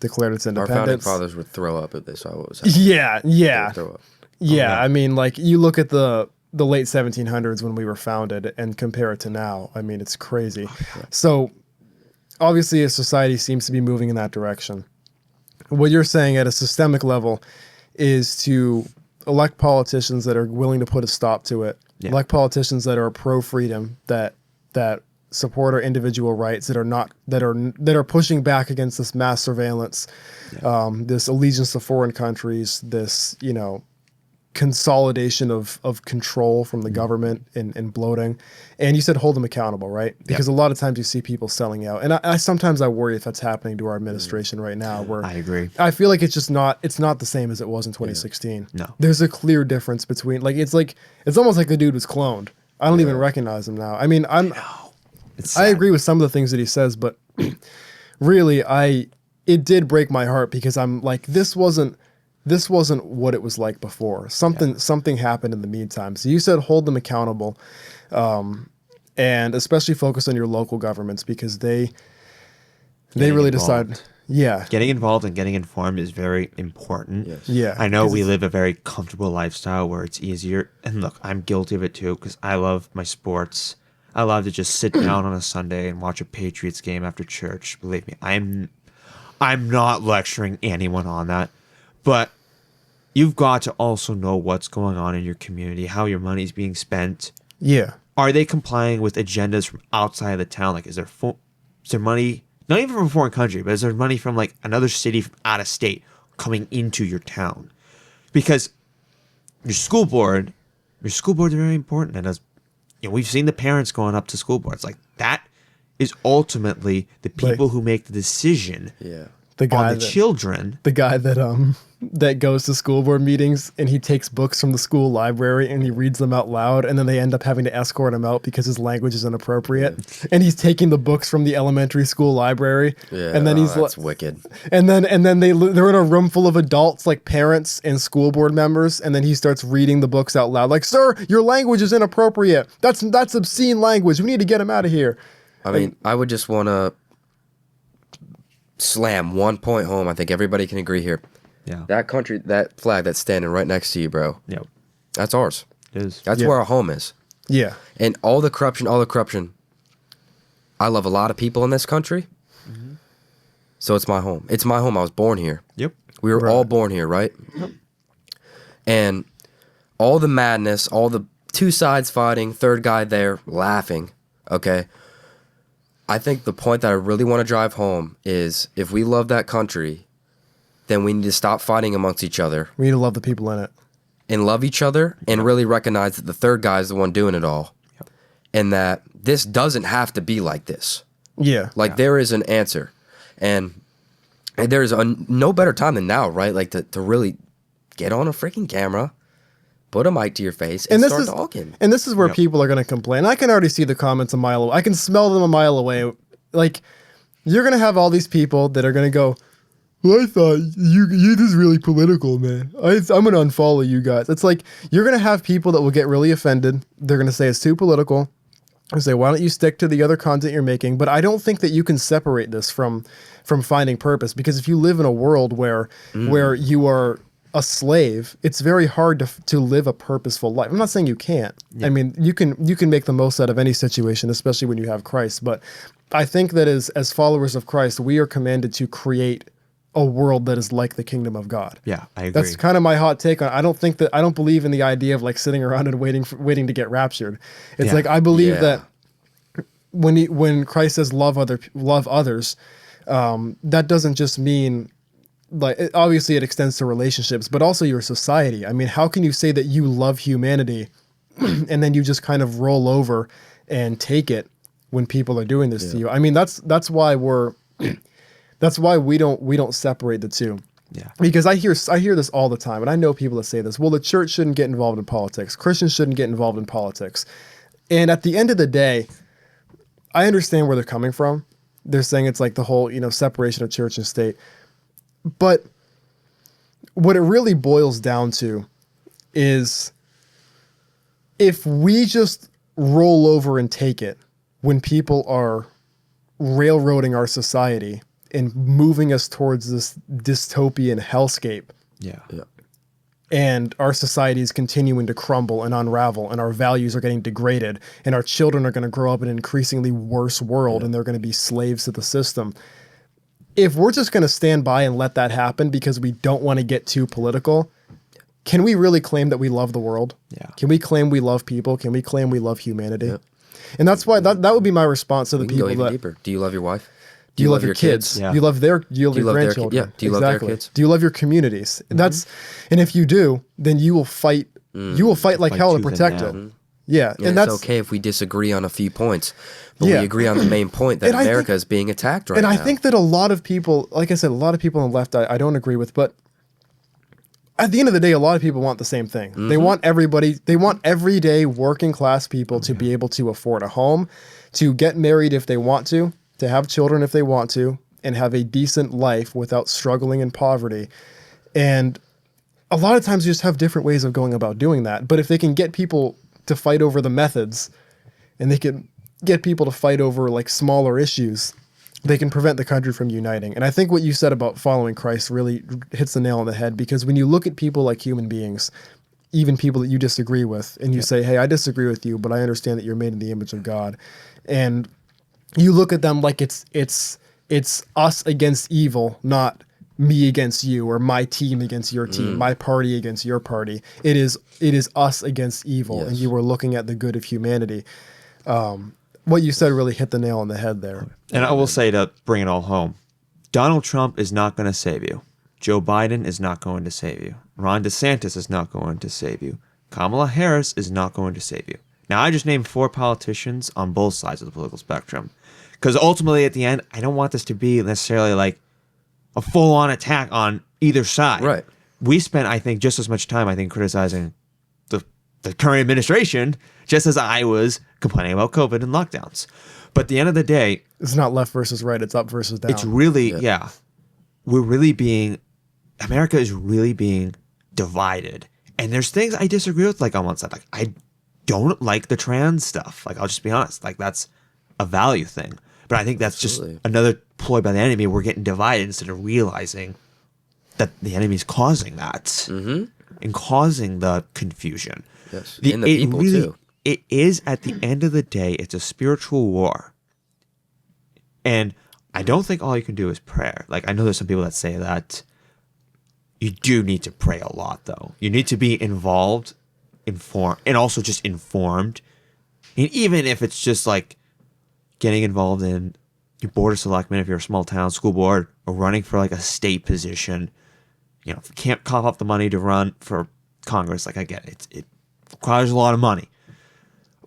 declared its independence, our founding fathers would throw up if they saw what was happening. Yeah. I mean, like you look at the late 1700s when we were founded and compare it to now. I mean, it's crazy. So. Obviously, a society seems to be moving in that direction. What you're saying at a systemic level is to elect politicians that are willing to put a stop to it. Yeah. Elect politicians that are pro-freedom, that support our individual rights, that are pushing back against this mass surveillance, this allegiance to foreign countries, this consolidation of control from the government and bloating. And you said hold them accountable, right? Because a lot of times you see people selling out. And I sometimes I worry if that's happening to our administration right now, where I agree. I feel like it's not the same as it was in 2016. No. There's a clear difference between it's almost like the dude was cloned. I don't even recognize him now. I mean, I agree with some of the things that he says, but really it did break my heart because I'm like, this wasn't what it was like before. Something happened in the meantime. So you said hold them accountable, and especially focus on your local governments because they really decide. Yeah, getting involved and getting informed is very important. Yes. Yeah, I know we live a very comfortable lifestyle where it's easier. And look, I'm guilty of it too because I love my sports. I love to just sit down on a Sunday and watch a Patriots game after church. Believe me, I'm not lecturing anyone on that. But you've got to also know what's going on in your community, how your money's being spent. Yeah. Are they complying with agendas from outside of the town? Like, is there money, not even from a foreign country, but is there money from like another city from out of state coming into your town? Because your school boards are very important. And as we've seen the parents going up to school boards, like that is ultimately the people who make the decision. Yeah. The guy on the children. The guy that goes to school board meetings and he takes books from the school library and he reads them out loud and then they end up having to escort him out because his language is inappropriate. And he's taking the books from the elementary school library. Yeah, and then that's wicked. And then they're in a room full of adults like parents and school board members, and then he starts reading the books out loud like, "Sir, your language is inappropriate. That's obscene language. We need to get him out of here." I mean, I would just want to slam one point home. I think everybody can agree here. Yeah. That flag that's standing right next to you, bro. Yep. That's ours. It is. That's where our home is. Yeah. And all the corruption. I love a lot of people in this country. Mm-hmm. So it's my home. It's my home. I was born here. Yep. We were all born here, right? Yep. And all the madness, all the two sides fighting, third guy there laughing, okay? I think the point that I really want to drive home is if we love that country, then we need to stop fighting amongst each other. We need to love the people in it. And love each other and really recognize that the third guy is the one doing it all. Yep. And that this doesn't have to be like this. Yeah. There is an answer. And there is no better time than now, right? Like to really get on a freaking camera, put a mic to your face, and start talking. And this is where people are going to complain. I can already see the comments a mile away. I can smell them a mile away. Like, you're going to have all these people that are going to go, well, I thought you this is really political, man. I'm going to unfollow you guys. It's like, you're going to have people that will get really offended. They're going to say it's too political. I say, why don't you stick to the other content you're making? But I don't think that you can separate this from finding purpose, because if you live in a world where you are a slave, it's very hard to live a purposeful life. I'm not saying you can't. Yeah. I mean, you can make the most out of any situation, especially when you have Christ. But I think that as followers of Christ, we are commanded to create a world that is like the kingdom of God. Yeah, I agree. That's kind of my hot take on it. I don't believe in the idea of like sitting around and waiting to get raptured. It's like, I believe that when Christ says love others, that doesn't just mean like, obviously it extends to relationships, but also your society. I mean, how can you say that you love humanity and then you just kind of roll over and take it when people are doing this to you? I mean, that's why we don't separate the two. Yeah. Because I hear this all the time, and I know people that say this. Well, the church shouldn't get involved in politics. Christians shouldn't get involved in politics. And at the end of the day, I understand where they're coming from. They're saying it's like the whole, separation of church and state. But what it really boils down to is, if we just roll over and take it when people are railroading our society and moving us towards this dystopian hellscape. Yeah. And our society is continuing to crumble and unravel, and our values are getting degraded, and our children are going to grow up in an increasingly worse world, and they're going to be slaves to the system. If we're just going to stand by and let that happen because we don't want to get too political, can we really claim that we love the world? Yeah. Can we claim we love people? Can we claim we love humanity? Yeah. And that's why that would be my response to the people go even deeper. Do you love your wife? Do you love your kids? Yeah. Do you love your grandchildren? Do you love their kids? Do you love your communities? Mm-hmm. And if you do, then you will fight. You will fight like hell to protect it. Yeah, and that's okay if we disagree on a few points, but we agree on the main point that America is being attacked right now. And I think that a lot of people, like I said, a lot of people on the left, I don't agree with, but at the end of the day, a lot of people want the same thing. Mm-hmm. They want everyday working class people to be able to afford a home, to get married if they want to have children if they want to, and have a decent life without struggling in poverty. And a lot of times you just have different ways of going about doing that. But if they can get people to fight over the methods, and they can get people to fight over like smaller issues, they can prevent the country from uniting. And I think what you said about following Christ really hits the nail on the head, because when you look at people like human beings, even people that you disagree with, and you say, hey, I disagree with you, but I understand that you're made in the image of God. And you look at them like it's us against evil, not me against you, or my team against your team, my party against your party. It is us against evil, and you were looking at the good of humanity. What you said really hit the nail on the head there. And I will say, to bring it all home, Donald Trump is not going to save you. Joe Biden is not going to save you. Ron DeSantis is not going to save you. Kamala Harris is not going to save you. Now, I just named 4 politicians on both sides of the political spectrum, because ultimately, at the end, I don't want this to be necessarily like a full-on attack on either side. Right. We spent, I think, just as much time, criticizing the current administration, just as I was complaining about COVID and lockdowns. But at the end of the day, it's not left versus right, it's up versus down. It's really, America is really being divided. And there's things I disagree with, like on one side. Like, I don't like the trans stuff. Like, I'll just be honest. Like, that's a value thing. But I think that's just another ploy by the enemy. We're getting divided instead of realizing that the enemy's causing that and causing the confusion. Yes, and the people too. It is, at the end of the day, it's a spiritual war. And I don't think all you can do is prayer. Like, I know there's some people that say that. You do need to pray a lot, though. You need to be involved, informed, and also just informed. And even if it's just like getting involved in your board of selectmen, if you're a small town school board, or running for like a state position, if you can't cough up the money to run for Congress, like I get it. It requires a lot of money.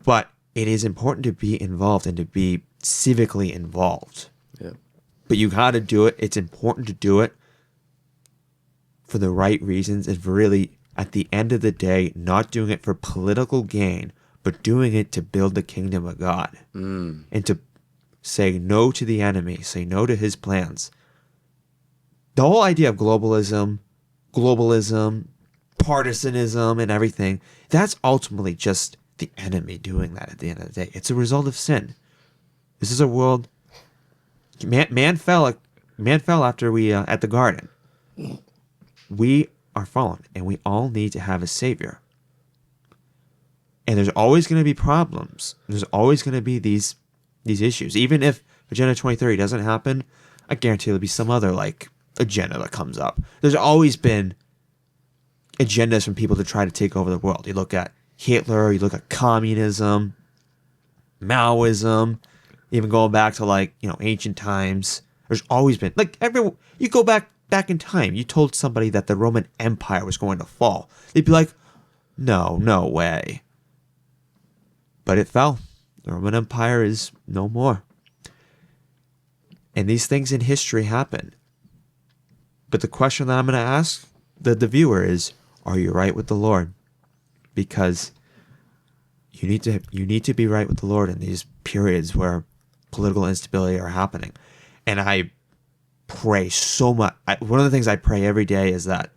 But it is important to be involved and to be civically involved. Yeah. But you got to do it. It's important to do it. for the right reasons is really, at the end of the day, not doing it for political gain, but doing it to build the kingdom of God. And to say no to the enemy, say no to his plans. The whole idea of globalism, partisanism, and everything, that's ultimately just the enemy doing that at the end of the day. It's a result of sin. This is a world... Man fell after we at the garden. We are fallen, and we all need to have a savior. And there's always going to be problems. There's always going to be these issues. Even if Agenda 2030 doesn't happen, I guarantee there'll be some other agenda that comes up. There's always been agendas from people to try to take over the world. You look at Hitler, you look at communism, Maoism, even going back to ancient times. There's always been you go back in time, you told somebody that the Roman Empire was going to fall. They'd be like, no way. But it fell. The Roman Empire is no more. And these things in history happen. But the question that I'm going to ask the viewer is, are you right with the Lord? Because you need to be right with the Lord in these periods where political instability are happening. And I pray so much. One of the things I pray every day is that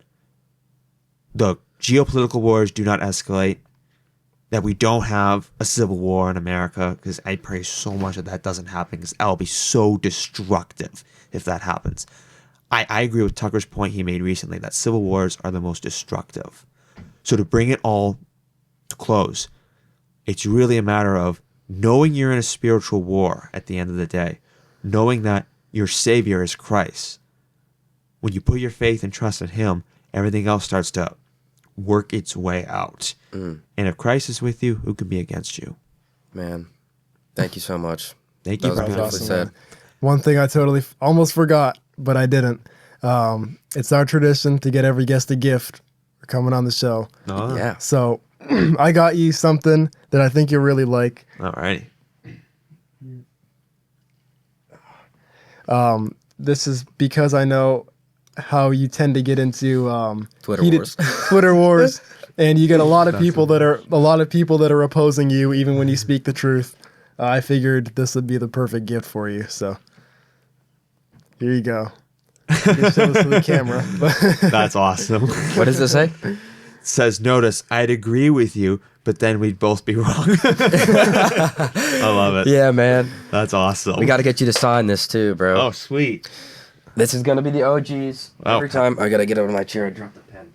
the geopolitical wars do not escalate, that we don't have a civil war in America, because I pray so much that doesn't happen, because that'll be so destructive if that happens. I agree with Tucker's point he made recently that civil wars are the most destructive. So to bring it all to close, it's really a matter of knowing you're in a spiritual war at the end of the day, knowing that your Savior is Christ. When you put your faith and trust in Him, everything else starts to work its way out. And if Christ is with you, who can be against you? Man, thank you so much. Thank you. That was awesome, said. One thing I totally almost forgot, but I didn't. It's our tradition to get every guest a gift for coming on the show. Oh. Yeah. So I got you something that I think you'll really like. All right. This is because I know how you tend to get into Twitter wars, and you get a lot of people that are opposing you, even when you speak the truth. I figured this would be the perfect gift for you. So here you go. You can show this to the camera. That's awesome. What does it say? It says, notice, I'd agree with you, but then we'd both be wrong. I love it. Yeah, man. That's awesome. We got to get you to sign this too, bro. Oh, sweet. This is going to be the OGs. Oh. Every time I got to get over my chair and drop the pen.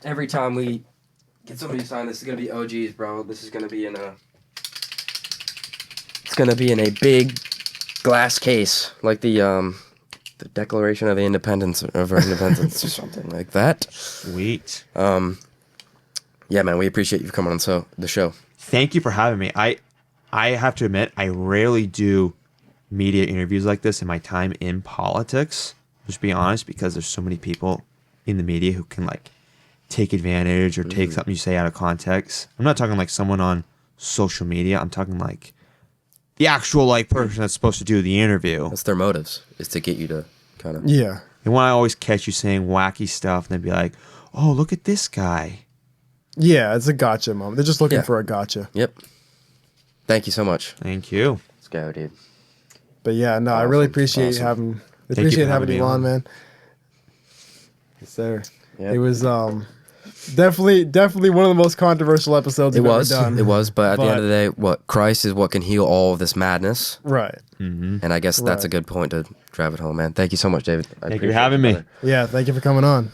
Every time we get somebody to sign, this is going to be OGs, bro. This is going to be in a... It's going to be in a big glass case, like the Declaration of the Independence of our Independence or something like that. Sweet. Yeah, man, we appreciate you coming on the show. Thank you for having me. I have to admit, I rarely do media interviews like this in my time in politics. Just be honest, because there's so many people in the media who can take advantage or take something you say out of context. I'm not talking someone on social media. I'm talking the actual person that's supposed to do the interview. That's their motives, is to get you to kind of... Yeah. And when I always catch you saying wacky stuff, and they'd be like, oh, look at this guy. Yeah, it's a gotcha moment. They're just looking for a gotcha. Yep. Thank you so much. Thank you. Let's go, dude. But yeah, no, awesome. I really appreciate having you on, man. Yes, sir. Yep. It was definitely one of the most controversial episodes we've ever done. It was, but at the end of the day, Christ is what can heal all of this madness. Right. Mm-hmm. And I guess that's a good point to drive it home, man. Thank you so much, David. Thank you for having me. Yeah, thank you for coming on.